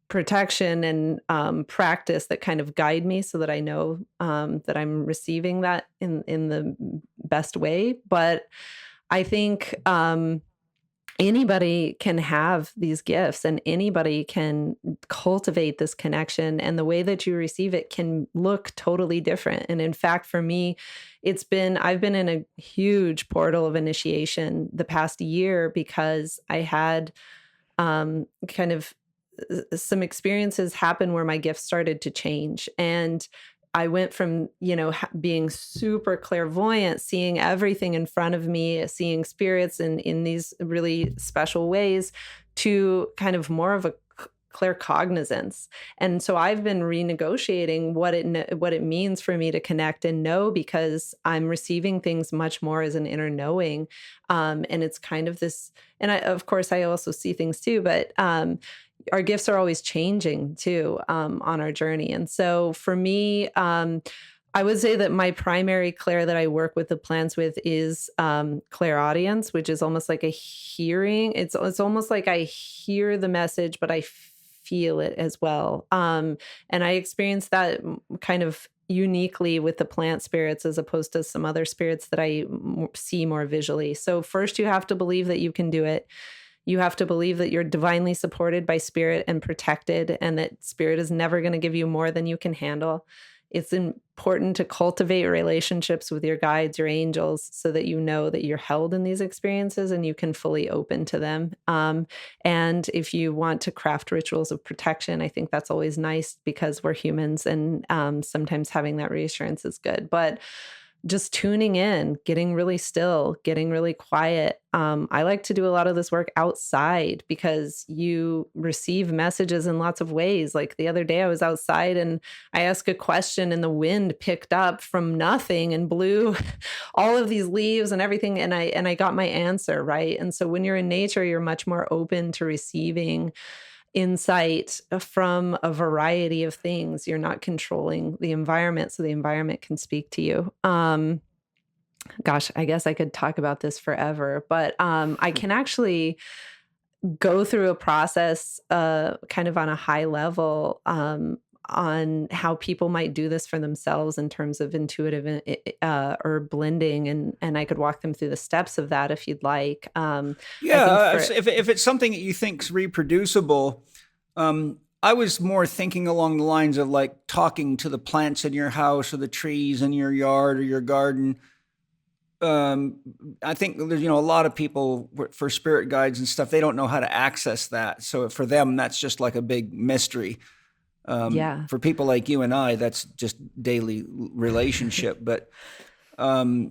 Speaker 3: protection and practice that kind of guide me so that I know that I'm receiving that in the best way. But I think anybody can have these gifts, and anybody can cultivate this connection, and the way that you receive it can look totally different. And in fact, for me, I've been in a huge portal of initiation the past year, because I had kind of some experiences happen where my gifts started to change. And I went from, being super clairvoyant, seeing everything in front of me, seeing spirits in these really special ways, to kind of more of a claircognizance. And so I've been renegotiating what it means for me to connect and know, because I'm receiving things much more as an inner knowing. And it's kind of this, and of course I also see things too, but our gifts are always changing too, on our journey. And so for me, I would say that my primary clair that I work with the plants with is clairaudience, which is almost like a hearing. It's almost like I hear the message, but I feel it as well. And I experience that kind of uniquely with the plant spirits as opposed to some other spirits that I see more visually. So first, you have to believe that you can do it. You have to believe that you're divinely supported by spirit and protected, and that spirit is never going to give you more than you can handle. It's important to cultivate relationships with your guides, your angels, so that you know that you're held in these experiences and you can fully open to them. And if you want to craft rituals of protection, I think that's always nice because we're humans, and sometimes having that reassurance is good. But just tuning in, getting really still, getting really quiet. I like to do a lot of this work outside because you receive messages in lots of ways. Like the other day I was outside and I asked a question and the wind picked up from nothing and blew all of these leaves and everything. And I got my answer, right? And so when you're in nature, you're much more open to receiving insight from a variety of things. You're not controlling the environment, so the environment can speak to you. Gosh, I guess I could talk about this forever, but I can actually go through a process kind of on a high level on how people might do this for themselves in terms of intuitive herb blending, and I could walk them through the steps of that if you'd like.
Speaker 2: If it's something that you think's reproducible, I was more thinking along the lines of like talking to the plants in your house or the trees in your yard or your garden. I think there's, a lot of people for spirit guides and stuff, they don't know how to access that. So for them, that's just like a big mystery. For people like you and I, that's just daily relationship. But, I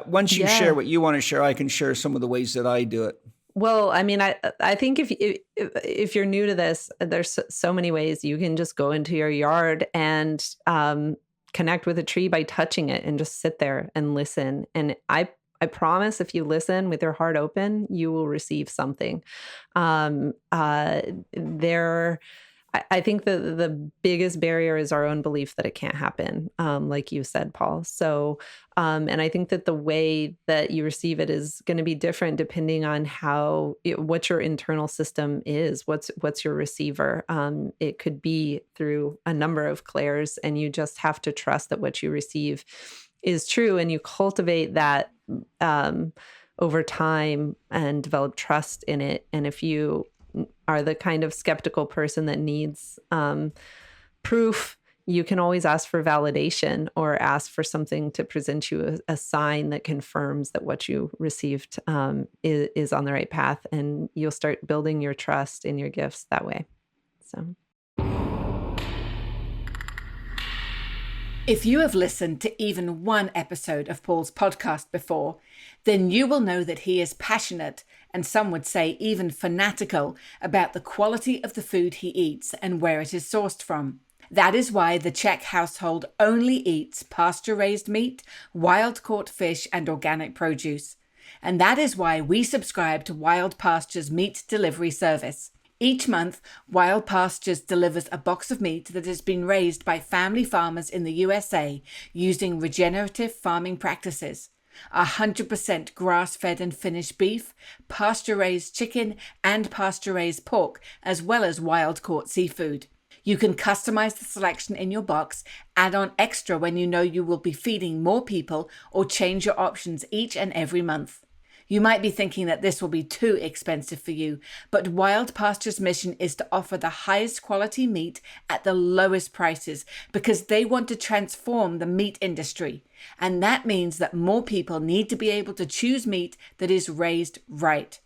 Speaker 2: once you share what you want to share, I can share some of the ways that I do it.
Speaker 3: Well, I mean, I think if you're new to this, there's so many ways. You can just go into your yard and connect with a tree by touching it and just sit there and listen. And I promise if you listen with your heart open, you will receive something. I think the biggest barrier is our own belief that it can't happen, like you said, Paul. So, and I think that the way that you receive it is going to be different depending on what your internal system is. What's your receiver? It could be through a number of clairs, and you just have to trust that what you receive is true, and you cultivate that over time and develop trust in it. And if you are the kind of skeptical person that needs proof, you can always ask for validation or ask for something to present you a sign that confirms that what you received is on the right path, and you'll start building your trust in your gifts that way. So,
Speaker 1: if you have listened to even one episode of Paul's podcast before, then you will know that he is passionate, and some would say even fanatical, about the quality of the food he eats and where it is sourced from. That is why the CHEK household only eats pasture-raised meat, wild-caught fish, and organic produce. And that is why we subscribe to Wild Pastures Meat Delivery Service. Each month, Wild Pastures delivers a box of meat that has been raised by family farmers in the USA using regenerative farming practices. 100% grass-fed and finished beef, pasture-raised chicken, and pasture-raised pork, as well as wild-caught seafood. You can customize the selection in your box, add on extra when you know you will be feeding more people, or change your options each and every month. You might be thinking that this will be too expensive for you, but Wild Pasture's mission is to offer the highest quality meat at the lowest prices because they want to transform the meat industry. And that means that more people need to be able to choose meat that is raised right.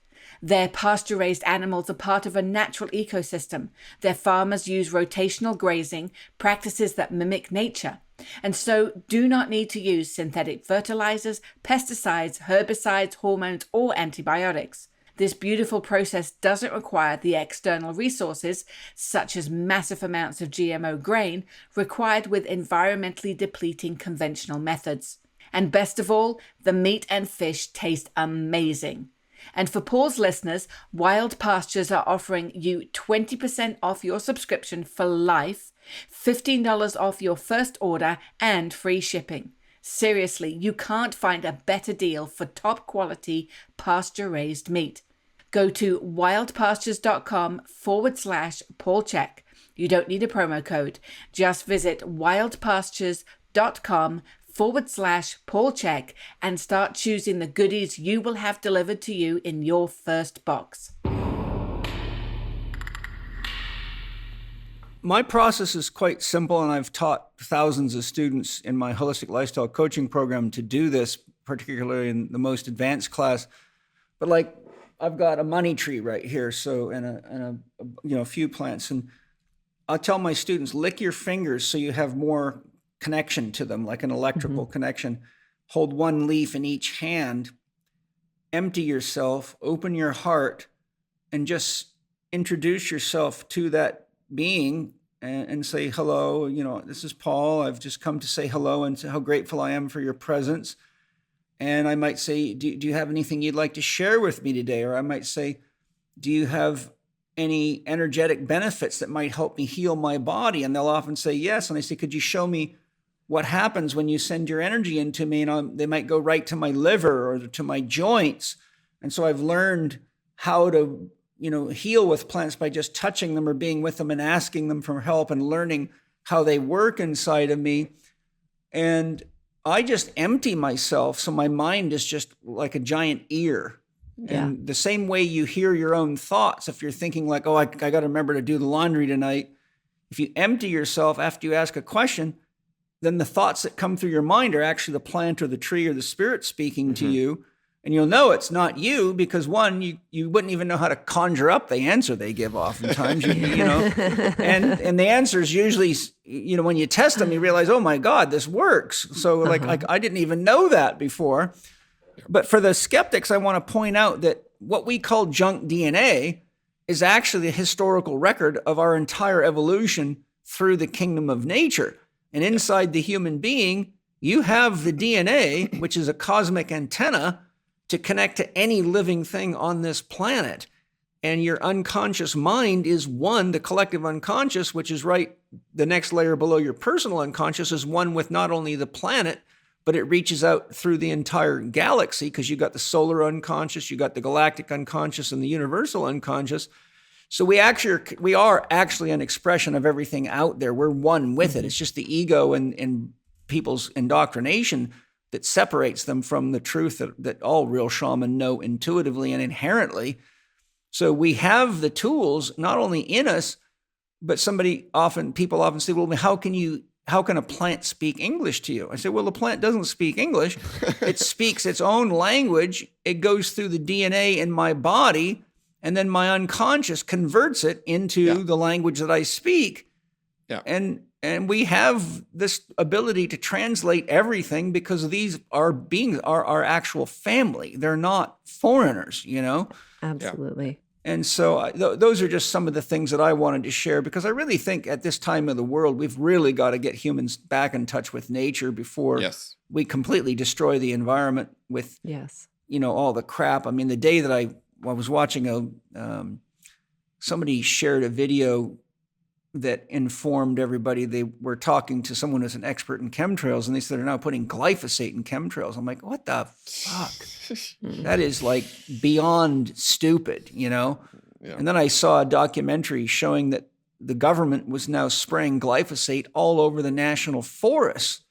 Speaker 1: Their pasture-raised animals are part of a natural ecosystem. Their farmers use rotational grazing, practices that mimic nature, and so do not need to use synthetic fertilizers, pesticides, herbicides, hormones, or antibiotics. This beautiful process doesn't require the external resources, such as massive amounts of GMO grain, required with environmentally depleting conventional methods. And best of all, the meat and fish taste amazing. And for Paul's listeners, Wild Pastures are offering you 20% off your subscription for life, $15 off your first order, and free shipping. Seriously, you can't find a better deal for top quality pasture-raised meat. Go to wildpastures.com/PaulCheck. You don't need a promo code. Just visit wildpastures.com/PaulCheck and start choosing the goodies you will have delivered to you in your first box.
Speaker 2: My process is quite simple, and I've taught thousands of students in my holistic lifestyle coaching program to do this, particularly in the most advanced class. But like, I've got a money tree right here, so and a few plants, and I'll tell my students, lick your fingers so you have more connection to them, like an electrical connection. Hold one leaf in each hand, empty yourself, open your heart, and just introduce yourself to that being and say, hello, this is Paul. I've just come to say hello and say how grateful I am for your presence. And I might say, do you have anything you'd like to share with me today? Or I might say, do you have any energetic benefits that might help me heal my body? And they'll often say yes. And I say, could you show me what happens when you send your energy into me? And they might go right to my liver or to my joints. And so I've learned how to heal with plants by just touching them or being with them and asking them for help and learning how they work inside of me. And I just empty myself. So my mind is just like a giant ear. Yeah. And the same way you hear your own thoughts, if you're thinking like, oh, I got to remember to do the laundry tonight. If you empty yourself after you ask a question, then the thoughts that come through your mind are actually the plant or the tree or the spirit speaking to you. And you'll know it's not you because one, you wouldn't even know how to conjure up the answer they give oftentimes, and the answers usually, when you test them, you realize, oh my God, this works. So like I didn't even know that before. But for the skeptics, I want to point out that what we call junk DNA is actually a historical record of our entire evolution through the kingdom of nature. And inside the human being, you have the DNA, which is a cosmic antenna to connect to any living thing on this planet. And your unconscious mind is one, the collective unconscious, which is right, the next layer below your personal unconscious is one with not only the planet, but it reaches out through the entire galaxy because you got the solar unconscious, you got the galactic unconscious and the universal unconscious. So we are actually an expression of everything out there. We're one with it. It's just the ego and people's indoctrination that separates them from the truth that all real shaman know intuitively and inherently. So we have the tools not only in us, but people often say, well, how can a plant speak English to you? I say, well, the plant doesn't speak English. It speaks its own language. It goes through the DNA in my body, and then my unconscious converts it into the language that I speak. Yeah. And we have this ability to translate everything because these are beings, our actual family. They're not foreigners,
Speaker 3: Absolutely.
Speaker 2: Yeah. And so those are just some of the things that I wanted to share because I really think at this time of the world, we've really got to get humans back in touch with nature before we completely destroy the environment with, all the crap. I mean, the day that I was watching somebody shared a video that informed everybody. They were talking to someone who's an expert in chemtrails, and they said they're now putting glyphosate in chemtrails. I'm like, what the fuck? That is like beyond stupid, Yeah. And then I saw a documentary showing that the government was now spraying glyphosate all over the national forests.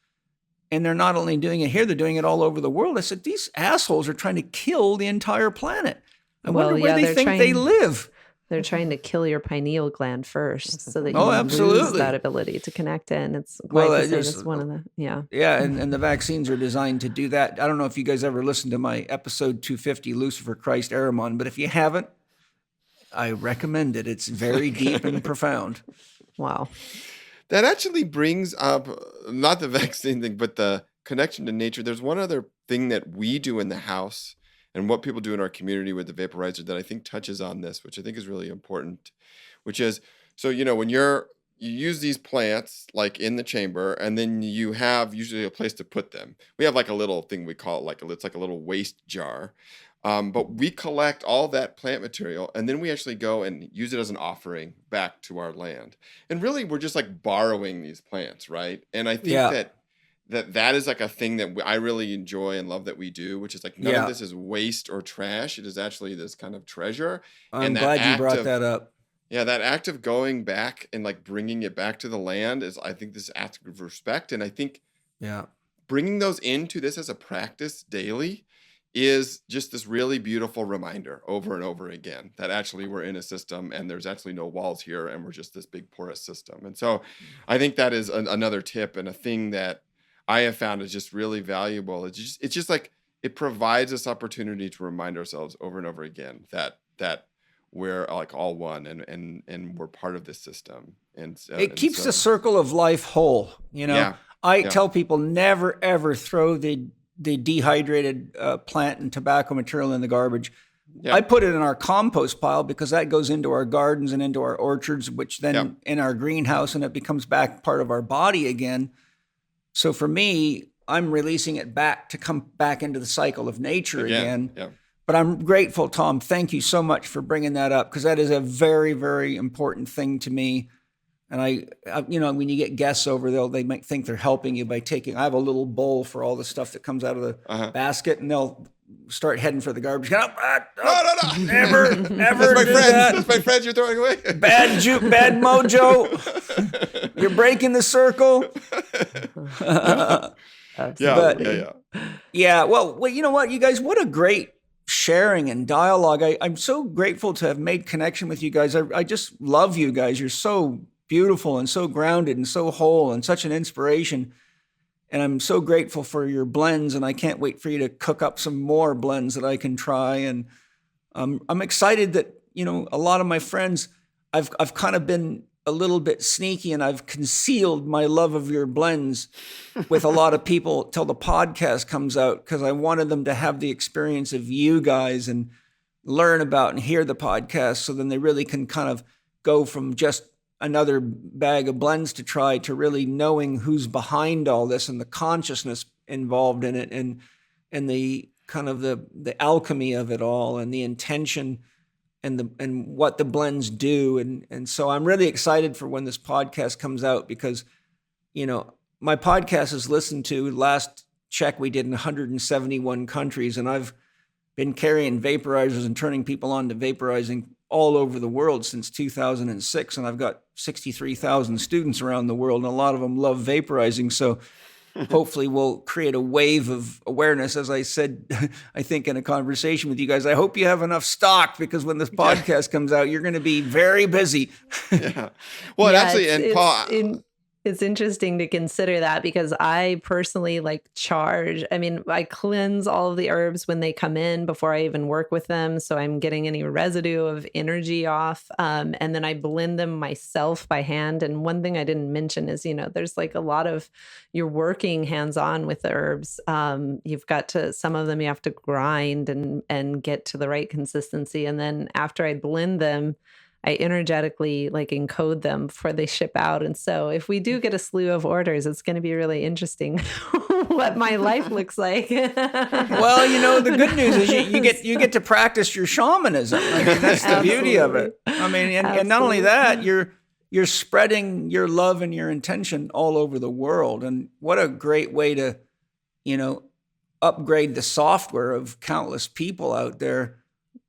Speaker 2: And they're not only doing it here, they're doing it all over the world. I said, these assholes are trying to kill the entire planet. I wonder where they think they live.
Speaker 3: They're trying to kill your pineal gland first so that you lose that ability to connect in. It's one of the,
Speaker 2: Yeah, and the vaccines are designed to do that. I don't know if you guys ever listened to my episode 250, Lucifer, Christ, Aramon, but if you haven't, I recommend it. It's very deep and profound.
Speaker 3: Wow.
Speaker 4: That actually brings up, not the vaccine thing, but the connection to nature. There's one other thing that we do in the house and what people do in our community with the vaporizer that I think touches on this, which I think is really important, which is, so, when you use these plants like in the chamber, and then you have usually a place to put them. We have like a little thing we call it, it's like a little waste jar. But we collect all that plant material, and then we actually go and use it as an offering back to our land. And really, we're just like borrowing these plants, right? And I think that is like a thing that I really enjoy and love that we do, which is like none of this is waste or trash. It is actually this kind of treasure.
Speaker 2: I'm glad you brought that up.
Speaker 4: Yeah, that act of going back and like bringing it back to the land is, I think, this act of respect. And I think bringing those into this as a practice daily is just this really beautiful reminder over and over again that actually we're in a system and there's actually no walls here and we're just this big porous system. And so I think that is another tip and a thing that I have found is just really valuable. It's just like, it provides us opportunity to remind ourselves over and over again that we're like all one and we're part of this system. And so,
Speaker 2: it keeps the circle of life whole. You know, I tell people never, ever throw the dehydrated plant and tobacco material in the garbage. Yeah. I put it in our compost pile because that goes into our gardens and into our orchards, which then in our greenhouse, and it becomes back part of our body again. So for me, I'm releasing it back to come back into the cycle of nature again. Yeah. But I'm grateful, Tom. Thank you so much for bringing that up because that is a very, very important thing to me. And I when you get guests over, they might think they're helping you by taking. I have a little bowl for all the stuff that comes out of the basket, and they'll start heading for the garbage. No, never do that.
Speaker 4: That's my friends you're throwing away.
Speaker 2: Bad mojo. You're breaking the circle. Yeah. Well, you know what, you guys? What a great sharing and dialogue. I'm so grateful to have made connection with you guys. I just love you guys. You're so beautiful and so grounded and so whole and such an inspiration. And I'm so grateful for your blends, and I can't wait for you to cook up some more blends that I can try. And I'm excited that, a lot of my friends, I've kind of been a little bit sneaky and I've concealed my love of your blends with a lot of people till the podcast comes out, because I wanted them to have the experience of you guys and learn about and hear the podcast, so then they really can kind of go from just another bag of blends to try to really knowing who's behind all this and the consciousness involved in it, and the kind of the alchemy of it all and the intention and what the blends do. And so I'm really excited for when this podcast comes out, because, my podcast is listened to. Last check we did in 171 countries, and I've been carrying vaporizers and turning people on to vaporizing all over the world since 2006. And I've got 63,000 students around the world, and a lot of them love vaporizing. So hopefully we'll create a wave of awareness. As I said, I think in a conversation with you guys, I hope you have enough stock, because when this podcast comes out, you're going to be very busy.
Speaker 4: Well, actually, and Paul...
Speaker 3: It's interesting to consider that, because I personally I cleanse all of the herbs when they come in before I even work with them. So I'm getting any residue of energy off. And then I blend them myself by hand. And one thing I didn't mention is, there's like a lot of, you're working hands-on with the herbs. You've got to, some of them you have to grind and get to the right consistency. And then after I blend them, I energetically encode them before they ship out. And so if we do get a slew of orders, it's going to be really interesting what my life looks like.
Speaker 2: Well, the good news is you get to practice your shamanism. I mean, that's the beauty of it. I mean, and not only that, you're spreading your love and your intention all over the world. And what a great way to, upgrade the software of countless people out there.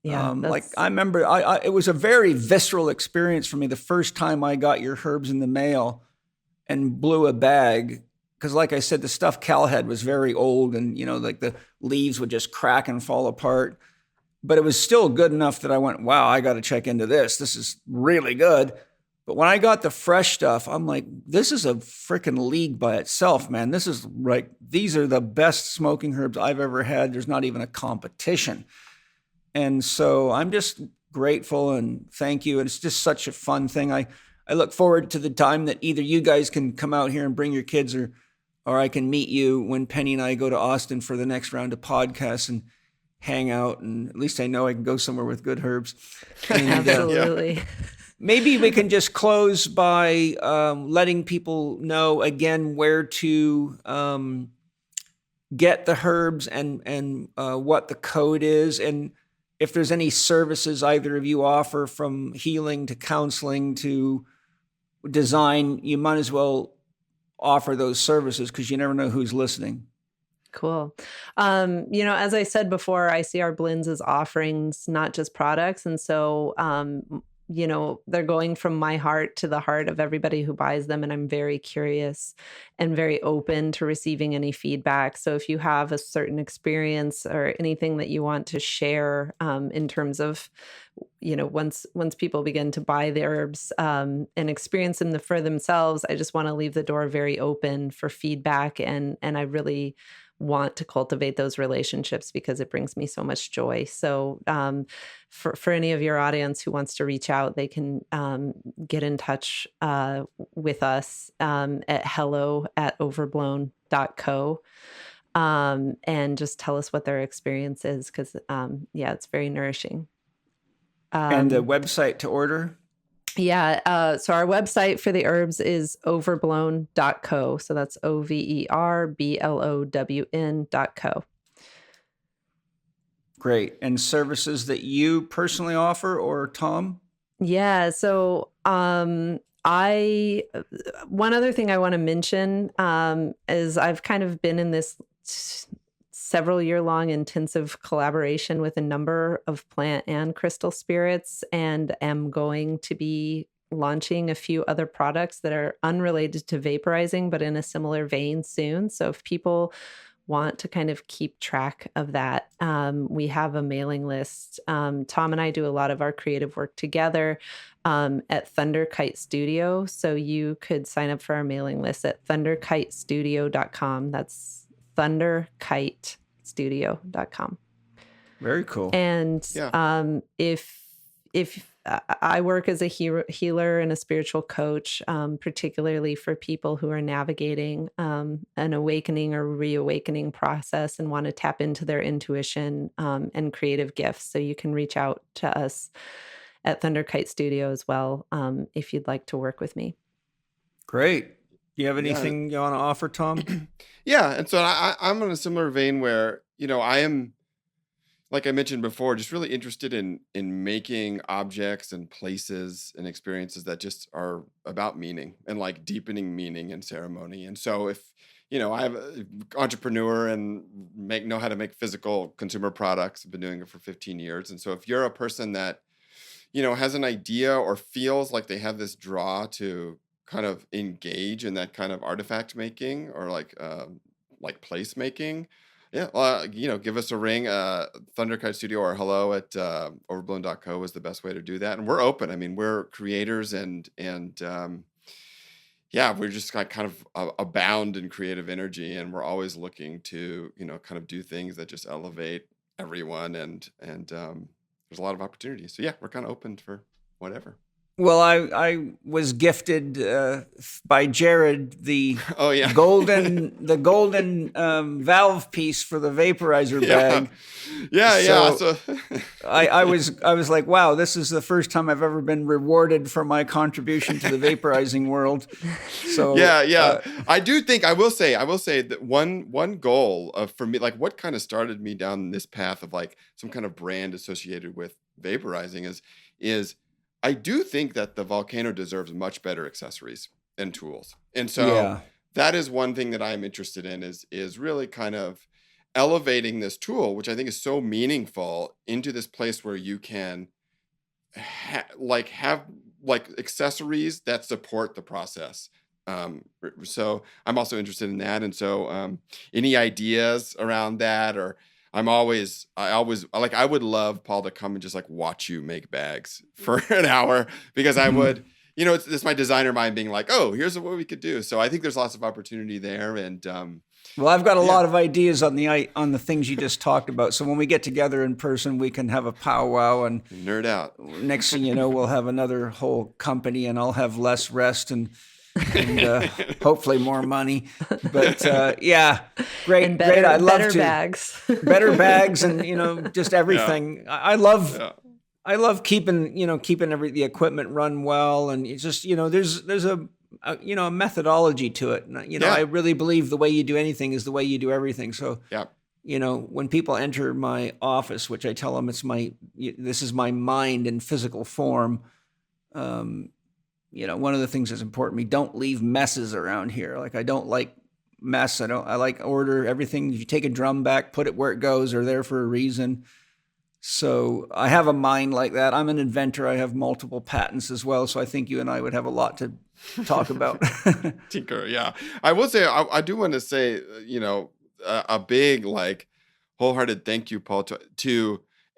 Speaker 2: Yeah, I remember, it was a very visceral experience for me the first time I got your herbs in the mail and blew a bag. Because like I said, the stuff Cal had was very old, and, the leaves would just crack and fall apart. But it was still good enough that I went, wow, I got to check into this. This is really good. But when I got the fresh stuff, I'm like, this is a freaking league by itself, man. This is these are the best smoking herbs I've ever had. There's not even a competition. And so I'm just grateful and thank you. And it's just such a fun thing. I look forward to the time that either you guys can come out here and bring your kids, or I can meet you when Penny and I go to Austin for the next round of podcasts and hang out. And at least I know I can go somewhere with good herbs. And,
Speaker 3: absolutely.
Speaker 2: Maybe we can just close by letting people know again where to get the herbs and what the code is, and if there's any services either of you offer, from healing to counseling to design, you might as well offer those services, because you never know who's listening.
Speaker 3: Cool. As I said before, I see our blends as offerings, not just products. And so they're going from my heart to the heart of everybody who buys them. And I'm very curious and very open to receiving any feedback. So if you have a certain experience or anything that you want to share in terms of, once people begin to buy the herbs and experience them for themselves, I just want to leave the door very open for feedback. And I really want to cultivate those relationships because it brings me so much joy. So for any of your audience who wants to reach out, they can get in touch with us at hello@overblown.co and just tell us what their experience is because, it's very nourishing.
Speaker 2: And the website to order?
Speaker 3: Yeah. So our website for the herbs is overblown.co. So that's overblown.co.
Speaker 2: Great. And services that you personally offer or Tom?
Speaker 3: Yeah. So one other thing I want to mention is I've kind of been in this several year-long intensive collaboration with a number of plant and crystal spirits, and am going to be launching a few other products that are unrelated to vaporizing, but in a similar vein soon. So if people want to kind of keep track of that, we have a mailing list. Tom and I do a lot of our creative work together at Thunder Kite Studio. So you could sign up for our mailing list at thunderkitestudio.com. That's thunderkitestudio.com.
Speaker 2: Very cool.
Speaker 3: And if I work as a healer and a spiritual coach, particularly for people who are navigating an awakening or reawakening process and want to tap into their intuition and creative gifts. So you can reach out to us at Thunder Kite Studio as well if you'd like to work with me.
Speaker 2: Great. Do you have anything you want to offer, Tom?
Speaker 4: Yeah. And so I'm in a similar vein where, I am, like I mentioned before, just really interested in making objects and places and experiences that just are about meaning and like deepening meaning and ceremony. And so if, I'm an entrepreneur and know how to make physical consumer products, I've been doing it for 15 years. And so if you're a person that, has an idea or feels like they have this draw to kind of engage in that kind of artifact making or like place making, give us a ring. Thunder Kite Studio or hello at overblown.co is the best way to do that. And we're open. I mean, we're creators and we're just kind of abound in creative energy, and we're always looking to, kind of do things that just elevate everyone. And there's a lot of opportunities. So yeah, we're kind of open for whatever.
Speaker 2: Well, I was gifted by Jared the golden valve piece for the vaporizer bag.
Speaker 4: So
Speaker 2: I was like, wow, this is the first time I've ever been rewarded for my contribution to the vaporizing world. So
Speaker 4: I do think I will say that one goal for me, like what kind of started me down this path of like some kind of brand associated with vaporizing is I do think that the Volcano deserves much better accessories and tools. And so that is one thing that I'm interested in is really kind of elevating this tool, which I think is so meaningful, into this place where you can have accessories that support the process. So I'm also interested in that. And so any ideas around that, or I would love Paul to come and just like watch you make bags for an hour, because I would, it's my designer mind being like, oh, here's what we could do. So I think there's lots of opportunity there. And
Speaker 2: well, I've got a lot of ideas on the things you just talked about. So when we get together in person, we can have a powwow and
Speaker 4: nerd out.
Speaker 2: Next thing you know, we'll have another whole company, and I'll have less rest and hopefully more money. But great,
Speaker 3: and better,
Speaker 2: great. I love
Speaker 3: better bags,
Speaker 2: better bags, and just everything. Yeah. I love keeping the equipment run well, and it's just there's a methodology to it. And, I really believe the way you do anything is the way you do everything. So when people enter my office, which I tell them this is my mind in physical form. One of the things that's important to me, don't leave messes around here. Like, I don't like mess. I like order. Everything. If you take a drum back, put it where it goes, or there for a reason. So I have a mind like that. I'm an inventor. I have multiple patents as well. So I think you and I would have a lot to talk about.
Speaker 4: Tinker, yeah. I will say, I do want to say, a big, like, wholehearted thank you, Paul,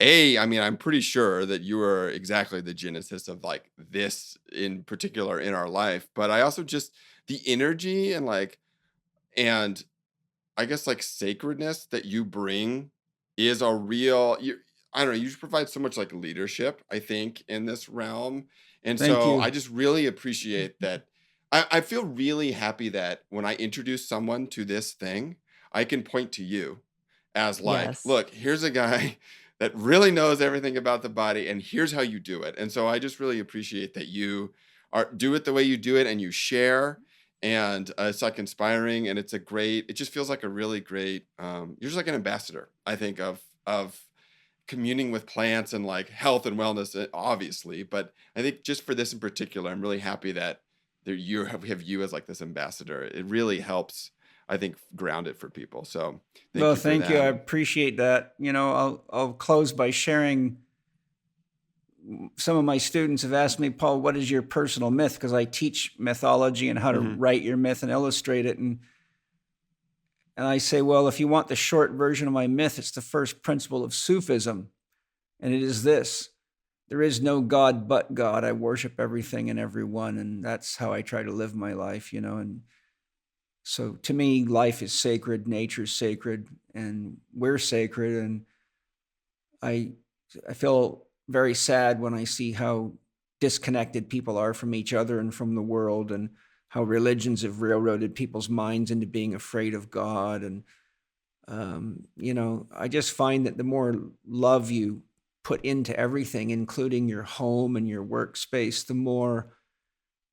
Speaker 4: I mean, I'm pretty sure that you are exactly the genesis of like this in particular in our life, but I also just the energy and I guess like sacredness that you bring is a real, I don't know, you just provide so much like leadership, I think, in this realm. And
Speaker 2: Thank
Speaker 4: so
Speaker 2: you.
Speaker 4: I just really appreciate that. I feel really happy that when I introduce someone to this thing, I can point to you as like,
Speaker 3: Yes.
Speaker 4: look, here's a guy that really knows everything about the body, and here's how you do it. And so I just really appreciate that you do it the way you do it, and you share. And it's like inspiring, and it just feels like a really great, you're just like an ambassador, I think, of communing with plants and like health and wellness, obviously. But I think just for this in particular, I'm really happy that we have you as like this ambassador. It really helps, I think, ground it for people. So
Speaker 2: thank you. I appreciate that. I'll close by sharing. Some of my students have asked me, Paul, what is your personal myth? Because I teach mythology and how to write your myth and illustrate it. And I say, well, if you want the short version of my myth, it's the first principle of Sufism. And it is this: there is no God but God. I worship everything and everyone. And that's how I try to live my life, And so to me, life is sacred, nature's sacred, and we're sacred. And I feel very sad when I see how disconnected people are from each other and from the world, and how religions have railroaded people's minds into being afraid of God. And, I just find that the more love you put into everything, including your home and your workspace, the more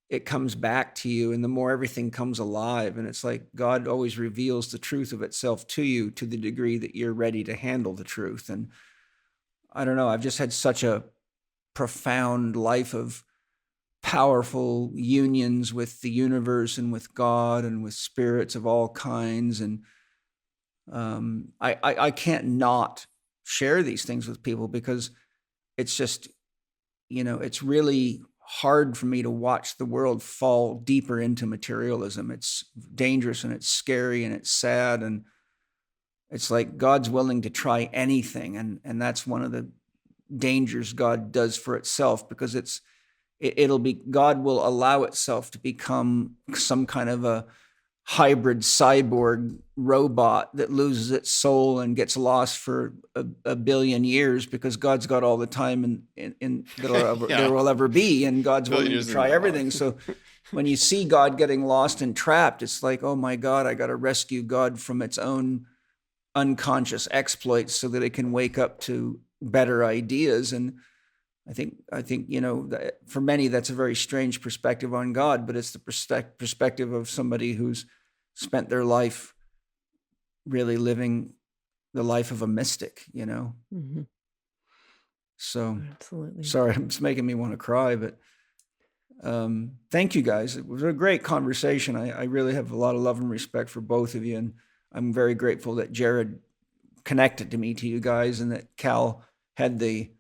Speaker 2: it comes back to you and the more everything comes alive. And it's like God always reveals the truth of itself to you to the degree that you're ready to handle the truth. And I don't know, I've just had such a profound life of powerful unions with the universe and with God and with spirits of all kinds. And I can't not share these things with people, because it's just, it's really hard for me to watch the world fall deeper into materialism. It's dangerous and it's scary and it's sad. And it's like God's willing to try anything. And that's one of the dangers God does for itself, because God will allow itself to become some kind of a hybrid cyborg robot that loses its soul and gets lost for a billion years, because God's got all the time in there will ever be, and God's willing to try everything. So when you see God getting lost and trapped, it's like, oh my God, I got to rescue God from its own unconscious exploits so that it can wake up to better ideas. And I think that for many that's a very strange perspective on God, but it's the perspective of somebody who's spent their life really living the life of a mystic,
Speaker 3: Mm-hmm.
Speaker 2: So
Speaker 3: Absolutely.
Speaker 2: Sorry, it's making me want to cry, but thank you guys. It was a great conversation. I really have a lot of love and respect for both of you, and I'm very grateful that Jared connected me to you guys, and that Cal had the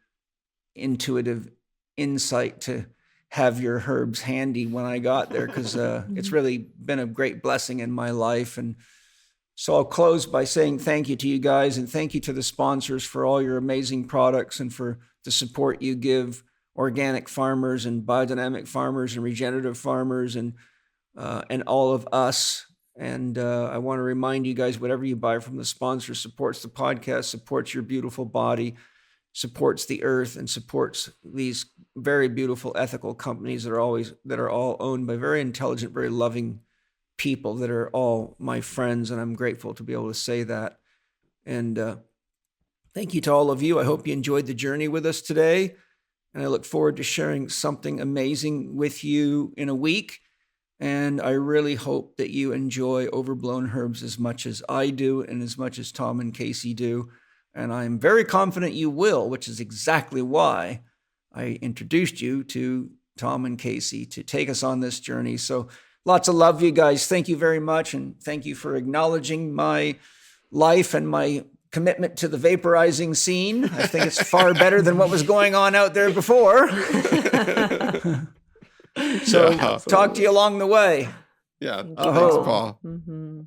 Speaker 2: intuitive insight to have your herbs handy when I got there, because it's really been a great blessing in my life. And so I'll close by saying thank you to you guys, and thank you to the sponsors for all your amazing products and for the support you give organic farmers and biodynamic farmers and regenerative farmers and all of us. And I want to remind you guys, whatever you buy from the sponsor supports the podcast, supports your beautiful body, supports the earth, and supports these very beautiful ethical companies that are all owned by very intelligent, very loving people that are all my friends. And I'm grateful to be able to say that. And thank you to all of you. I hope you enjoyed the journey with us today. And I look forward to sharing something amazing with you in a week. And I really hope that you enjoy Overblown Herbs as much as I do, and as much as Tom and Kacie do. And I'm very confident you will, which is exactly why I introduced you to Tom and Kacie to take us on this journey. So lots of love, you guys. Thank you very much. And thank you for acknowledging my life and my commitment to the vaporizing scene. I think it's far better than what was going on out there before. So talk to you along the way.
Speaker 4: Yeah. Thanks,
Speaker 2: Oh.
Speaker 4: Paul.
Speaker 3: Mm-hmm.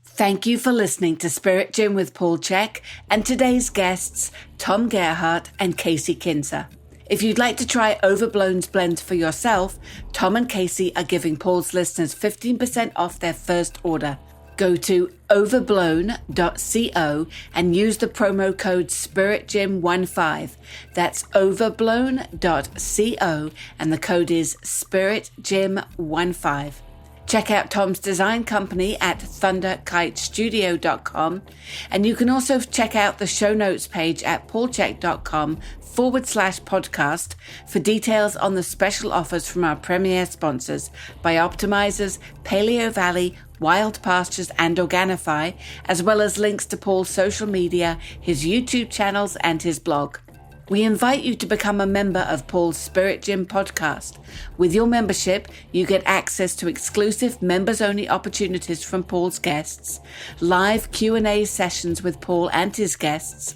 Speaker 1: Thank you for listening to Spirit Gym with Paul CHEK and today's guests, Tom Gerhardt and Kacie Kinzer. If you'd like to try Overblown's blend for yourself, Tom and Kacie are giving Paul's listeners 15% off their first order. Go to overblown.co and use the promo code SpiritGym15. That's overblown.co and the code is SpiritGym15. Check out Tom's design company at thunderkitestudio.com, and you can also check out the show notes page at paulchek.com/podcast for details on the special offers from our premier sponsors, Bioptimizers, Paleo Valley, Wild Pastures, and Organifi, as well as links to Paul's social media, his YouTube channels, and his blog. We invite you to become a member of Paul's Spirit Gym podcast. With your membership, you get access to exclusive members-only opportunities from Paul's guests, live Q&A sessions with Paul and his guests,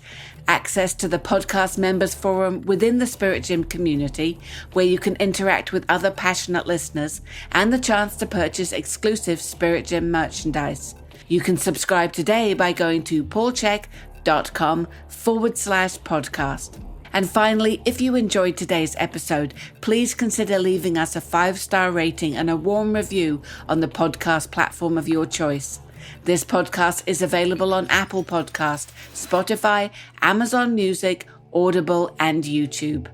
Speaker 1: access to the podcast members forum within the Spirit Gym community, where you can interact with other passionate listeners, and the chance to purchase exclusive Spirit Gym merchandise. You can subscribe today by going to paulchek.com/podcast. And finally, if you enjoyed today's episode, please consider leaving us a 5-star rating and a warm review on the podcast platform of your choice. This podcast is available on Apple Podcast, Spotify, Amazon Music, Audible, and YouTube.